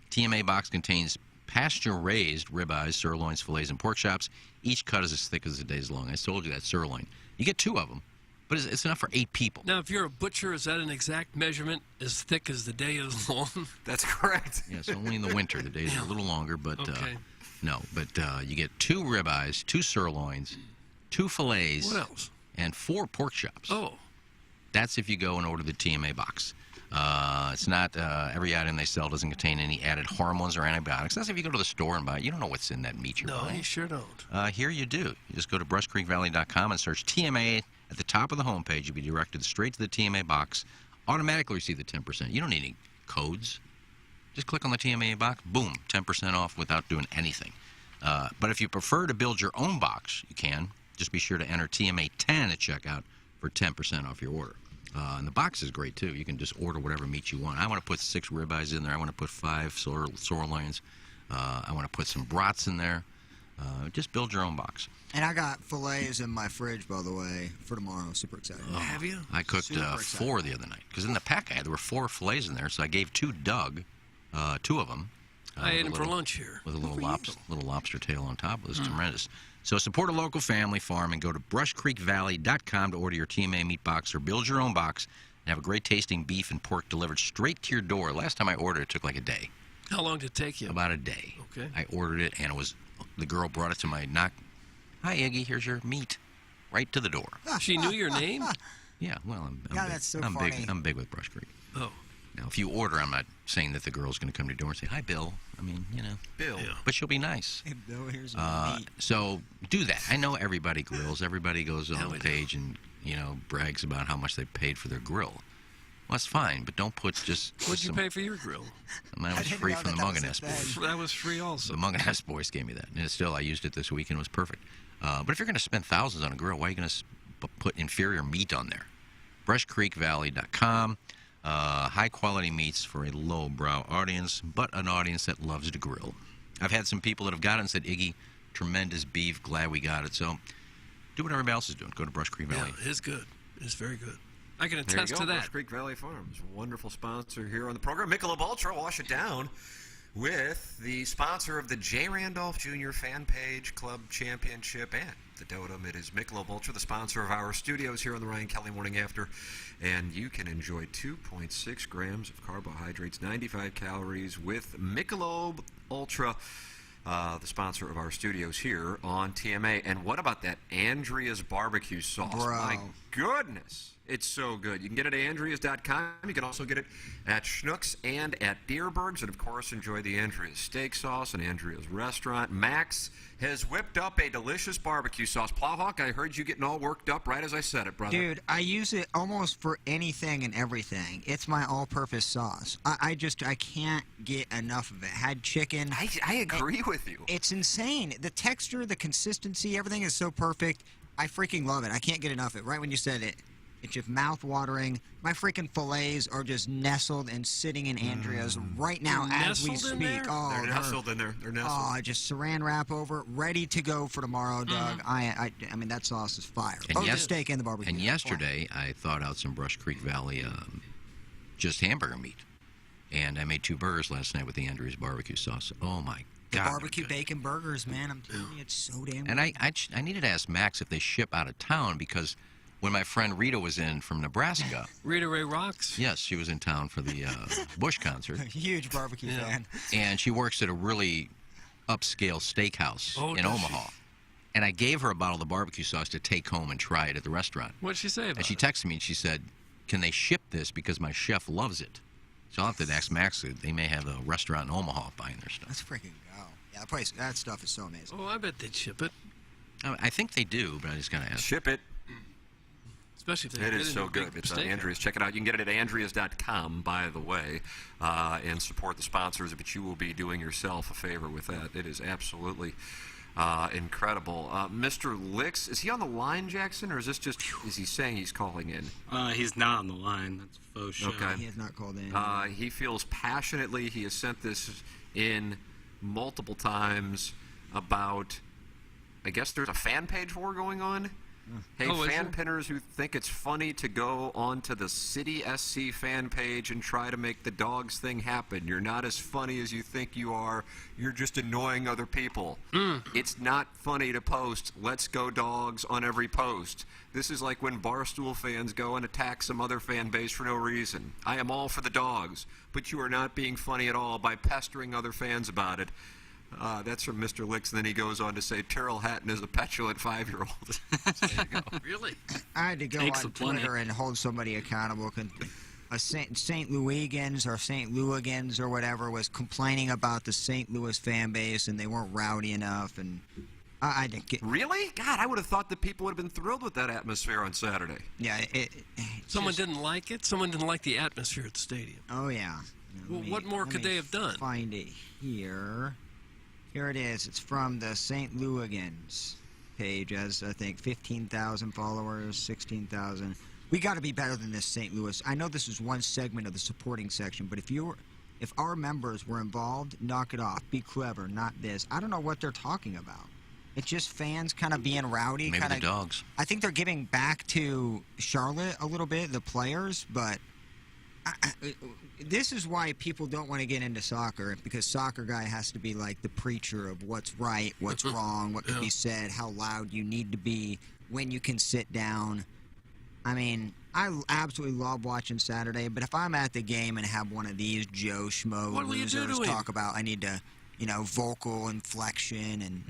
TMA box contains pasture-raised ribeyes, sirloins, fillets, and pork chops. Each cut is as thick as the day is long. I told you that sirloin. You get 2 of them, but it's enough for 8 people. Now, if you're a butcher, is that an exact measurement, as thick as the day is long? That's correct. Yes, only in the winter. The days are a little longer, but okay. No. But you get 2 ribeyes, 2 sirloins, 2 fillets. What else? And 4 pork chops. Oh. That's if you go and order the TMA box. It's not every item they sell doesn't contain any added hormones or antibiotics. That's if you go to the store and buy it. You don't know what's in that meat you're buying. No, you sure don't. Here you do. You just go to brushcreekvalley.com and search TMA at the top of the homepage. You'll be directed straight to the TMA box. Automatically receive the 10%. You don't need any codes. Just click on the TMA box. Boom, 10% off without doing anything. But if you prefer to build your own box, you can. Just be sure to enter TMA10 at checkout for 10% off your order. And the box is great, too. You can just order whatever meat you want. I want to put 6 ribeyes in there. I want to put 5 sirloins. I want to put some brats in there. Just build your own box. And I got fillets in my fridge, by the way, for tomorrow. Super excited. Have you? I cooked 4 the other night. Because in the pack I had, there were 4 fillets in there. So I gave 2 Doug, 2 of them. I ate them for lunch here. With a little lobster tail on top. It was tremendous. So support a local family farm and go to brushcreekvalley.com to order your TMA meat box or build your own box and have a great tasting beef and pork delivered straight to your door. Last time I ordered it took like a day. How long did it take you? About a day. Okay. I ordered it and the girl brought it to my knock. Hi, Iggy, here's your meat. Right to the door. She knew your name? Yeah, well, that's so funny. I'm big with Brush Creek. Oh. Now, if you order, I'm not saying that the girl's going to come to your door and say, hi, Bill. I mean, Bill. Yeah. But she'll be nice. Hey, Bill, here's your meat. So do that. I know everybody grills. Everybody goes on the page and, brags about how much they paid for their grill. Well, that's fine, but don't put just... What'd you pay for your grill? Mine was free from the Munganess boys. That was free also. The Munganess boys gave me that. And still, I used it this week and it was perfect. But if you're going to spend thousands on a grill, why are you going to put inferior meat on there? brushcreekvalley.com. High-quality meats for a low-brow audience, but an audience that loves to grill. I've had some people that have got it and said, Iggy, tremendous beef, glad we got it. So do what everybody else is doing. Go to Brush Creek Valley. Yeah, it's good. It's very good. I can attest to that. Brush Creek Valley Farms, wonderful sponsor here on the program. Michelob Ultra, wash it down with the sponsor of the J. Randolph Jr. Fan Page Club Championship and the Dotem. It is Michelob Ultra, the sponsor of our studios here on the Ryan Kelly Morning After. And you can enjoy 2.6 grams of carbohydrates, 95 calories with Michelob Ultra, the sponsor of our studios here on TMA. And what about that Andrea's barbecue sauce? Bro. My goodness. It's so good. You can get it at Andreas.com. You can also get it at Schnucks and at Deerberg's. And, of course, enjoy the Andrea's steak sauce and Andrea's restaurant. Max has whipped up a delicious barbecue sauce. Plowhawk, I heard you getting all worked up right as I said it, brother. Dude, I use it almost for anything and everything. It's my all-purpose sauce. I can't get enough of it. Had chicken. I agree with you. It's insane. The texture, the consistency, everything is so perfect. I freaking love it. I can't get enough of it. Right when you said it. It's just mouth-watering. My freaking fillets are just nestled and sitting in Andrea's right now as we speak. Oh, they're nestled in there. They're nestled. Oh, just saran wrap over, ready to go for tomorrow, Doug. I mean, that sauce is fire. And the steak and the barbecue. And yesterday, I thawed out some Brush Creek Valley just hamburger meat. And I made 2 burgers last night with the Andrews barbecue sauce. Oh, my the God. Barbecue bacon burgers, man. I'm telling you, it's so damn good. And I needed to ask Max if they ship out of town because when my friend Rita was in from Nebraska. Rita Ray rocks? Yes, she was in town for the Bush concert. Huge barbecue fan. And she works at a really upscale steakhouse in Omaha. And I gave her a bottle of the barbecue sauce to take home and try it at the restaurant. What'd she say about And she it? texted me and she said, can they ship this because my chef loves it? So I'll have to ask Max. They may have a restaurant in Omaha buying their stuff. Let's freaking go. Yeah, that stuff is so amazing. Oh, I bet they'd ship it. I think they do, but I just got to ask. Ship it. Especially if they It get is it so in a big good. It's steak. Andreas. Check it out. You can get it at Andreas.com, by the way, and support the sponsors, but you will be doing yourself a favor with that. It is absolutely incredible. Mr. Licks, is he on the line, Jackson, or is this just, is he saying he's calling in? He's not on the line. That's a faux show. Okay. He has not called in. He feels passionately. He has sent this in multiple times about, I guess there's a fan page war going on. Hey, fan pinners who think it's funny to go onto the City SC fan page and try to make the dogs thing happen. You're not as funny as you think you are. You're just annoying other people. It's not funny to post "Let's go dogs" on every post. This is like when Barstool fans go and attack some other fan base for no reason. I am all for the dogs, but you are not being funny at all by pestering other fans about it. That's from Mr. Licks, and then he goes on to say Terrell Hatton is a petulant 5-year-old. So there you go. Really? I had to go on Twitter and hold somebody accountable. St. Louisans or St. Louisans or whatever was complaining about the St. Louis fan base, and they weren't rowdy enough. And I didn't get. Really? God, I would have thought that people would have been thrilled with that atmosphere on Saturday. Yeah. Someone didn't like it? Someone didn't like the atmosphere at the stadium. Oh, yeah. Well, what more could they have done? Find it here. Here it is. It's from the St. Louisans page, as I think 15,000 followers, 16,000. We got to be better than this, St. Louis. I know this is one segment of the supporting section, but if our members were involved, knock it off. Be clever, not this. I don't know what they're talking about. It's just fans kind of being rowdy. Maybe the dogs. I think they're giving back to Charlotte a little bit, the players, but this is why people don't want to get into soccer, because soccer guy has to be like the preacher of what's right, what's wrong, what can be said, how loud you need to be, when you can sit down. I mean, I absolutely love watching Saturday, but if I'm at the game and have one of these Joe Schmo losers talk about I need to, vocal inflection and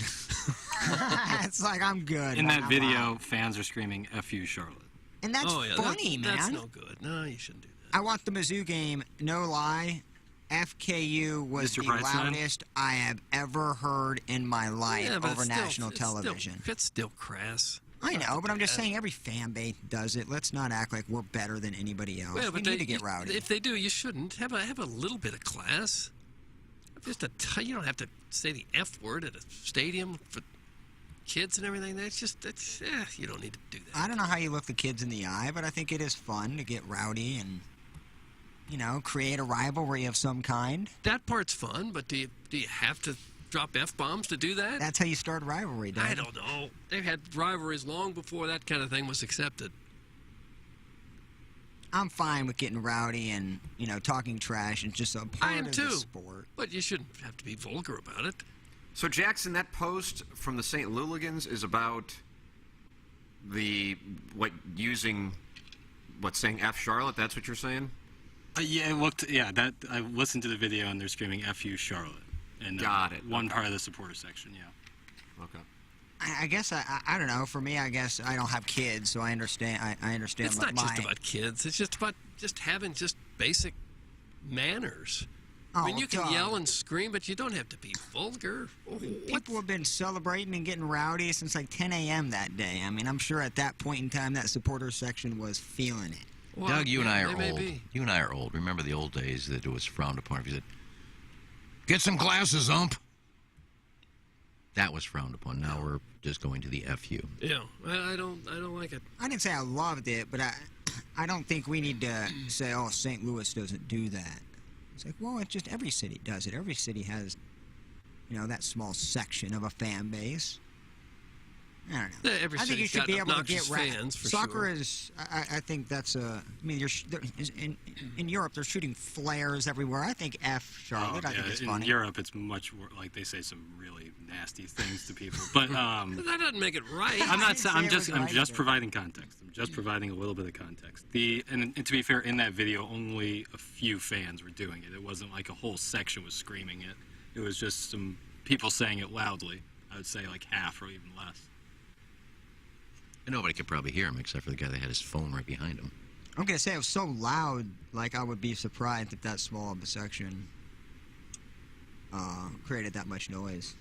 it's like I'm good. In that video, fans are screaming "F you, Charlotte." And that's funny, man. That's no good. No, you shouldn't do that. I watched the Mizzou game, no lie. FKU was the loudest I have ever heard in my life over national television. It's still crass. I know, but I'm just saying every fan base does it. Let's not act like we're better than anybody else. Yeah, we need to get rowdy. If they do, you shouldn't. Have a little bit of class. You don't have to say the F word at a stadium for kids and everything. You don't need to do that. I don't know how you look the kids in the eye, but I think it is fun to get rowdy and create a rivalry of some kind. That part's fun, but do you have to drop F-bombs to do that? That's how you start a rivalry, Dad. I don't know. They've had rivalries long before that kind of thing was accepted. I'm fine with getting rowdy and, talking trash. It's just a part of the sport. But you shouldn't have to be vulgar about it. So, Jackson, that post from the St. Louisans is about saying F Charlotte? That's what you're saying? Yeah, I listened to the video and they're screaming "F you, Charlotte." And got it. One part of the supporter section, yeah. Okay. I guess I don't know. For me, I guess I don't have kids, so I understand. I understand. It's not just about kids. It's just about having just basic manners. I mean, you can yell and scream, but you don't have to be vulgar. People have been celebrating and getting rowdy since like 10 a.m. that day. I mean, I'm sure at that point in time, that supporter section was feeling it. Well, Doug, you and I are old. You and I are old. Remember the old days that it was frowned upon. If you said, "Get some glasses, ump," that was frowned upon. Now we're just going to the FU. Yeah, I don't like it. I didn't say I loved it, but I don't think we need to say, "Oh, St. Louis doesn't do that." It's like, well, it's just every city does it. Every city has, that small section of a fan base. I don't know. Every I think you should be able to get fans for soccer sure. is. I think that's a. I mean, in Europe they're shooting flares everywhere. I think Charlotte. I think it's funny. In Europe, it's much more like they say some really nasty things to people. But that doesn't make it right. I'm not. I'm just providing context. I'm just providing a little bit of context. And to be fair, in that video, only a few fans were doing it. It wasn't like a whole section was screaming it. It was just some people saying it loudly. I would say like half or even less. And nobody could probably hear him except for the guy that had his phone right behind him. I'm going to say it was so loud, like I would be surprised if that small of a section created that much noise.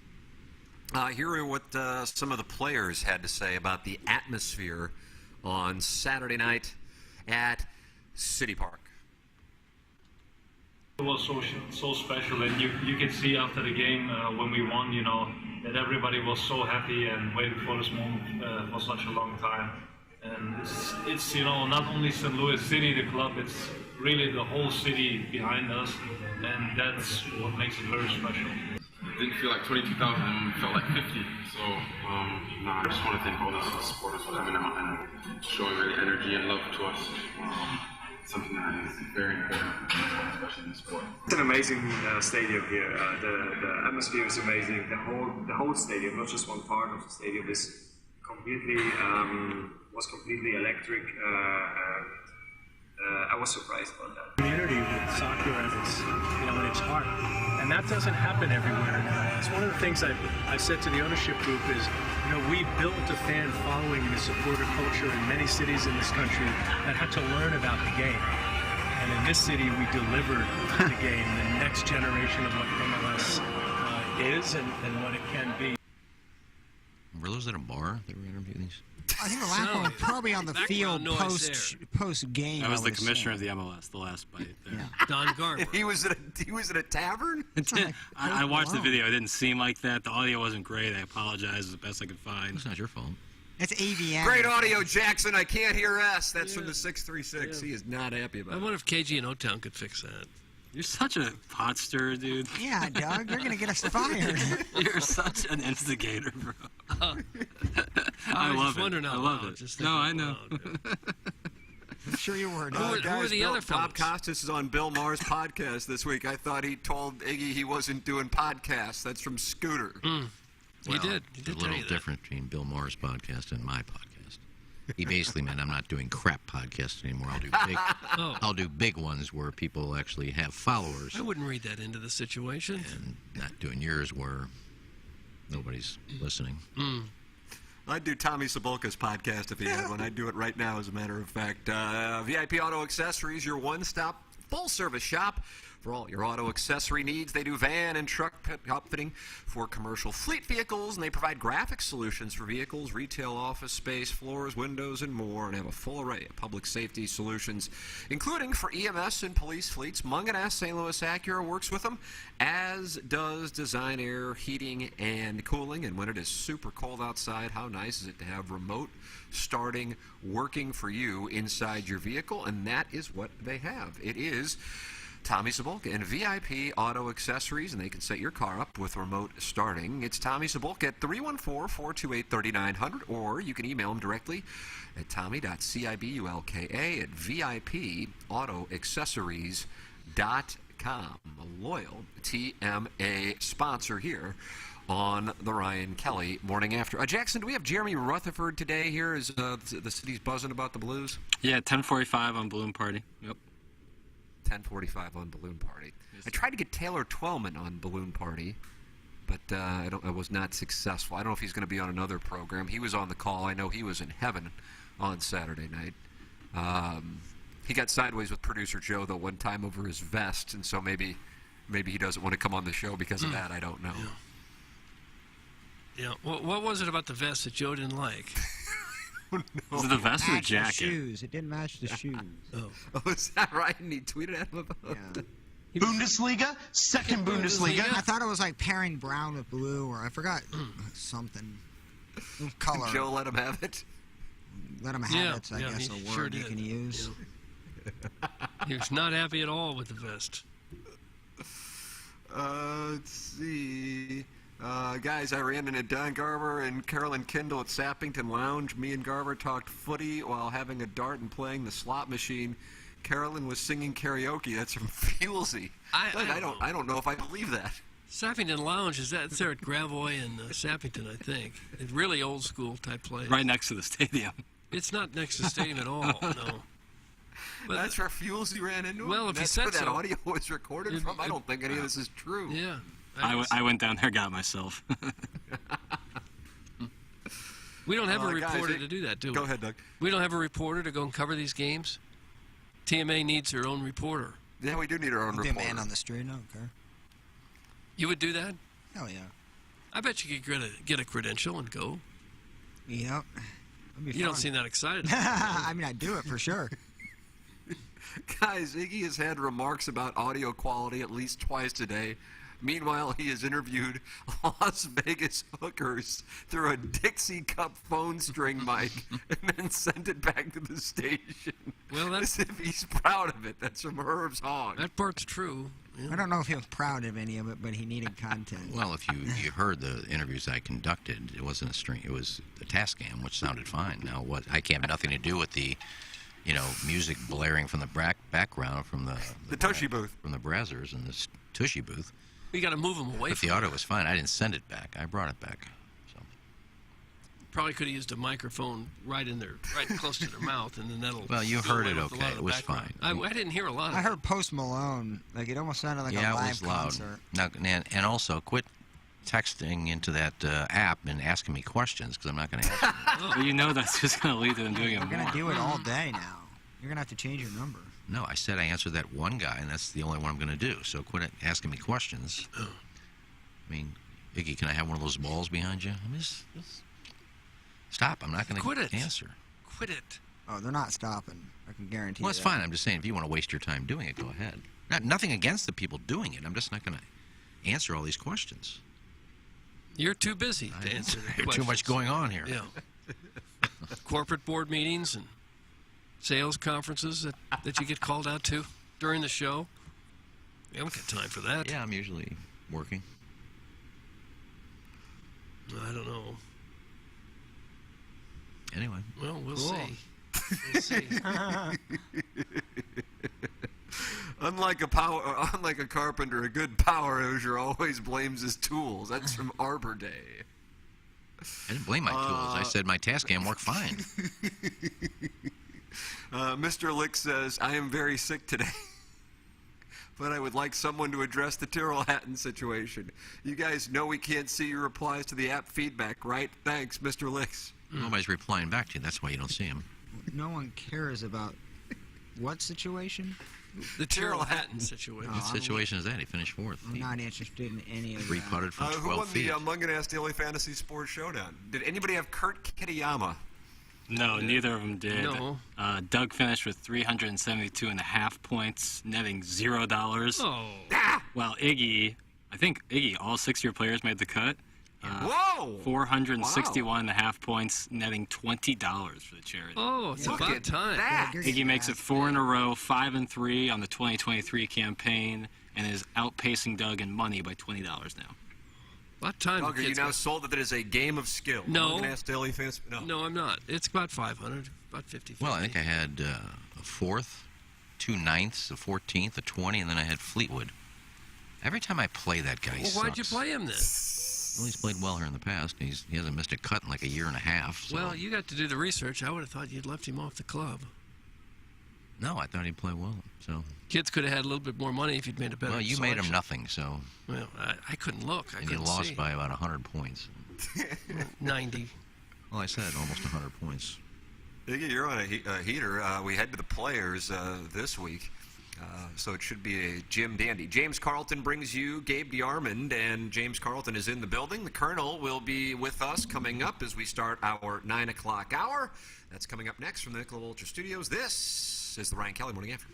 Here are what some of the players had to say about the atmosphere on Saturday night at City Park. It was so special, and you can see after the game when we won, that everybody was so happy and waited for this moment for such a long time. And it's not only St. Louis City, the club, it's really the whole city behind us, and that's what makes it very special. It didn't feel like 22,000, it felt like 50. So, I just want to thank all the supporters for coming out and showing really energy and love to us. Something that is very important, especially in the sport. It's an amazing stadium here. The atmosphere is amazing. The whole stadium, not just one part of the stadium, is completely electric. I was surprised about that. Community with soccer at its heart, and that doesn't happen everywhere. It's one of the things I've said to the ownership group is, we built a fan following and a supporter culture in many cities in this country that had to learn about the game. And in this city, we delivered the game, the next generation of what MLS is and what it can be. Were those at a bar that were interviewing these? I think the last one was probably on the field post game. That was the commissioner of the MLS, the last bite there. Yeah. Don Garber. He was at a tavern? I watched the video. It didn't seem like that. The audio wasn't great. I apologize. The best I could find. It's not your fault. It's AVN. Great audio, Jackson. I can't hear us. That's from the 636. Yeah. He is not happy about it. I wonder if KG and O-Town could fix that. You're such a pot stirrer, dude. Yeah, Doug. You're going to get us fired. You're such an instigator, bro. I love it. I love it. No, I know. I'm sure you were. Who are the other fellas? Bob Costas is on Bill Maher's podcast this week. I thought he told Iggy he wasn't doing podcasts. That's from Scooter. He did. A little different between Bill Maher's podcast and my podcast. He basically meant I'm not doing crap podcasts anymore. I'll do big ones where people actually have followers. I wouldn't read that into the situation. And not doing yours where nobody's listening. I'd do Tommy Cebulka's podcast if he had one. I'd do it right now, as a matter of fact. VIP Auto Accessories, your one-stop full-service shop for all your auto accessory needs. They do van and truck outfitting for commercial fleet vehicles, and they provide graphic solutions for vehicles, retail office space, floors, windows, and more, and have a full array of public safety solutions, including for EMS and police fleets. Munganess St. Louis Acura works with them, as does Design Air Heating and Cooling. And when it is super cold outside, how nice is it to have remote starting working for you inside your vehicle? And that is what they have. It is Tommy Cebulka and VIP Auto Accessories, and they can set your car up with remote starting. It's Tommy Cebulka at 314-428-3900, or you can email him directly at tommy.cibulka@vipautoaccessories.com. A loyal TMA sponsor here on the Ryan Kelly Morning After. Jackson, do we have Jeremy Rutherford today here? Is the city's buzzing about the Blues? Yeah, 10:45 on Balloon Party. Yep. 10:45 on Balloon Party. I tried to get Taylor Twellman on Balloon Party. but I was not successful. I don't know if he's going to be on another program. He was on the call. I know he was in heaven on Saturday night. He got sideways with producer Joe, though, one time over his vest, and so maybe he doesn't want to come on the show because of that. I don't know. Yeah. What was it about the vest that Joe didn't like? Was it the vest or the jacket? Shoes. It didn't match the shoes. Oh, is that right? And he tweeted at him about it. Bundesliga, second Bundesliga. I thought it was like pairing brown with blue, or I forgot something. Color. Joe let him have it. Let him have it. I guess a word you can use. He was not happy at all with the vest. Let's see. Guys, I ran into Don Garber and Carolyn Kendall at Sappington Lounge. Me and Garber talked footy while having a dart and playing the slot machine. Carolyn was singing karaoke. That's from Fuelsy. I don't know if I believe that. Sappington Lounge, it's there at Gravois and Sappington, I think. It's really old school type place. Right next to the stadium. It's not next to the stadium at all, no. But that's where Fuelsy ran into him? Well, if that's you where said that so. audio was recorded from? I don't think any of this is true. Yeah. I went down there, got myself. We don't have a reporter to do that, do we? Go ahead, Doug. We don't have a reporter to go and cover these games? TMA needs their own reporter. Yeah, we do need our own reporter. Be a man on the street, I don't care. You would do that? Hell yeah. I bet you could get a credential and go. Yep. You don't seem that excited. I mean, I'd do it for sure. Guys, Iggy has had remarks about audio quality at least twice today. Meanwhile, he has interviewed Las Vegas hookers through a Dixie Cup phone string mic and then sent it back to the station. Well, as if he's proud of it. That's from Herb's Hog. That part's true. Yeah. I don't know if he was proud of any of it, but he needed content. Well, if you heard the interviews I conducted, it wasn't a string. It was a Tascam, which sounded fine. Now, what I can't have nothing to do with the, music blaring from the background from the Tushy booth, from the Brazzers and the Tushy booth. You got to move them away. But the audio was fine. I didn't send it back. I brought it back. So probably could have used a microphone right close to their mouth, and then that'll. Well, you heard it okay. It was fine. I didn't hear a lot of it. I heard Post Malone. Like, it almost sounded like a live concert. Now, and also, quit texting into that app and asking me questions, because I'm not going to answer. Well, that's just going to lead to them doing it more. You're going to do it all day now. You're going to have to change your number. No, I said I answered that one guy, and that's the only one I'm going to do. So quit asking me questions. I mean, Iggy, can I have one of those balls behind you? I mean, just stop. I'm not going to answer. Quit it. Oh, they're not stopping. I can guarantee you. Well, it's fine. I'm just saying, if you want to waste your time doing it, go ahead. Nothing against the people doing it. I'm just not going to answer all these questions. You're too busy to answer the questions. Too much going on here. Yeah. Corporate board meetings and sales conferences that you get called out to during the show. You haven't got time for that. Yeah, I'm usually working. I don't know. Anyway. Well, we'll see. We'll see. Unlike a carpenter, a good power user always blames his tools. That's from Arbor Day. I didn't blame my tools. I said my Tascam worked fine. Mr. Lick says, I am very sick today, but I would like someone to address the Tyrrell Hatton situation. You guys know we can't see your replies to the app feedback, right? Thanks, Mr. Licks. Nobody's replying back to you. That's why you don't see them. No one cares about what situation? The Tyrrell Hatton situation. What situation is that? He finished fourth. I'm not interested in any of that. Three-putted from 12 feet. Who won feet. the Mungan Ass Daily Fantasy Sports Showdown? Did anybody have Kurt Kitayama? No, neither of them did. No. Doug finished with 372.5 points, netting $0. Oh. While Iggy, all 6 of your players made the cut. Whoa! 461.5 points, netting $20 for the charity. Oh, it's about time. Iggy makes it 4 in a row, 5-3 on the 2023 campaign, and is outpacing Doug in money by $20 now. About time. Doug, are you now sold that it is a game of skill? No. Daily Fantasy? No, I'm not. It's about 500, about 50. Well, I think I had a fourth, 2 ninths, a 14th, a 20, and then I had Fleetwood. Every time I play that guy, he why'd you sucks. play him then? Well, he's played well here in the past. He hasn't missed a cut in like a year and a half. So. Well, you got to do the research. I would have thought you'd left him off the club. No, I thought he'd play well. So kids could have had a little bit more money if you'd made a better. Well, you selection. made him nothing, so. Well, I couldn't look. I and couldn't you lost see. by about 100 points. 90. Well, I said almost 100 points. Iggy, you're on a heater. We head to the players this week. So it should be a Jim Dandy. James Carlton brings you Gabe DeArmond, and James Carlton is in the building. The Colonel will be with us coming up as we start our 9 o'clock hour. That's coming up next from the Nicola Vulture Studios. This is the Ryan Kelly Morning After.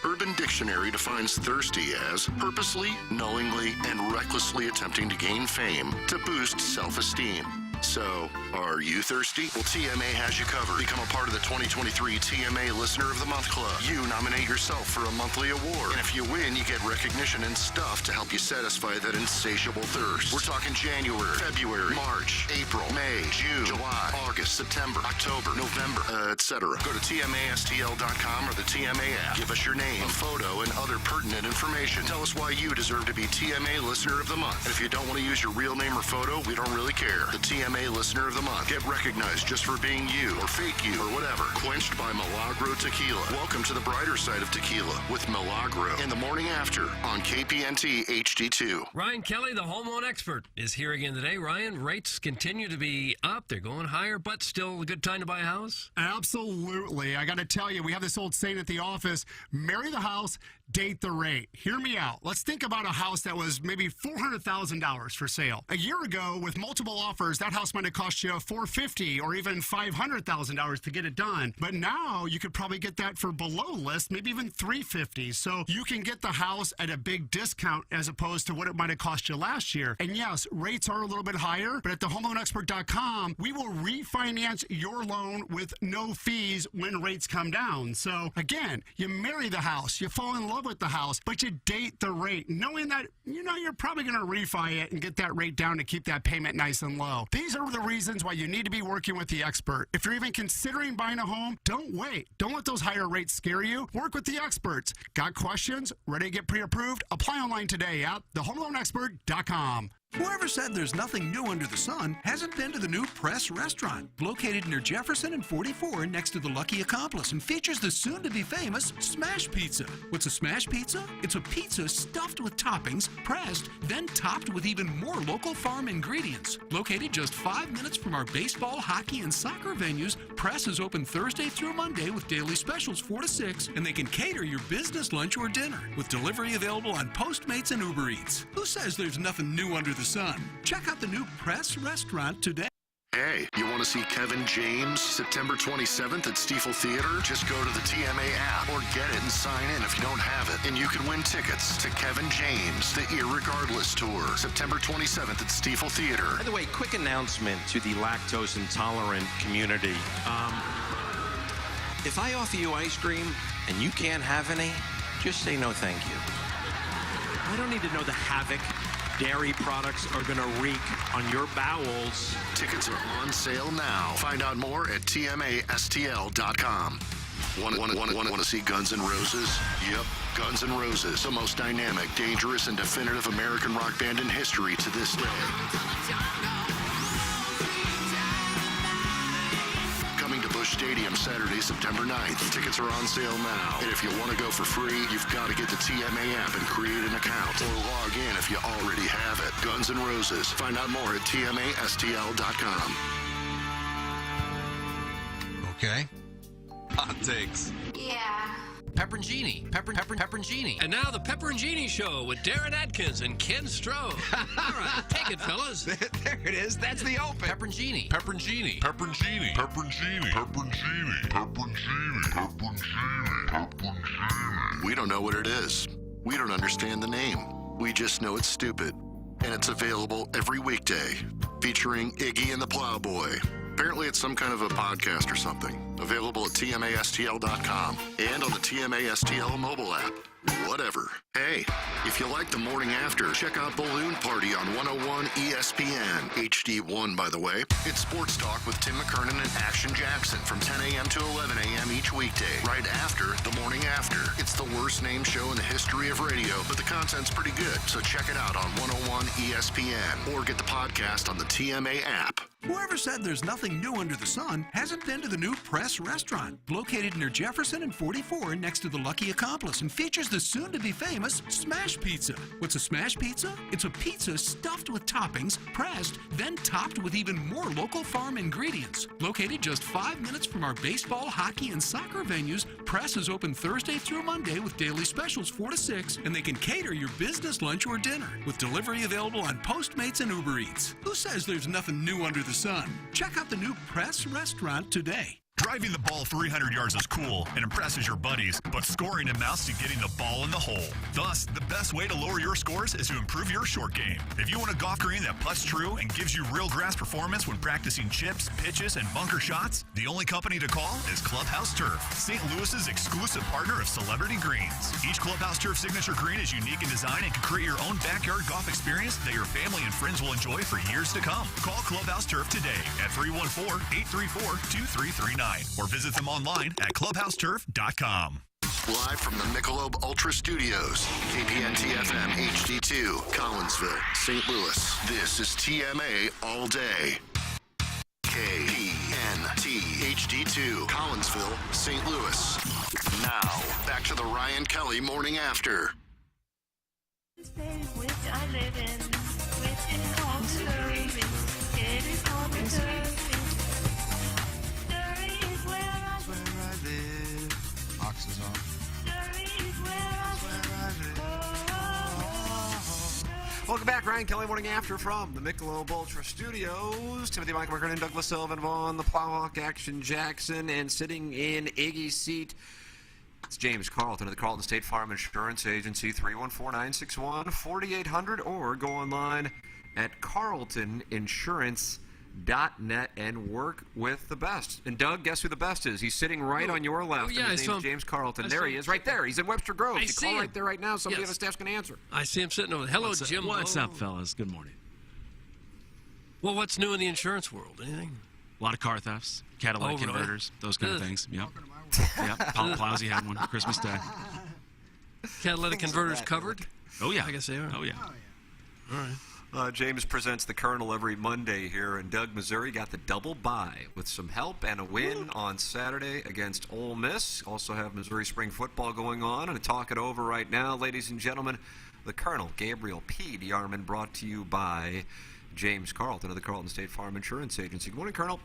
Urban Dictionary defines thirsty as purposely, knowingly, and recklessly attempting to gain fame to boost self-esteem. So, are you thirsty? Well, TMA has you covered. Become a part of the 2023 TMA Listener of the Month Club. You nominate yourself for a monthly award. And if you win, you get recognition and stuff to help you satisfy that insatiable thirst. We're talking January, February, March, April, May, June, July, August, September, October, November, etc. Go to TMASTL.com or the TMA app. Give us your name, a photo, and other pertinent information. Tell us why you deserve to be TMA Listener of the Month. And if you don't want to use your real name or photo, we don't really care. The TMA Listener of the Month. Get recognized just for being you, or fake you, or whatever. Quenched by Milagro Tequila. Welcome to the brighter side of tequila with Milagro in the morning after on KPNT HD2. Ryan Kelly, the home loan expert, is here again today. Ryan, rates continue to be up. They're going higher, but still a good time to buy a house? Absolutely. I got to tell you, we have this old saying at the office, marry the house, date the rate. Hear me out. Let's think about a house that was maybe $400,000 for sale. A year ago, with multiple offers, that house might have cost you $450,000 or even $500,000 to get it done. But now you could probably get that for below list, maybe even $350,000. So you can get the house at a big discount as opposed to what it might have cost you last year. And yes, rates are a little bit higher, but at thehomeloanexpert.com, we will refinance your loan with no fees when rates come down. So again, you marry the house, you fall in love with the house, but you date the rate, knowing that, you're probably going to refi it and get that rate down to keep that payment nice and low. These are the reasons why you need to be working with the expert. If you're even considering buying a home, don't wait. Don't let those higher rates scare you. Work with the experts. Got questions? Ready to get pre-approved? Apply online today at thehomeloanexpert.com. Whoever said there's nothing new under the sun hasn't been to the new Press restaurant, located near Jefferson and 44 next to the Lucky Accomplice, and features the soon-to-be famous Smash Pizza. What's a Smash Pizza? It's a pizza stuffed with toppings, pressed, then topped with even more local farm ingredients. Located just 5 minutes from our baseball, hockey, and soccer venues, Press is open Thursday through Monday with daily specials 4 to 6, and they can cater your business lunch or dinner, with delivery available on Postmates and Uber Eats. Who says there's nothing new under the sun? Check out the new Press restaurant today. Hey, you want to see Kevin James September 27th at Stiefel Theater? Just go to the TMA app or get it and sign in if you don't have it. And you can win tickets to Kevin James, the Irregardless Tour, September 27th at Stiefel Theater. By the way, quick announcement to the lactose intolerant community. If I offer you ice cream and you can't have any, just say no thank you. I don't need to know the havoc dairy products are going to wreak on your bowels. Tickets are on sale now. Find out more at TMASTL.com. Want to see Guns N' Roses? Yep, Guns N' Roses, the most dynamic, dangerous, and definitive American rock band in history to this day. Coming to Busch Stadium Saturday, September 9th. Tickets are on sale now. And if you want to go for free, you've got to get the TMA app and create an account. Or log in if you already have it. Guns N' Roses. Find out more at TMASTL.com. Okay. Hot takes. Yeah. Pepperoncini. Pepperoncini. And now the Pepperoncini Show with Darren Atkins and Ken Stroh. All right, take it, fellas. There it is. That's the open. Pepperoncini. Pepperoncini. Pepperoncini. Pepperoncini. Pepperoncini. Pepperoncini. Pepperoncini. Pepperoncini. We don't know what it is. We don't understand the name. We just know it's stupid. And it's available every weekday, featuring Iggy and the Plowboy. Apparently it's some kind of a podcast or something. Available at TMASTL.com and on the TMASTL mobile app. Whatever. Hey, if you like the morning after, check out Balloon Party on 101 ESPN. HD1, by the way. It's sports talk with Tim McKernan and Action Jackson from 10 a.m. to 11 a.m. each weekday, right after the morning after. It's the worst named show in the history of radio, but the content's pretty good, so check it out on 101 ESPN or get the podcast on the TMA app. Whoever said there's nothing new under the sun hasn't been to the new Press restaurant, located near Jefferson and 44 next to the Lucky Accomplice, and features the soon-to-be famous Smash Pizza. What's a Smash Pizza? It's a pizza stuffed with toppings, pressed, then topped with even more local farm ingredients. Located just 5 minutes from our baseball, hockey, and soccer venues, Press is open Thursday through Monday with daily specials 4 to 6, and they can cater your business lunch or dinner, with delivery available on Postmates and Uber Eats. Who says there's nothing new under the sun? Check out the new Press restaurant today. Driving the ball 300 yards is cool and impresses your buddies, but scoring amounts to getting the ball in the hole. Thus, the best way to lower your scores is to improve your short game. If you want a golf green that putts true and gives you real grass performance when practicing chips, pitches, and bunker shots, the only company to call is Clubhouse Turf, St. Louis's exclusive partner of Celebrity Greens. Each Clubhouse Turf signature green is unique in design and can create your own backyard golf experience that your family and friends will enjoy for years to come. Call Clubhouse Turf today at 314-834-2339. Or visit them online at clubhouseturf.com. Live from the Michelob Ultra Studios, KPNT-FM HD2, Collinsville, St. Louis. This is TMA All Day. KPNT HD2, Collinsville, St. Louis. Now, back to the Ryan Kelly Morning After. Ox is on. Welcome back, Ryan Kelly Morning After from the Michelob Ultra Studios. Timothy Michael McKernan, Douglas Sullivan Vaughn, the Plowhawk Action Jackson, and sitting in Iggy's seat, it's James Carlton of the Carlton State Farm Insurance Agency, 314-961-4800, or go online at carltoninsurance.net and work with the best. And Doug, guess who the best is? He's sitting right on your left. Yeah, his name's James Carlton. There he is, right there. He's in Webster Grove. You call right there right now. Somebody on the staff's going to answer. I see him sitting over there. Hello, Jim. What's up, fellas? Good morning. Well, what's new in the insurance world? Anything? A lot of car thefts, catalytic really? converters, those kind of things. Yep. Yep. Paul Plowsy had one Christmas Day. Catalytic converters covered? Oh, yeah. I guess they are. Oh, yeah. All right. James presents the Colonel every Monday here, and Doug, Missouri got the double bye with some help and a win on Saturday against Ole Miss. Also have Missouri spring football going on, and to talk it over right now, ladies and gentlemen, the Colonel, Gabriel P. DeArmond, brought to you by James Carlton of the Carlton State Farm Insurance Agency. Good morning, Colonel.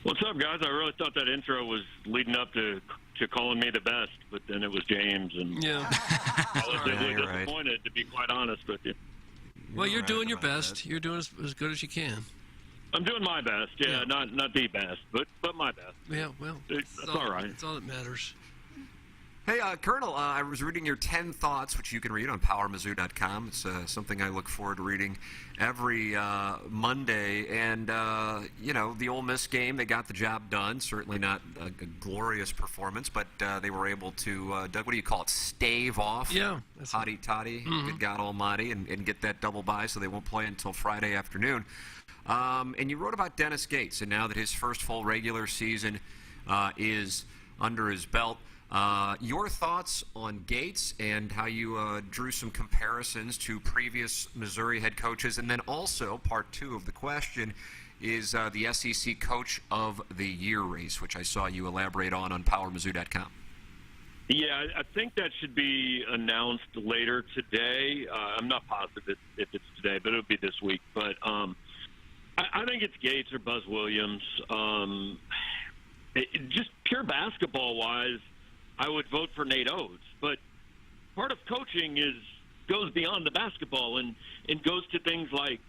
What's up, guys? I really thought that intro was leading up to calling me the best, but then it was James, and I was disappointed, to be quite honest with you. Well, you're doing your best. You're doing as good as you can. I'm doing my best. Yeah, not the best, but my best. Yeah, well, that's all right. That's all that matters. Hey, Colonel, I was reading your 10 thoughts, which you can read on powermizzou.com. It's something I look forward to reading every Monday. And, the Ole Miss game, they got the job done. Certainly not a glorious performance, but they were able to, Doug, what do you call it, stave off? Yeah. Hotty-totty, good God almighty, and get that double bye so they won't play until Friday afternoon. And you wrote about Dennis Gates, and now that his first full regular season is under his belt, your thoughts on Gates and how you drew some comparisons to previous Missouri head coaches, and then also part two of the question is the SEC Coach of the Year race, which I saw you elaborate on PowerMizzou.com. Yeah, I think that should be announced later today. I'm not positive if it's today, but it'll be this week. But I think it's Gates or Buzz Williams. Just pure basketball-wise, I would vote for Nate Oates, but part of coaching goes beyond the basketball and goes to things like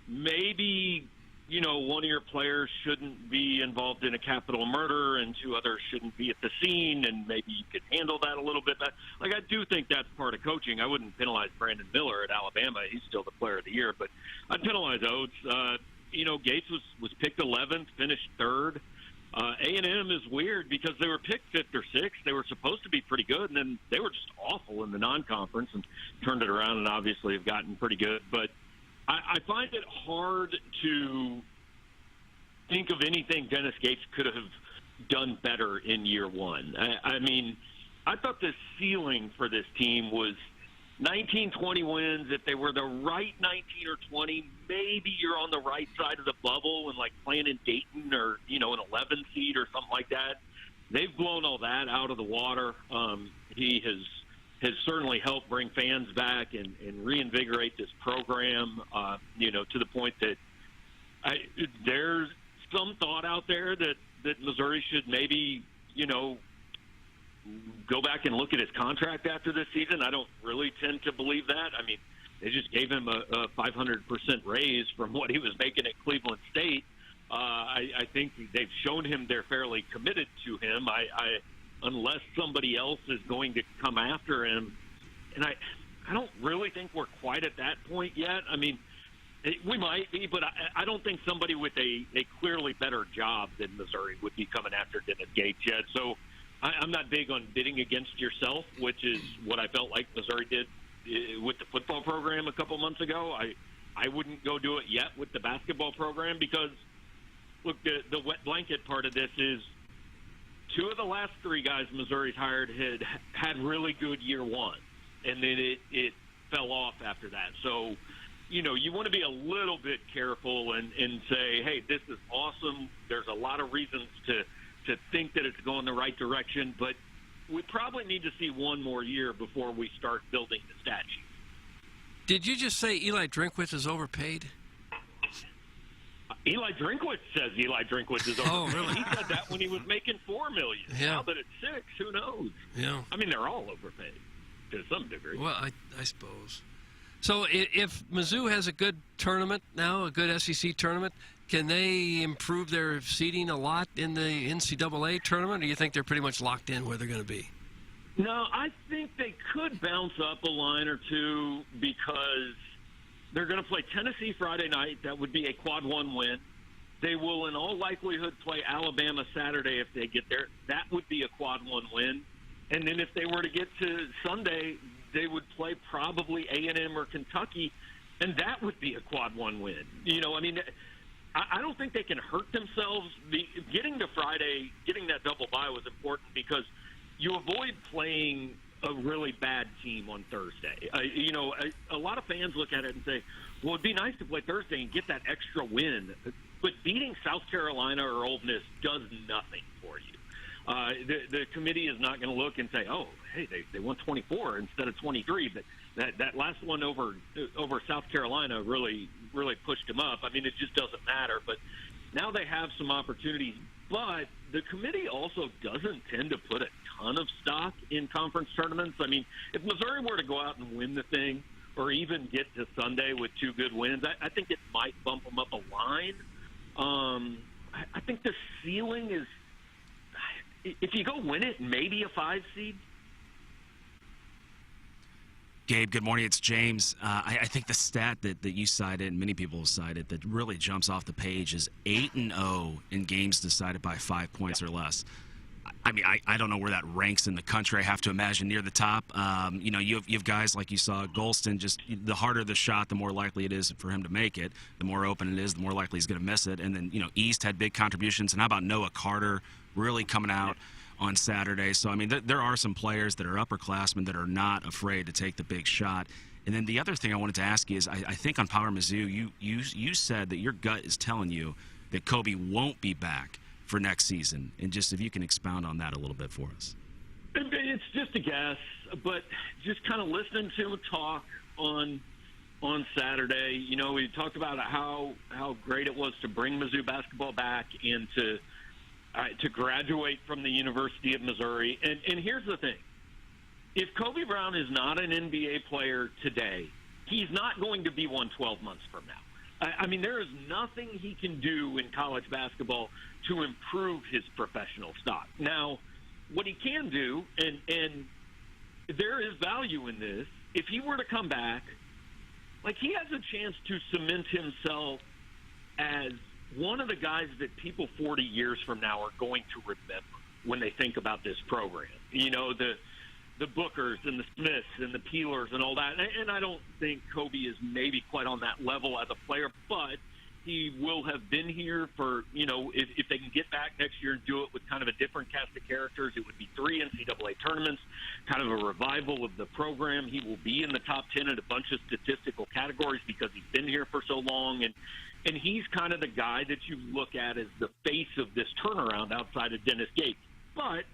maybe, one of your players shouldn't be involved in a capital murder and two others shouldn't be at the scene, and maybe you could handle that a little bit better. Like, I do think that's part of coaching. I wouldn't penalize Brandon Miller at Alabama. He's still the player of the year, but I'd penalize Oates. Gates was picked 11th, finished third. A&M is weird because they were picked 5th or 6th. They were supposed to be pretty good, and then they were just awful in the non-conference and turned it around and obviously have gotten pretty good. But I find it hard to think of anything Dennis Gates could have done better in year one. I mean, I thought the ceiling for this team was 19, 20 wins. If they were the right 19 or 20, maybe you're on the right side of the bubble and like playing in Dayton or, an 11 seed or something like that. They've blown all that out of the water. He has certainly helped bring fans back and reinvigorate this program, to the point that there's some thought out there that Missouri should maybe, go back and look at his contract after this season. I don't really tend to believe that. I mean, they just gave him a 500% raise from what he was making at Cleveland State. I think they've shown him they're fairly committed to him. Unless somebody else is going to come after him, and I don't really think we're quite at that point yet. I mean, we might be, but I don't think somebody with a clearly better job than Missouri would be coming after Dennis Gates yet. So I'm not big on bidding against yourself, which is what I felt like Missouri did with the football program a couple months ago. I wouldn't go do it yet with the basketball program because, look, the wet blanket part of this is 2 of the last 3 guys Missouri's hired had really good year one, and then it fell off after that. So, you want to be a little bit careful and say, hey, this is awesome. There's a lot of reasons to think that it's going the right direction, but we probably need to see one more year before we start building the statue. Did you just say Eli Drinkwitz is overpaid? Eli Drinkwitz says Eli Drinkwitz is overpaid. Oh, really? He said that when he was making $4 million. Yeah. Now that it's 6, who knows? Yeah. I mean, they're all overpaid to some degree. Well, I suppose. So if Mizzou has a good tournament now, a good SEC tournament, can they improve their seeding a lot in the NCAA tournament, or do you think they're pretty much locked in where they're going to be? No, I think they could bounce up a line or two because they're going to play Tennessee Friday night. That would be a quad 1 win. They will, in all likelihood, play Alabama Saturday if they get there. That would be a quad 1 win. And then if they were to get to Sunday, they would play probably A&M or Kentucky, and that would be a quad 1 win. I don't think they can hurt themselves. Getting to Friday, getting that double bye was important because you avoid playing a really bad team on Thursday. A lot of fans look at it and say, well, it'd be nice to play Thursday and get that extra win. But beating South Carolina or Ole Miss does nothing for you. The committee is not going to look and say, oh, hey, they won 24 instead of 23. But that last one over South Carolina really pushed them up. I mean, it just doesn't matter. But now they have some opportunities. But the committee also doesn't tend to put a ton of stock in conference tournaments. I mean, if Missouri were to go out and win the thing or even get to Sunday with 2 good wins, I think it might bump them up a line. I think the ceiling is, if you go win it, maybe a 5 seed. Gabe, good morning. It's James. I think the stat that you cited, and many people have cited, that really jumps off the page is 8-0 in games decided by 5 points or less. I mean, I don't know where that ranks in the country. I have to imagine near the top. You have guys like you saw Golston. Just the harder the shot, the more likely it is for him to make it. The more open it is, the more likely he's going to miss it. And then East had big contributions. And how about Noah Carter really coming out on Saturday? So I mean, there are some players that are upperclassmen that are not afraid to take the big shot. And then the other thing I wanted to ask you is, I think on Power Mizzou, you said that your gut is telling you that Kobe won't be back for next season, and just if you can expound on that a little bit for us. It's just a guess, but just kind of listening to him talk on Saturday, we talked about how great it was to bring Mizzou basketball back and to graduate from the University of Missouri. And here's the thing. If Kobe Brown is not an NBA player today, he's not going to be one 12 months from now. I mean, there is nothing he can do in college basketball to improve his professional stock. Now, what he can do, and there is value in this, if he were to come back, like he has a chance to cement himself as one of the guys that people 40 years from now are going to remember when they think about this program. You know, the Bookers and the Smiths and the Peelers and all that. And I don't think Kobe is maybe quite on that level as a player, but he will have been here for, you know, if they can get back next year and do it with kind of a different cast of characters, it would be 3 NCAA tournaments, kind of a revival of the program. He will be in the top 10 in a bunch of statistical categories because he's been here for so long. And he's kind of the guy that you look at as the face of this turnaround outside of Dennis Gates. But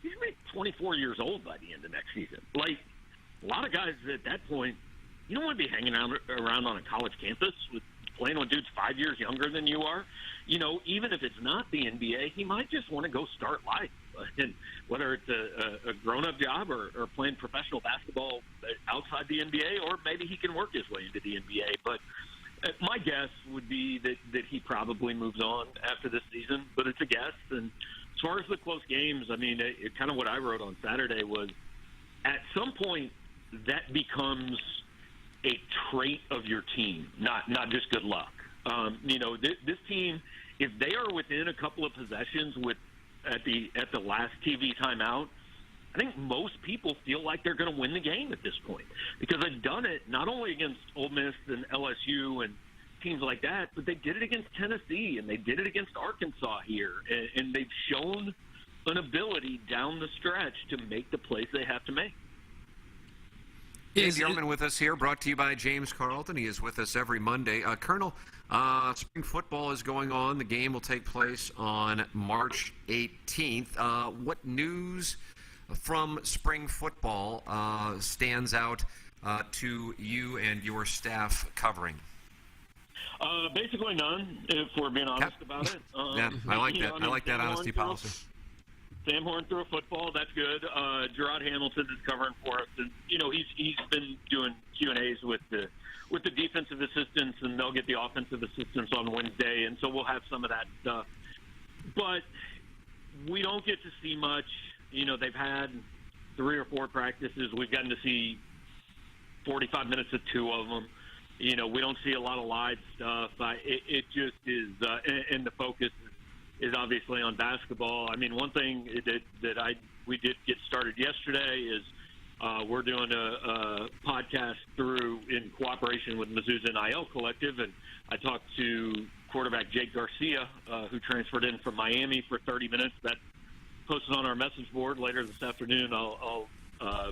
he's going to be 24 years old by the end of next season. Like, a lot of guys at that point, you don't want to be hanging around on a college campus playing with dudes 5 years younger than you are. You know, even if it's not the NBA, he might just want to go start life. And whether it's a grown-up job or playing professional basketball outside the NBA, or maybe he can work his way into the NBA. But my guess would be that he probably moves on after this season, but it's a guess. And as far as the close games, I mean, it kind of what I wrote on Saturday was, at some point, that becomes a trait of your team, not just good luck. You know, this team, if they are within a couple of possessions at the last TV timeout, I think most people feel like they're going to win the game at this point, because they've done it not only against Ole Miss and LSU and teams like that, but they did it against Tennessee and they did it against Arkansas here, and they've shown an ability down the stretch to make the plays they have to make. Dave Yearman with us here, brought to you by James Carlton. He is with us every Monday. Colonel, spring football is going on. The game will take place on March 18th. What news from spring football stands out to you and your staff covering? Basically none, if we're being honest about it. Yeah, I like that. I like that honesty policy. Sam Horn threw a football. That's good. Gerard Hamilton is covering for us, and you know he's been doing Q&As with the defensive assistants, and they'll get the offensive assistants on Wednesday, and so we'll have some of that stuff. But we don't get to see much. You know, they've had 3 or 4 practices. We've gotten to see 45 minutes of 2 of them. You know, we don't see a lot of live stuff. It just is, and the focus is obviously on basketball. I mean, one thing that we did get started yesterday is we're doing a podcast in cooperation with Mizzou's NIL Collective, and I talked to quarterback Jake Garcia, who transferred in from Miami for 30 minutes. That's posted on our message board later this afternoon. I'll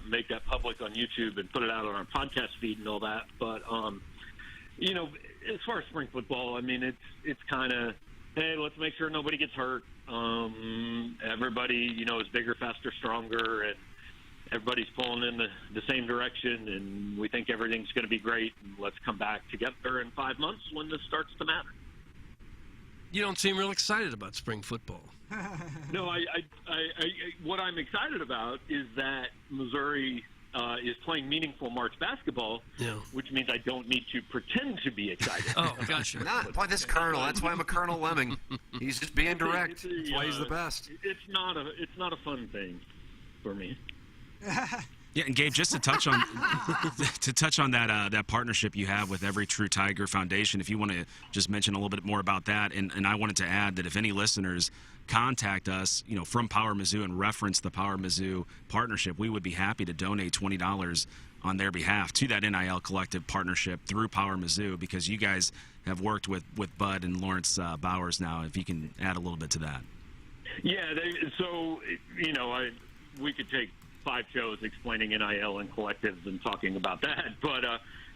make that public on YouTube and put it out on our podcast feed and all that. But you know, as far as spring football, I mean, it's kind of, hey, let's make sure nobody gets hurt. Everybody, you know, is bigger, faster, stronger, and everybody's pulling in the same direction, and we think everything's going to be great, and let's come back together in 5 months when this starts to matter. You don't seem real excited about spring football. No, what I'm excited about is that Missouri is playing meaningful March basketball, which means I don't need to pretend to be excited. Oh, gotcha. Boy, this Colonel, that's why I'm a Colonel Lemming. He's just being direct. That's why he's the best. It's not a fun thing for me. Yeah, and Gabe, just to touch on that partnership you have with Every True Tiger Foundation, if you want to just mention a little bit more about that, and I wanted to add that if any listeners contact us, you know, from Power Mizzou and reference the Power Mizzou partnership, we would be happy to donate $20 on their behalf to that NIL Collective partnership through Power Mizzou, because you guys have worked with Bud and Lawrence Bowers now. If you can add a little bit to that. Yeah, so, you know, we could take 5 shows explaining NIL and collectives and talking about that, but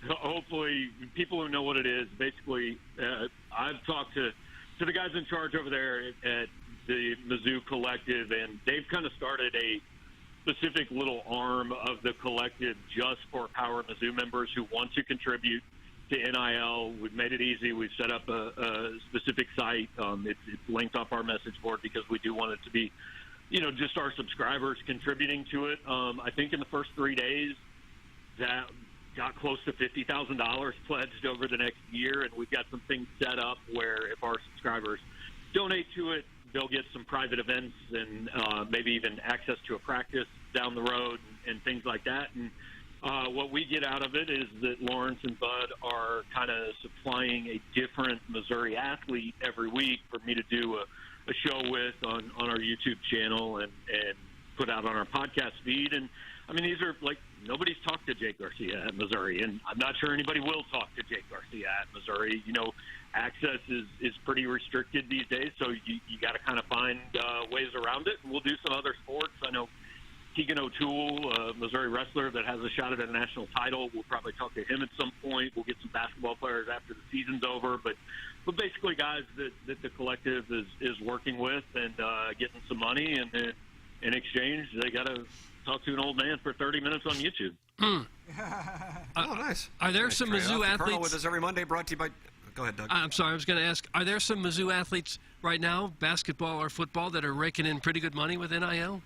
hopefully people who know what it is, basically, I've talked to the guys in charge over there at the Mizzou Collective, and they've kind of started a specific little arm of the collective just for Power Mizzou members who want to contribute to NIL. We've made it easy. We've set up a specific site. It's linked off our message board because we do want it to be, you know, just our subscribers contributing to it. I think in the first 3 days that got close to $50,000 pledged over the next year, and we've got some things set up where if our subscribers donate to it, they'll get some private events and maybe even access to a practice down the road and things like that. And What we get out of it is that Lawrence and Bud are kind of supplying a different Missouri athlete every week for me to do a show with on our YouTube channel and put out on our podcast feed. And, I mean, these are like nobody's talked to Jake Garcia at Missouri, and I'm not sure anybody will talk to Jake Garcia at Missouri. You know, access is pretty restricted these days, so you got to kind of find ways around it. And we'll do some other sports. I know Keegan O'Toole, a Missouri wrestler that has a shot at a national title. We'll probably talk to him at some point. We'll get some basketball players after the season's over. But basically guys that the collective is working with and getting some money. And in exchange, they got to talk to an old man for 30 minutes on YouTube. Oh, nice. Are there Nice some trade-off. Mizzou The Colonel athletes? with us every Monday, brought to you by... Go ahead, Doug. I'm sorry, I was going to ask, are there some Mizzou athletes right now, basketball or football, that are raking in pretty good money with NIL?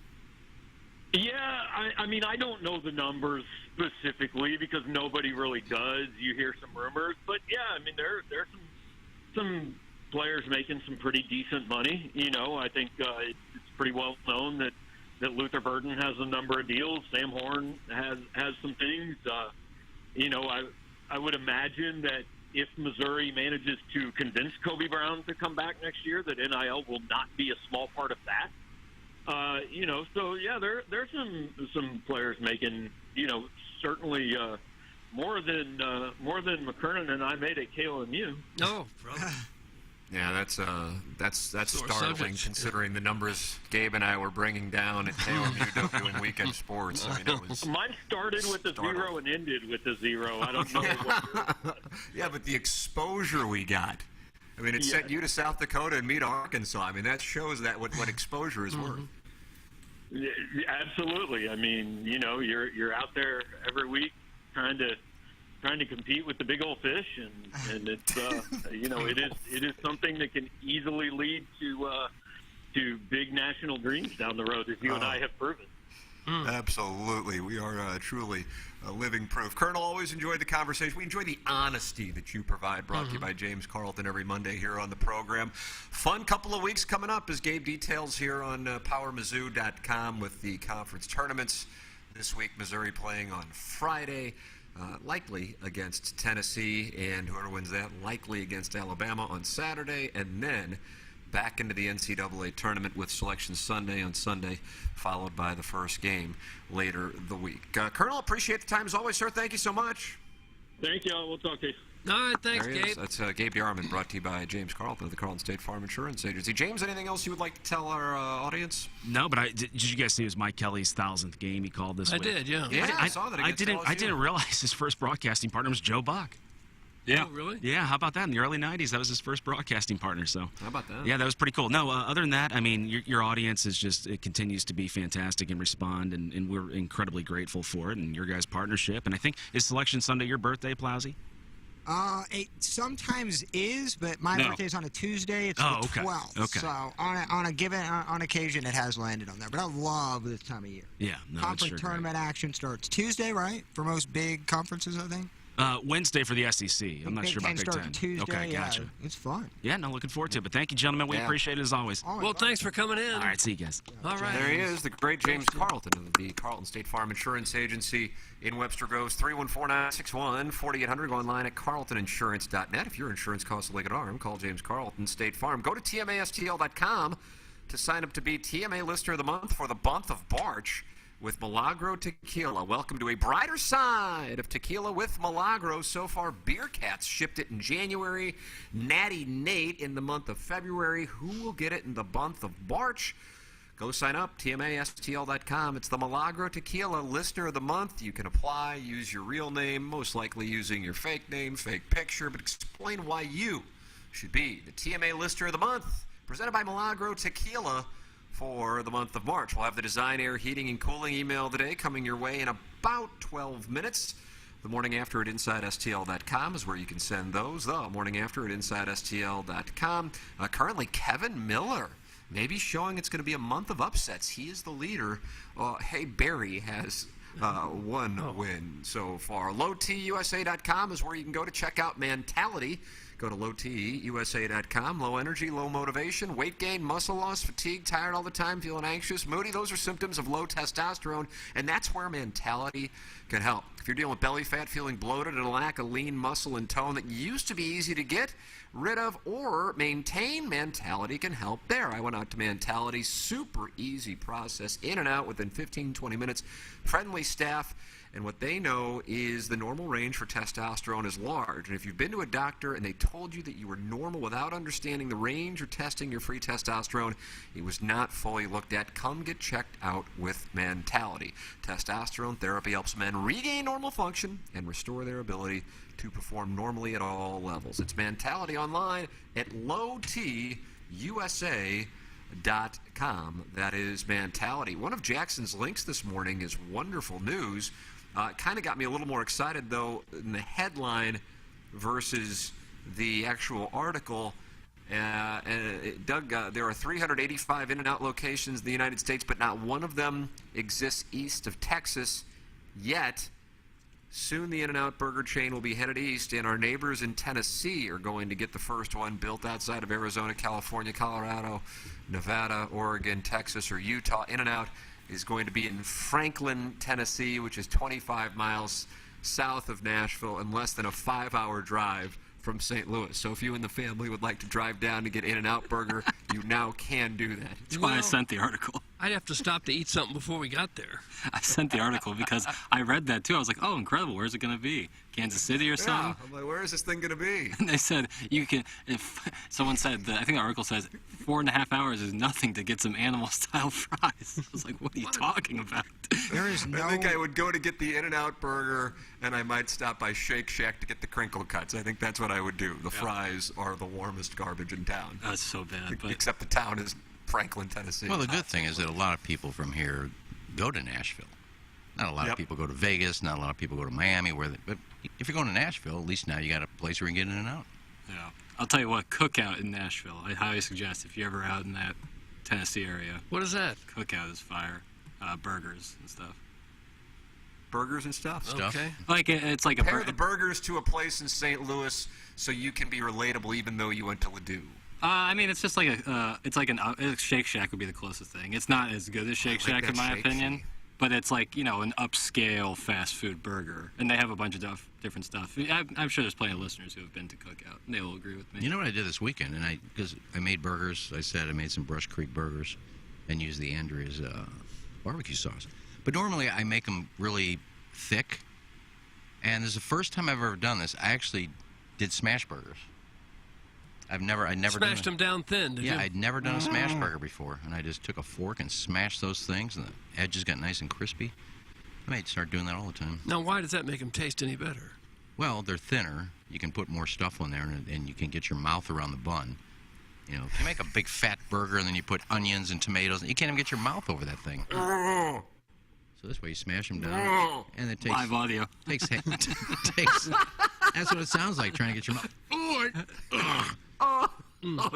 Yeah, I mean, I don't know the numbers specifically because nobody really does. You hear some rumors, but yeah, I mean, there's some players making some pretty decent money. You know, I think it's pretty well known that Luther Burden has a number of deals. Sam Horn has some things. You know, I would imagine that if Missouri manages to convince Kobe Brown to come back next year, that NIL will not be a small part of that. You know, so yeah, there's some players making, you know, certainly more than McKernan and I made at KOMU. No, brother. Yeah, that's startling subject. considering the numbers Gabe and I were bringing down at KOMU doing weekend sports. I mean, it was Mine started with a zero and ended with a zero. I don't know what. Yeah, but the exposure we got. I mean, it sent you to South Dakota and me to Arkansas. I mean, that shows that what exposure is worth. Yeah, absolutely. I mean, you know, you're out there every week trying to compete with the big old fish, and it's you know, it is something that can easily lead to big national dreams down the road, as you and I have proven. Absolutely. We are truly living proof. Colonel, always enjoyed the conversation. We enjoy the honesty that you provide, brought to you by James Carlton every Monday here on the program. Fun couple of weeks coming up, as Gabe details here on PowerMizzou.com with the conference tournaments. This week, Missouri playing on Friday, likely against Tennessee, and whoever wins that, likely against Alabama on Saturday, and then back into the NCAA tournament with Selection Sunday on Sunday, followed by the first game later the week. Colonel, appreciate the time as always, sir. Thank you so much. Thank you all. We'll talk to you. All right, thanks, There he is. Gabe. That's Gabe Yarman, brought to you by James Carlton of the Carlton State Farm Insurance Agency. James, anything else you would like to tell our audience? No, but did you guys see it was Mike Kelly's 1,000th game he called this week? did, yeah. Yeah, I saw that against LSU. I didn't realize his first broadcasting partner was Joe Buck. Yeah. Oh, really? Yeah, how about that? In the early 90s, that was his first broadcasting partner. So how about that? Yeah, that was pretty cool. No, other than that, I mean, your audience is just, it continues to be fantastic and respond, and we're incredibly grateful for it and your guys' partnership. And I think, is Selection Sunday your birthday, Plowsy? It sometimes is, but my birthday's on a Tuesday. It's the 12th. Okay. So on occasion, it has landed on there. But I love this time of year. Yeah, no, Conference tournament action starts Tuesday, right? For most big conferences, I think. Wednesday for the SEC. I'm not sure about Big Ten. Tuesday, Okay, gotcha. Yeah, it's fun. Yeah, no, looking forward to it. But thank you, gentlemen. We appreciate it as always. Well, thanks for coming in. All right, see you guys. All right. There he is, the great James Carlton of the Carlton State Farm Insurance Agency in Webster Groves. 314-961-4800. Go online at carltoninsurance.net. If your insurance costs a leg at arm, call James Carlton State Farm. Go to tmastl.com to sign up to be TMA Listener of the Month for the month of March with Milagro Tequila. Welcome to a brighter side of tequila with Milagro. So far, Beer Cats shipped it in January. Natty Nate in the month of February. Who will get it in the month of March? Go sign up, tmastl.com. It's the Milagro Tequila Listener of the Month. You can apply, use your real name, most likely using your fake name, fake picture, but explain why you should be the TMA Listener of the Month. Presented by Milagro Tequila for the month of March. We'll have the Design, Air, Heating, and Cooling email today coming your way in about 12 minutes. The morning after at InsideSTL.com is where you can send those. The morning after at InsideSTL.com. Currently, Kevin Miller maybe showing it's going to be a month of upsets. He is the leader. Hey, Barry has one win so far. LowTUSA.com is where you can go to check out Mentality. Go to lowteusa.com. Low energy, low motivation, weight gain, muscle loss, fatigue, tired all the time, feeling anxious, moody. Those are symptoms of low testosterone, and that's where Mentality can help. If you're dealing with belly fat, feeling bloated, and a lack of lean muscle and tone that used to be easy to get rid of or maintain, Mentality can help there. I went out to Mentality. Super easy process. In and out within 15-20 minutes. Friendly staff. And what they know is the normal range for testosterone is large. And if you've been to a doctor and they told you that you were normal without understanding the range or testing your free testosterone, it was not fully looked at. Come get checked out with Mentality. Testosterone therapy helps men regain normal function and restore their ability to perform normally at all levels. It's Mentality online at lowtusa.com. That is Mentality. One of Jackson's links this morning is wonderful news. It kind of got me a little more excited, though, in the headline versus the actual article. Doug, there are 385 In-N-Out locations in the United States, but not one of them exists east of Texas yet. Soon the In-N-Out burger chain will be headed east, and our neighbors in Tennessee are going to get the first one built outside of Arizona, California, Colorado, Nevada, Oregon, Texas, or Utah. In-N-Out is going to be in Franklin, Tennessee, which is 25 miles south of Nashville and less than a 5-hour drive from St. Louis. So if you and the family would like to drive down to get In-N-Out Burger, you now can do that. That's why I sent the article. I'd have to stop to eat something before we got there. I sent the article because I read that too. I was like, oh, incredible. Where's it going to be? Kansas City or something? Yeah, I'm like, where is this thing going to be? And they said, you can, if someone said, I think the article says 4.5 hours is nothing to get some animal-style fries. I was like, what are you talking about? There is no... I think I would go to get the In-N-Out Burger, and I might stop by Shake Shack to get the crinkle cuts. I think that's what I would do. The fries are the warmest garbage in town. That's so bad. But... Except the town is Franklin, Tennessee. Well, the good thing is that a lot of people from here go to Nashville. Not a lot of people go to Vegas. Not a lot of people go to Miami. But if you're going to Nashville, at least now you got a place where you can get in and out. Yeah. I'll tell you what, Cookout in Nashville, I highly suggest if you're ever out in that Tennessee area. What is that? Cookout is fire. Burgers and stuff. Burgers and stuff? Okay. Like it's like Compare the burgers to a place in St. Louis so you can be relatable even though you went to Ladue. I mean, it's just like Shake Shack would be the closest thing. It's not as good as Shake Shack in my opinion, but it's like, an upscale fast food burger, and they have a bunch of different stuff. I'm sure there's plenty of listeners who have been to Cookout, and they will agree with me. You know what I did this weekend? And because I made burgers, I made some Brush Creek burgers and used the Andrea's barbecue sauce. But normally I make them really thick, and this is the first time I've ever done this. I actually did smash burgers. I never smashed them down thin. Did you? I'd never done a smash burger before, and I just took a fork and smashed those things, and the edges got nice and crispy. I might start doing that all the time. Now, why does that make them taste any better? Well, they're thinner. You can put more stuff on there, and you can get your mouth around the bun. If you make a big fat burger and then you put onions and tomatoes, you can't even get your mouth over that thing. So this way you smash them down, and it takes live audio. Takes. That's what it sounds like trying to get your mouth.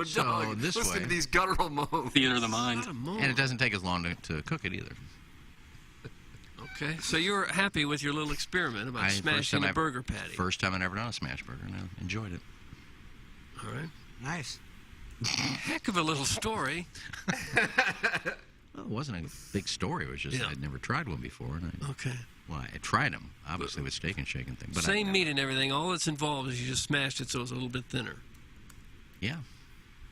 So no. this Listen way, to these guttural moans. Theater of the mind. And it doesn't take as long to cook it either. Okay, so you're happy with your little experiment about smashing a burger patty. First time I've ever done a smash burger, and I enjoyed it. All right. Nice. Heck of a little story. Well, it wasn't a big story. It was just I'd never tried one before. And Well, I tried them, obviously, with Steak and Shake and things. But same meat and everything. All that's involved is you just smashed it so it's a little bit thinner. Yeah.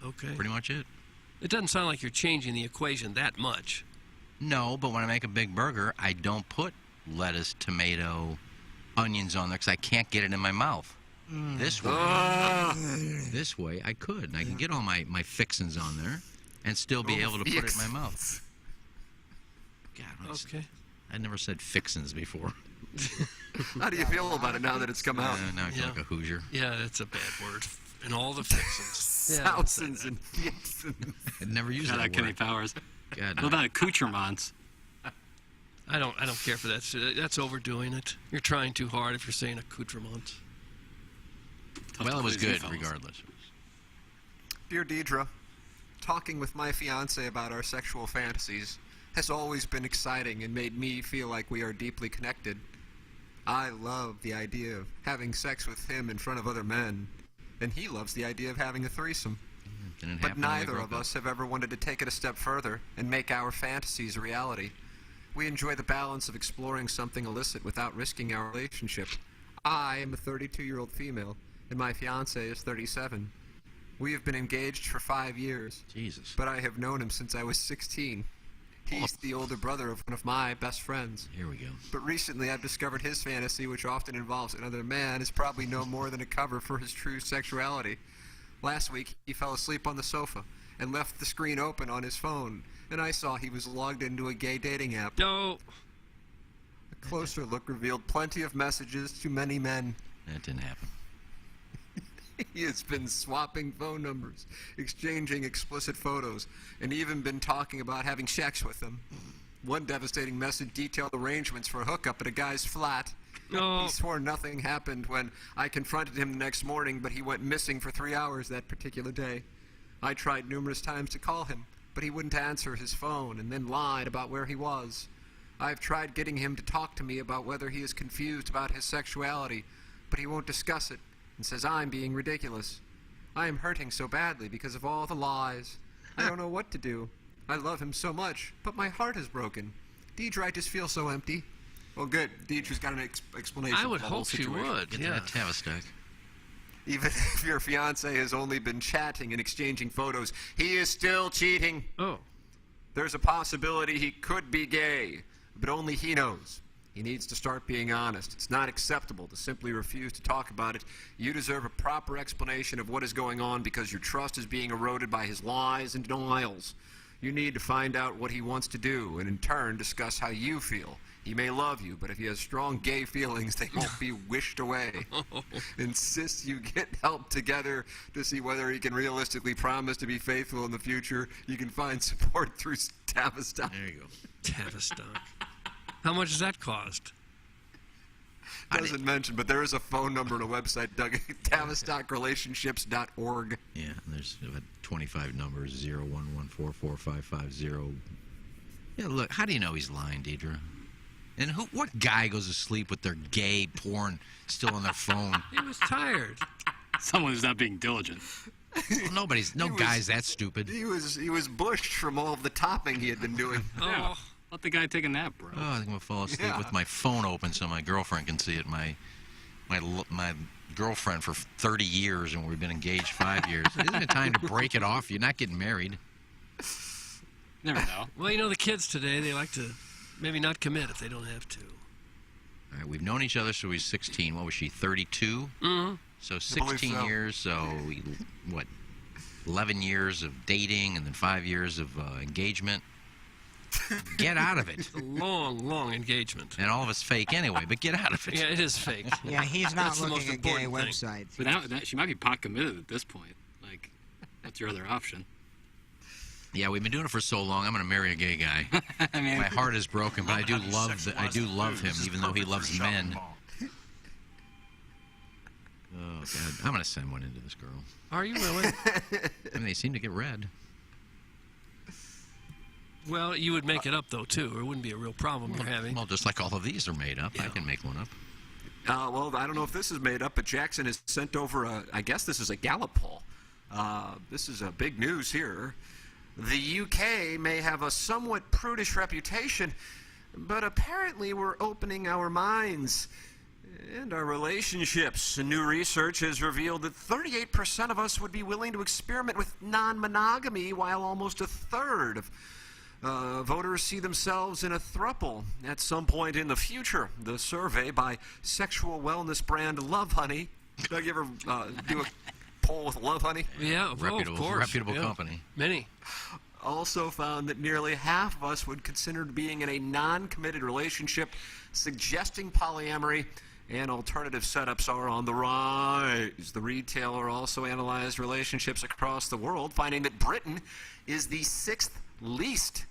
Okay. Pretty much it. It doesn't sound like you're changing the equation that much. No, but when I make a big burger, I don't put lettuce, tomato, onions on there because I can't get it in my mouth. This way, I could. And I can get all my fixins on there and still be able to put it in my mouth. God, okay. I never said fixins before. How do you feel about it now that it's come out? Now I feel like a Hoosier. Yeah, that's a bad word. And all the fixins. Thousands and fixins. I'd never used that word. Kenny Powers. God, what about accoutrements? I don't care for that. That's overdoing it. You're trying too hard if you're saying accoutrements. Well, it was good regardless. Dear Deidre, talking with my fiance about our sexual fantasies has always been exciting and made me feel like we are deeply connected. I love the idea of having sex with him in front of other men, and he loves the idea of having a threesome. Didn't But happen when we neither broke of up. us have ever wanted to take it a step further and make our fantasies a reality. We enjoy the balance of exploring something illicit without risking our relationship. I am a 32-year-old female, and my fiancé is 37. We have been engaged for 5 years. Jesus. But I have known him since I was 16. He's the older brother of one of my best friends. Here we go. But recently I've discovered his fantasy, which often involves another man, is probably no more than a cover for his true sexuality. Last week, he fell asleep on the sofa and left the screen open on his phone, and I saw he was logged into a gay dating app. No. A closer look revealed plenty of messages to many men. That didn't happen. He has been swapping phone numbers, exchanging explicit photos, and even been talking about having sex with them. One devastating message detailed arrangements for a hookup at a guy's flat. No. He swore nothing happened when I confronted him the next morning, but he went missing for 3 hours that particular day. I tried numerous times to call him, but he wouldn't answer his phone and then lied about where he was. I've tried getting him to talk to me about whether he is confused about his sexuality, but he won't discuss it and says I'm being ridiculous. I am hurting so badly because of all the lies. I don't know what to do. I love him so much, but my heart is broken. Deidre, I just feel so empty. Well, good. Deidre's got an explanation. I would for the whole hope she situation. would. Get Yeah. that Tavistock. Even if your fiancé has only been chatting and exchanging photos, he is still cheating. Oh. There's a possibility he could be gay, but only he knows. He needs to start being honest. It's not acceptable to simply refuse to talk about it. You deserve a proper explanation of what is going on because your trust is being eroded by his lies and denials. You need to find out what he wants to do and in turn discuss how you feel. He may love you, but if he has strong gay feelings, they won't be wished away. Insist you get help together to see whether he can realistically promise to be faithful in the future. You can find support through Tavistock. There you go. Tavistock. How much does that cost? Doesn't mention, but there is a phone number and a website, Doug, TavistockRelationships.org. Yeah, and there's 25 numbers, 011445550. Yeah, look, how do you know he's lying, Deidre? And what guy goes to sleep with their gay porn still on their phone? He was tired. Someone who's not being diligent. Well, no guy's that stupid. He was bushed from all of the topping he had been doing. Yeah. Let the guy take a nap, bro. Oh, I think I'm gonna fall asleep with my phone open so my girlfriend can see it. My girlfriend for 30 years, and we've been engaged 5 years. Isn't it time to break it off? You're not getting married. Never know. Well, you know, the kids today, they like to maybe not commit if they don't have to. All right, we've known each other since we was 16. What was she, 32? Mm-hmm. So 16 years, so 11 years of dating and then 5 years of engagement. Get out of it. A long, long engagement. And all of it's fake anyway, but get out of it. Yeah, it is fake. Yeah, he's not That's the looking most at gay important websites. But now she might be pot committed at this point. Like, what's your other option? Yeah, we've been doing it for so long. I'm going to marry a gay guy. I mean, my heart is broken, but I do love him, even though he loves men. Oh God, I'm going to send one into this girl. Are you really? I mean, they seem to get read. Well, you would make it up, though, too, or it wouldn't be a real problem you're having. Well, just like all of these are made up, I can make one up. Well, I don't know if this is made up, but Jackson has sent over I guess this is a Gallup poll. This is a big news here. The UK may have a somewhat prudish reputation, but apparently we're opening our minds and our relationships. New research has revealed that 38% of us would be willing to experiment with non-monogamy, while almost a third of voters see themselves in a throuple at some point in the future. The survey by sexual wellness brand Love Honey. Doug, you ever do a poll with Love Honey? Yeah, of course. Reputable company. Many. Also found that nearly half of us would consider being in a non-committed relationship, suggesting polyamory and alternative setups are on the rise. The retailer also analyzed relationships across the world, finding that Britain is the 6th least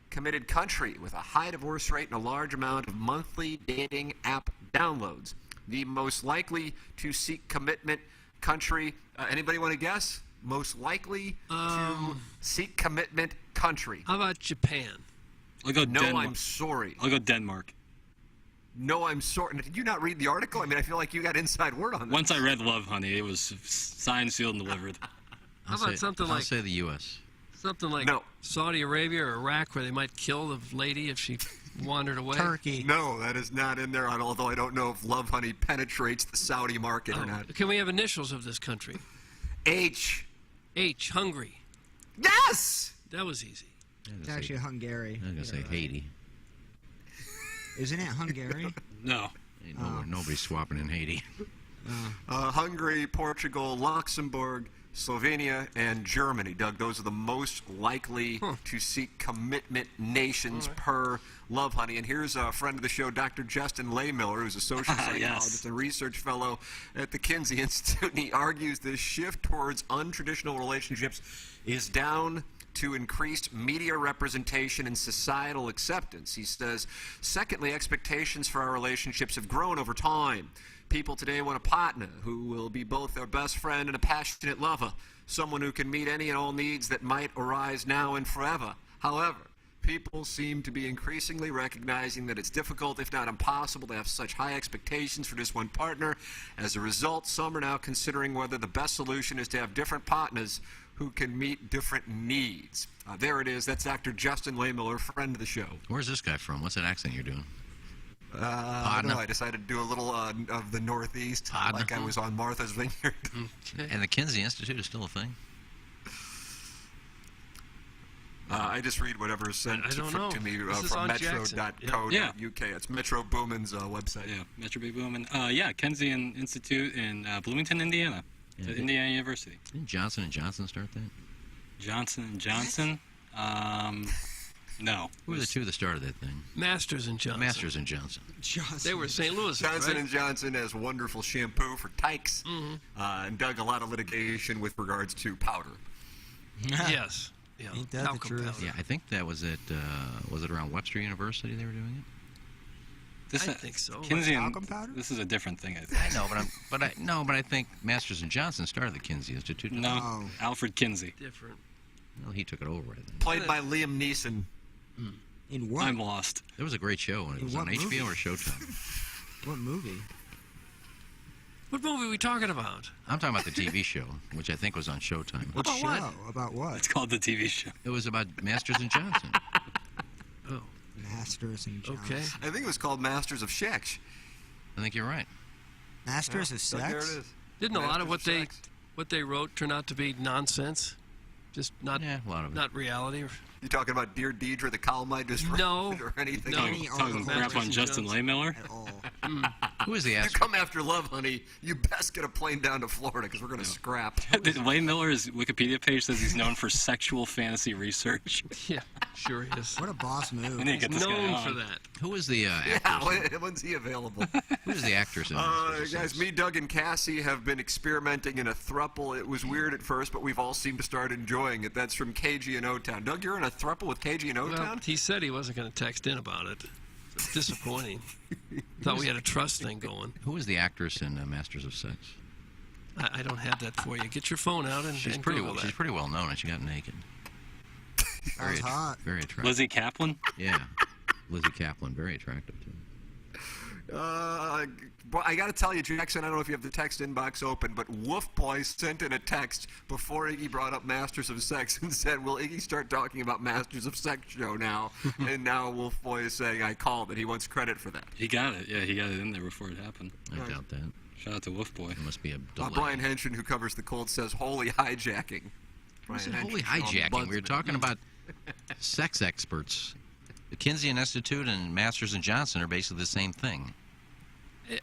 committed country, with a high divorce rate and a large amount of monthly dating app downloads. The most likely to seek commitment country, anybody want to guess? Most likely to seek commitment country. How about Japan? I'll go No, Denmark. I'm sorry. I'll go Denmark. know I'm sort. Did you not read the article? I mean, I feel like you got inside word on that. Once I read Love Honey, it was signed, sealed, and delivered. How about something I'll like say the U.S. Something like Saudi Arabia or Iraq, where they might kill the lady if she wandered away? Turkey. No, that is not in there, although I don't know if Love Honey penetrates the Saudi market or not. Can we have initials of this country? H. H, Hungary. Yes! That was easy. It's actually Hungary. I'm going to say Haiti. Isn't it Hungary? No. Nobody's swapping in Haiti. Hungary, Portugal, Luxembourg, Slovenia, and Germany. Doug, those are the most likely to seek commitment nations per Love Honey. And here's a friend of the show, Dr. Justin Laymiller, who's a social psychologist and research fellow at the Kinsey Institute. And he argues this shift towards untraditional relationships is down to increased media representation and societal acceptance. He says, secondly, expectations for our relationships have grown over time. People today want a partner who will be both their best friend and a passionate lover, someone who can meet any and all needs that might arise now and forever. However, people seem to be increasingly recognizing that it's difficult, if not impossible, to have such high expectations for just one partner. As a result, some are now considering whether the best solution is to have different partners who can meet different needs. There it is. That's Dr. Justin Laymiller, friend of the show. Where's this guy from? What's that accent you're doing? I don't know. I decided to do a little of the Northeast, like I was on Martha's Vineyard. And the Kinsey Institute is still a thing? I just read whatever is sent to me from metro.co.uk. It's Metro Boomin's website. Yeah, Metro B Boomin. Kinsey Institute in Bloomington, Indiana. Yeah, Indiana University. Didn't Johnson & Johnson start that? Johnson & Johnson? No. Who were the two that started that thing? Masters and Johnson. Masters and Johnson. They were St. Louis. Johnson right? and Johnson has wonderful shampoo for tykes, and dug a lot of litigation with regards to powder. Yes. Yeah. Ain't that the truth? Yeah, I think that was at, was it around Webster University they were doing it? I think so. Kinsey this is a different thing, I think. I know, but I think Masters and Johnson started the Kinsey Institute. No, Alfred Kinsey. Different. Well, he took it over, I think. Played by Liam Neeson. In what? I'm lost. There was a great show, and it was on HBO or Showtime. What movie? What movie are we talking about? I'm talking about the TV show, which I think was on Showtime. What show? About what? It's called the TV show. It was about Masters and Johnson. Oh. Masters and Johnson. Okay. I think it was called Masters of Sex. I think you're right. Masters of Sex? There it is. Didn't a lot of what they wrote turn out to be nonsense? Just not a lot of not reality. You talking about Dear Deidre, the column I just read, or anything? No, talking crap on Justin Laymiller. Who is the You come after Love Honey, you best get a plane down to Florida because we're going to scrap. Laymiller's Wikipedia page says he's known for sexual fantasy research. Yeah, sure he is. What a boss move. I need to get this guy known on. for that. Who is the actress? When's he available? Who is the actress in this? Guys, me, Doug, and Cassie have been experimenting in a throuple. It was weird at first, but we've all seemed to start enjoying it. That's from KG and O-Town. Doug, you're in a throuple with KG and O-Town? Well, he said he wasn't going to text in about it. It's disappointing. Thought we had a trust thing going. Who is the actress in Masters of Sex? I don't have that for you. Get your phone out and she's pretty well known, and she got naked. Very hot. Very attractive. Lizzie Kaplan? Yeah. Lizzie Kaplan, very attractive too. I got to tell you, Jackson, I don't know if you have the text inbox open, but Wolf Boy sent in a text before Iggy brought up Masters of Sex and said, will Iggy start talking about Masters of Sex show now? And now Wolf Boy is saying, I called it. He wants credit for that. He got it. Yeah, he got it in there before it happened. I doubt that. Shout out to Wolf Boy. It must be a delay. Brian Henson, who covers the Cold, says, holy hijacking. Holy hijacking. We were talking about sex experts. The Kinsey Institute and Masters and Johnson are basically the same thing.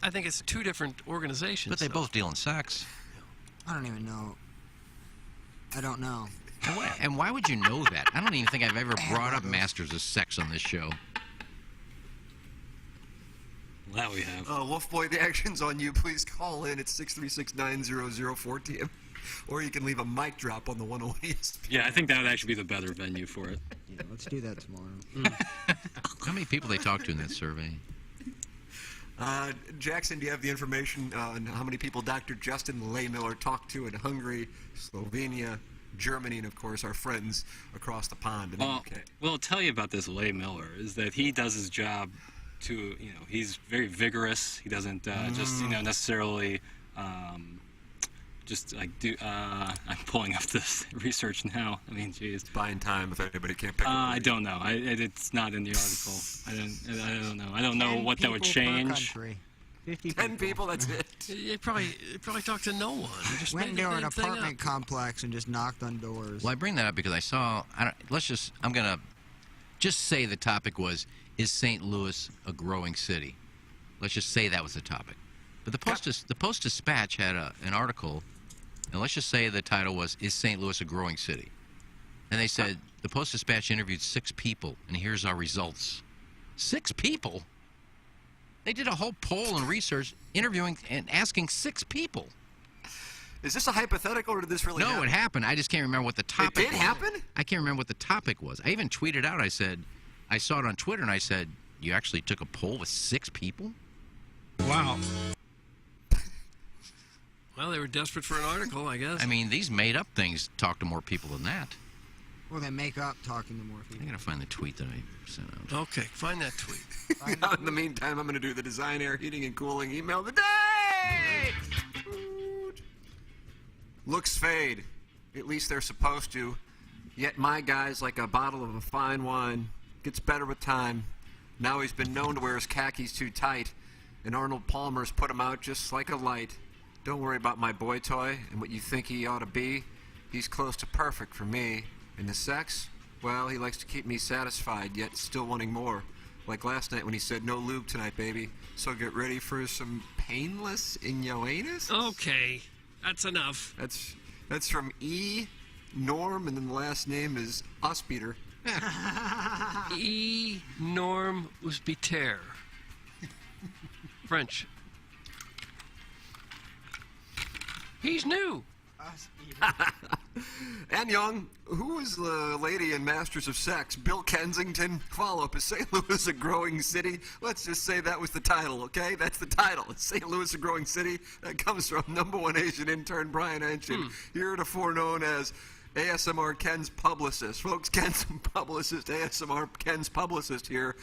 I think it's two different organizations. But they both deal in sex. I don't even know. I don't know. And why would you know that? I don't even think I've ever brought up Masters of Sex on this show. That we have. Wolf Boy, the action's on you. Please call in at 636-900-4TM. Or you can leave a mic drop on the 108 ESPN. Yeah, I think that would actually be the better venue for it. Yeah, let's do that tomorrow. How many people they talked to in that survey? Jackson, do you have the information on how many people Dr. Justin Laymiller talked to in Hungary, Slovenia, Germany, and, of course, our friends across the pond in the UK? Well, I'll tell you about this Laymiller is that he does his job he's very vigorous. He doesn't just necessarily just like do. I'm pulling up this research now. I mean, geez. Buying time if anybody can't pick up. I don't know. It's not in the article. I don't know. I don't know what that would change. 10 people, that's it. They probably talked to no one. Just Went made the into an damn thing apartment up. complex and just knocked on doors. Well, I bring that up because I saw. I'm gonna just say the topic was, is St. Louis a growing city? Let's just say that was the topic. But the Post-Dispatch had an article, and let's just say the title was, is St. Louis a growing city? And they said the Post-Dispatch interviewed 6 people, and here's our results. 6 people? They did a whole poll and research, interviewing and asking 6 people. Is this a hypothetical, or did this really happen? No, it happened. I just can't remember what the topic was. It did happen? I can't remember what the topic was. I even tweeted out, I said, I saw it on Twitter, and I said, you actually took a poll with 6 people? Wow. Well, they were desperate for an article, I guess. I mean, these made-up things talk to more people than that. Well, they make up talking to more people. I gotta find the tweet that I sent out. Okay, find that tweet. In the meantime, I'm going to do the Design Air Heating and Cooling email of the day! Looks fade. At least they're supposed to. Yet my guy's like a bottle of a fine wine. Gets better with time. Now he's been known to wear his khakis too tight, and Arnold Palmer's put him out just like a light. Don't worry about my boy toy and what you think he ought to be. He's close to perfect for me. And the sex? Well, he likes to keep me satisfied, yet still wanting more. Like last night when he said, no lube tonight, baby. So get ready for some painless in your anus? Okay, that's enough. That's from E. Norm, and then the last name is Usbeater. E. Norm Usbiter. French. He's new. And young, who was the lady in Masters of Sex? Bill Kensington? Follow-up, is St. Louis a growing city? Let's just say that was the title, okay? That's the title. Is St. Louis a growing city? That comes from #1 Asian intern Brian Henshin, heretofore known as ASMR Ken's publicist. Folks, Ken's publicist, ASMR Ken's publicist here.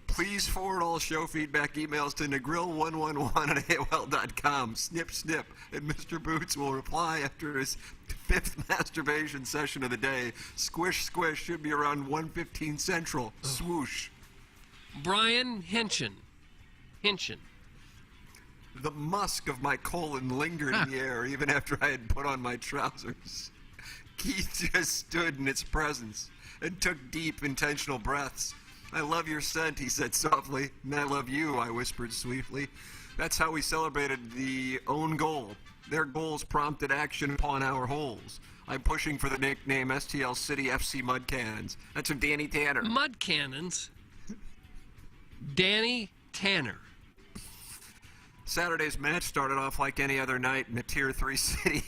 Please forward all show feedback emails to negrill111 at AOL.com. Snip, snip. And Mr. Boots will reply after his 5th masturbation session of the day. Squish, squish. Should be around 1:15 Central. Swoosh. Brian Henshin. The musk of my colon lingered in the air even after I had put on my trousers. Keith just stood in its presence and took deep, intentional breaths. I love your scent, he said softly. And I love you, I whispered sweetly. That's how we celebrated the own goal. Their goals prompted action upon our holes. I'm pushing for the nickname STL City FC Mud Cannons. That's from Danny Tanner. Mud Cannons? Danny Tanner. Saturday's match started off like any other night in a Tier 3 city.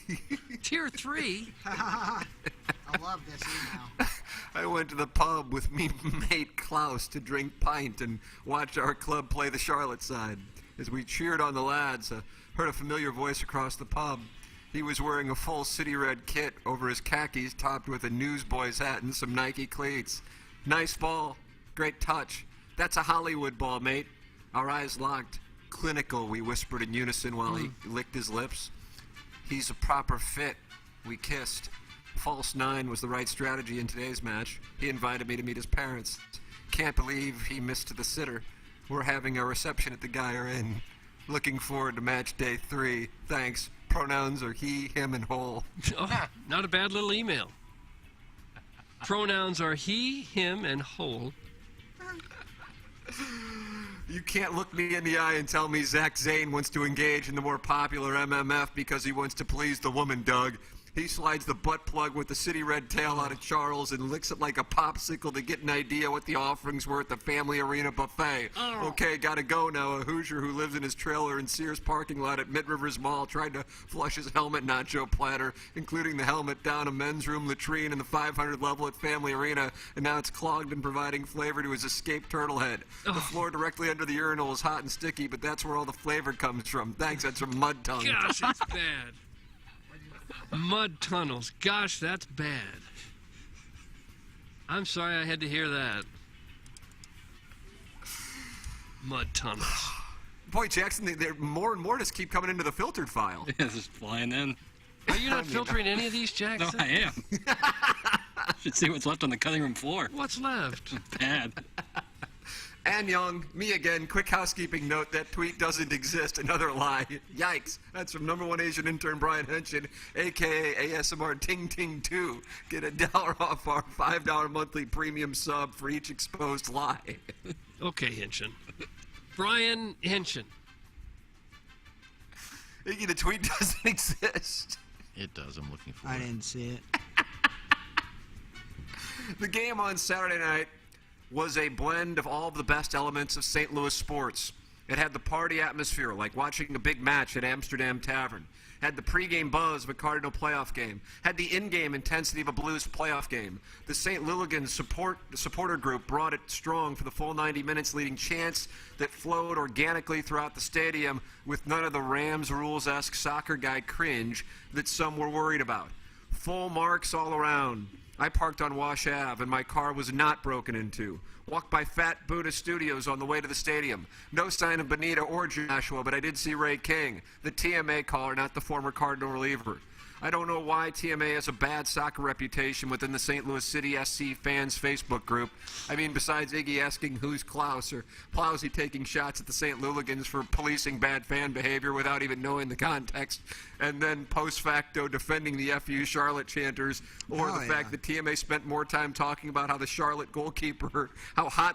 Tier 3? I love this email. I went to the pub with me mate Klaus to drink pint and watch our club play the Charlotte side. As we cheered on the lads, I heard a familiar voice across the pub. He was wearing a full city red kit over his khakis topped with a newsboy's hat and some Nike cleats. Nice ball. Great touch. That's a Hollywood ball, mate. Our eyes locked. Clinical, we whispered in unison while he licked his lips. He's a proper fit. We kissed. False 9 was the right strategy in today's match. He invited me to meet his parents. Can't believe he missed the sitter. We're having a reception at the Geyer Inn. Looking forward to match day 3. Thanks. Pronouns are he, him, and whole. Oh, not a bad little email. Pronouns are he, him, and whole. You can't look me in the eye and tell me Zach Zane wants to engage in the more popular MMF because he wants to please the woman, Doug. He slides the butt plug with the city red tail out of Charles and licks it like a popsicle to get an idea what the offerings were at the Family Arena buffet. Okay, gotta go now. A Hoosier who lives in his trailer in Sears parking lot at Mid-Rivers Mall tried to flush his helmet nacho platter, including the helmet down a men's room latrine in the 500 level at Family Arena, and now it's clogged and providing flavor to his escaped turtle head. The floor directly under the urinal is hot and sticky, but that's where all the flavor comes from. Thanks, that's from Mud Tongue. Gosh, that's bad. Mud tunnels. Gosh, that's bad. I'm sorry I had to hear that. Mud tunnels. Boy, Jackson, they're more and more just keep coming into the filtered file. Yeah, just flying in. Are you not filtering any of these, Jackson? No, I am. Should see what's left on the cutting room floor. What's left? Bad. And Young, me again, quick housekeeping note, that tweet doesn't exist, another lie. Yikes. That's from #1 Asian intern Brian Henshin, a.k.a. ASMR Ting Ting 2. Get $1 off our $5 monthly premium sub for each exposed lie. Okay, Henshin. Brian Henshin. Iggy, the tweet doesn't exist. It does. I'm looking for it. I didn't see it. The game on Saturday night was a blend of all of the best elements of St. Louis sports. It had the party atmosphere, like watching a big match at Amsterdam Tavern. Had the pregame buzz of a Cardinal playoff game. Had the in-game intensity of a Blues playoff game. The St. Louis supporter group brought it strong for the full 90 minutes, leading chants that flowed organically throughout the stadium with none of the Rams rules-esque soccer guy cringe that some were worried about. Full marks all around. I parked on Wash Ave, and my car was not broken into. Walked by Fat Buddha Studios on the way to the stadium. No sign of Bonita or Joshua, but I did see Ray King, the TMA caller, not the former Cardinal reliever. I don't know why TMA has a bad soccer reputation within the St. Louis City SC fans Facebook group. I mean, besides Iggy asking who's Klaus, or Plowsy taking shots at the St. Louligans for policing bad fan behavior without even knowing the context, and then post facto defending the FU Charlotte chanters, or the fact that TMA spent more time talking about how hot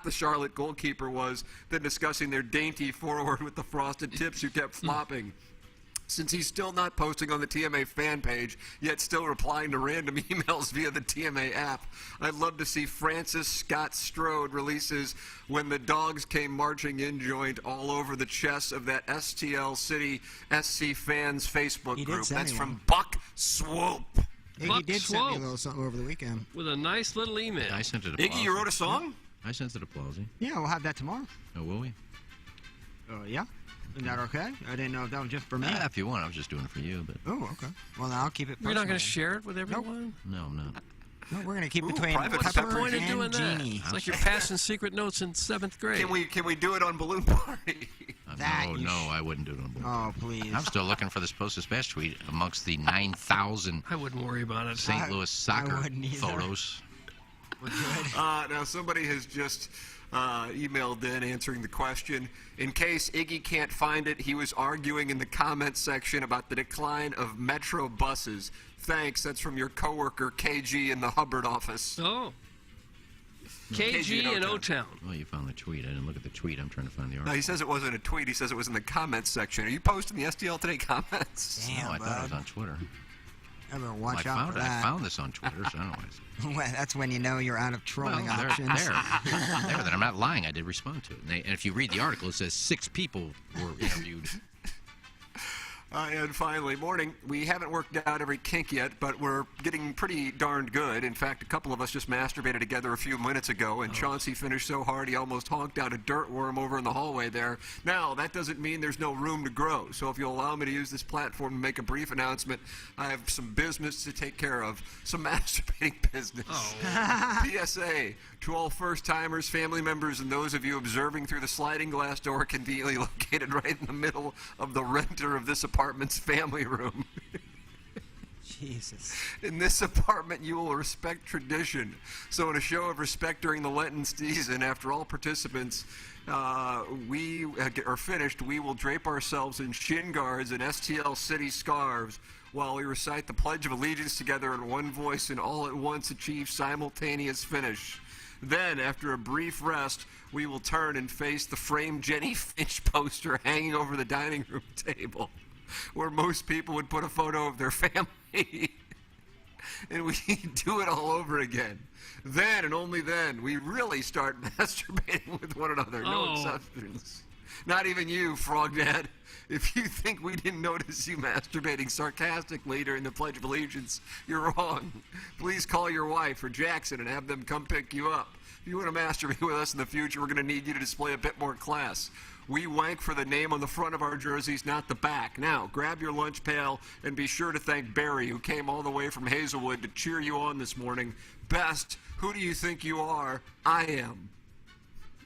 the Charlotte goalkeeper was, than discussing their dainty forward with the frosted tips who kept flopping. Since he's still not posting on the TMA fan page, yet still replying to random emails via the TMA app, I'd love to see Francis Scott Strode releases "When the Dogs Came Marching In" joint all over the chests of that STL City SC fans Facebook group. That's from Buck Swope. Iggy did send me a little something over the weekend. With a nice little email. I sent it to Iggy, you wrote a song? I sent it to Plowsy. Yeah, we'll have that tomorrow. Oh, will we? Yeah. Is that okay? I didn't know if that was just for me. If you want, I was just doing it for you. But oh, okay. Well, then I'll keep it personal. You're not going to share it with everyone? No, I'm not. No, we're going to keep between What's the point of and doing that? Genie. It's like you're passing secret notes in 7th grade. Can we do it on Balloon Party? No, I wouldn't do it on Balloon Party. Oh, please. I'm still looking for this post-dispatch tweet amongst the 9,000 I wouldn't worry about it. St. Louis soccer photos. We're good. Now, somebody has just emailed in answering the question. In case Iggy can't find it, he was arguing in the comments section about the decline of Metro buses. Thanks. That's from your coworker KG in the Hubbard office. Oh. KG in O-Town. Well, you found the tweet. I didn't look at the tweet. I'm trying to find the article. No, he says it wasn't a tweet. He says it was in the comments section. Are you posting the STL Today comments? Damn, I thought it was on Twitter. I better watch out for that. I found this on Twitter, so I don't know. Well, that's when you know you're out of trolling options. There, that I'm not lying. I did respond to it. And if you read the article, it says 6 people were interviewed. And finally, morning. We haven't worked out every kink yet, but we're getting pretty darned good. In fact, a couple of us just masturbated together a few minutes ago, and Chauncey finished so hard he almost honked out a dirt worm over in the hallway there. Now, that doesn't mean there's no room to grow, so if you'll allow me to use this platform to make a brief announcement, I have some business to take care of, some masturbating business. PSA to all first-timers, family members, and those of you observing through the sliding glass door conveniently located right in the middle of the renter of this apartment's family room. Jesus. In this apartment, you will respect tradition. So in a show of respect during the Lenten season, after all participants we are finished, we will drape ourselves in shin guards and STL City scarves while we recite the Pledge of Allegiance together in one voice and all at once achieve simultaneous finish. Then, after a brief rest, we will turn and face the framed Jenny Finch poster hanging over the dining room table, where most people would put a photo of their family. And we do it all over again. Then, and only then, we really start masturbating with one another. No exceptions. Not even you, Frog Dad. If you think we didn't notice you masturbating sarcastically during the Pledge of Allegiance, you're wrong. Please call your wife or Jackson and have them come pick you up. If you want to masturbate with us in the future, we're going to need you to display a bit more class. We wank for the name on the front of our jerseys, not the back. Now, grab your lunch pail and be sure to thank Barry, who came all the way from Hazelwood to cheer you on this morning. Best, who do you think you are? I am.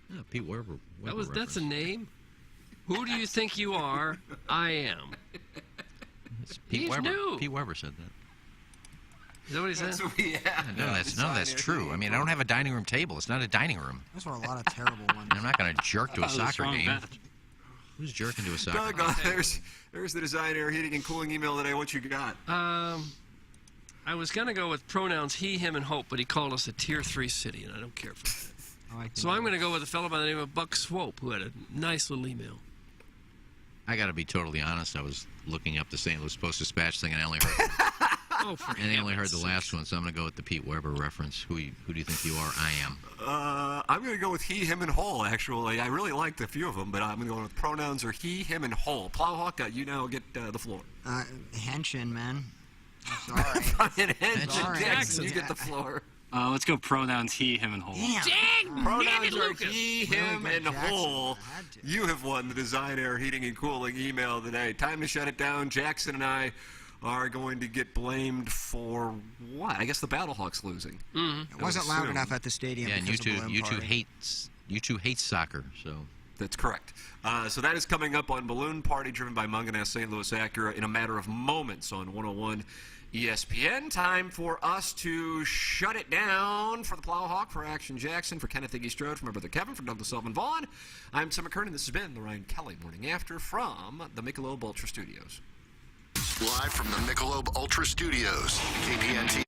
Yeah, Pete Weber. That's a name. Who do you think you are? I am. Pete He's Weber. new. Pete Weber said that. Is that what he said? That's true. I mean, I don't have a dining room table. It's not a dining room. Those were a lot of terrible ones. I'm not going to jerk to a soccer game. bet. Who's jerking to a soccer game? Doug, there's the Design Air Heating and Cooling email today. What you got? I was going to go with pronouns he, him, and hope, but he called us a Tier 3 city, and I don't care for that. So I'm going to go with a fellow by the name of Buck Swope, who had a nice little email. I got to be totally honest. I was looking up the St. Louis Post-Dispatch thing, and I only heard I only heard the last one, so I'm going to go with the Pete Weber reference. Who do you think you are? I am. I'm going to go with he, him, and whole, actually. I really liked a few of them, but I'm going to go with pronouns are he, him, and whole. Plowhawk, you now get the floor. Henshin, man. I'm sorry. Brian Henshin Jackson, you get the floor. Let's go pronouns he, him, and whole. Dang, Pronouns are Lucas. he, him, and whole. You have won the Design Air Heating and Cooling email today. Time to shut it down. Jackson and I are going to get blamed for what? I guess the Battlehawks losing. It wasn't loud enough at the stadium. Yeah, and you two hate soccer, so. That's correct. So that is coming up on Balloon Party, driven by Munganess St. Louis Acura, in a matter of moments on 101 ESPN. Time for us to shut it down for the Plowhawk, for Action Jackson, for Kenneth Iggy Strode, for my brother Kevin, for Douglas Sullivan Vaughn. I'm Tim McKernan. This has been the Ryan Kelly Morning After from the Michelob Ultra Studios. Live from the Michelob Ultra Studios, KPNT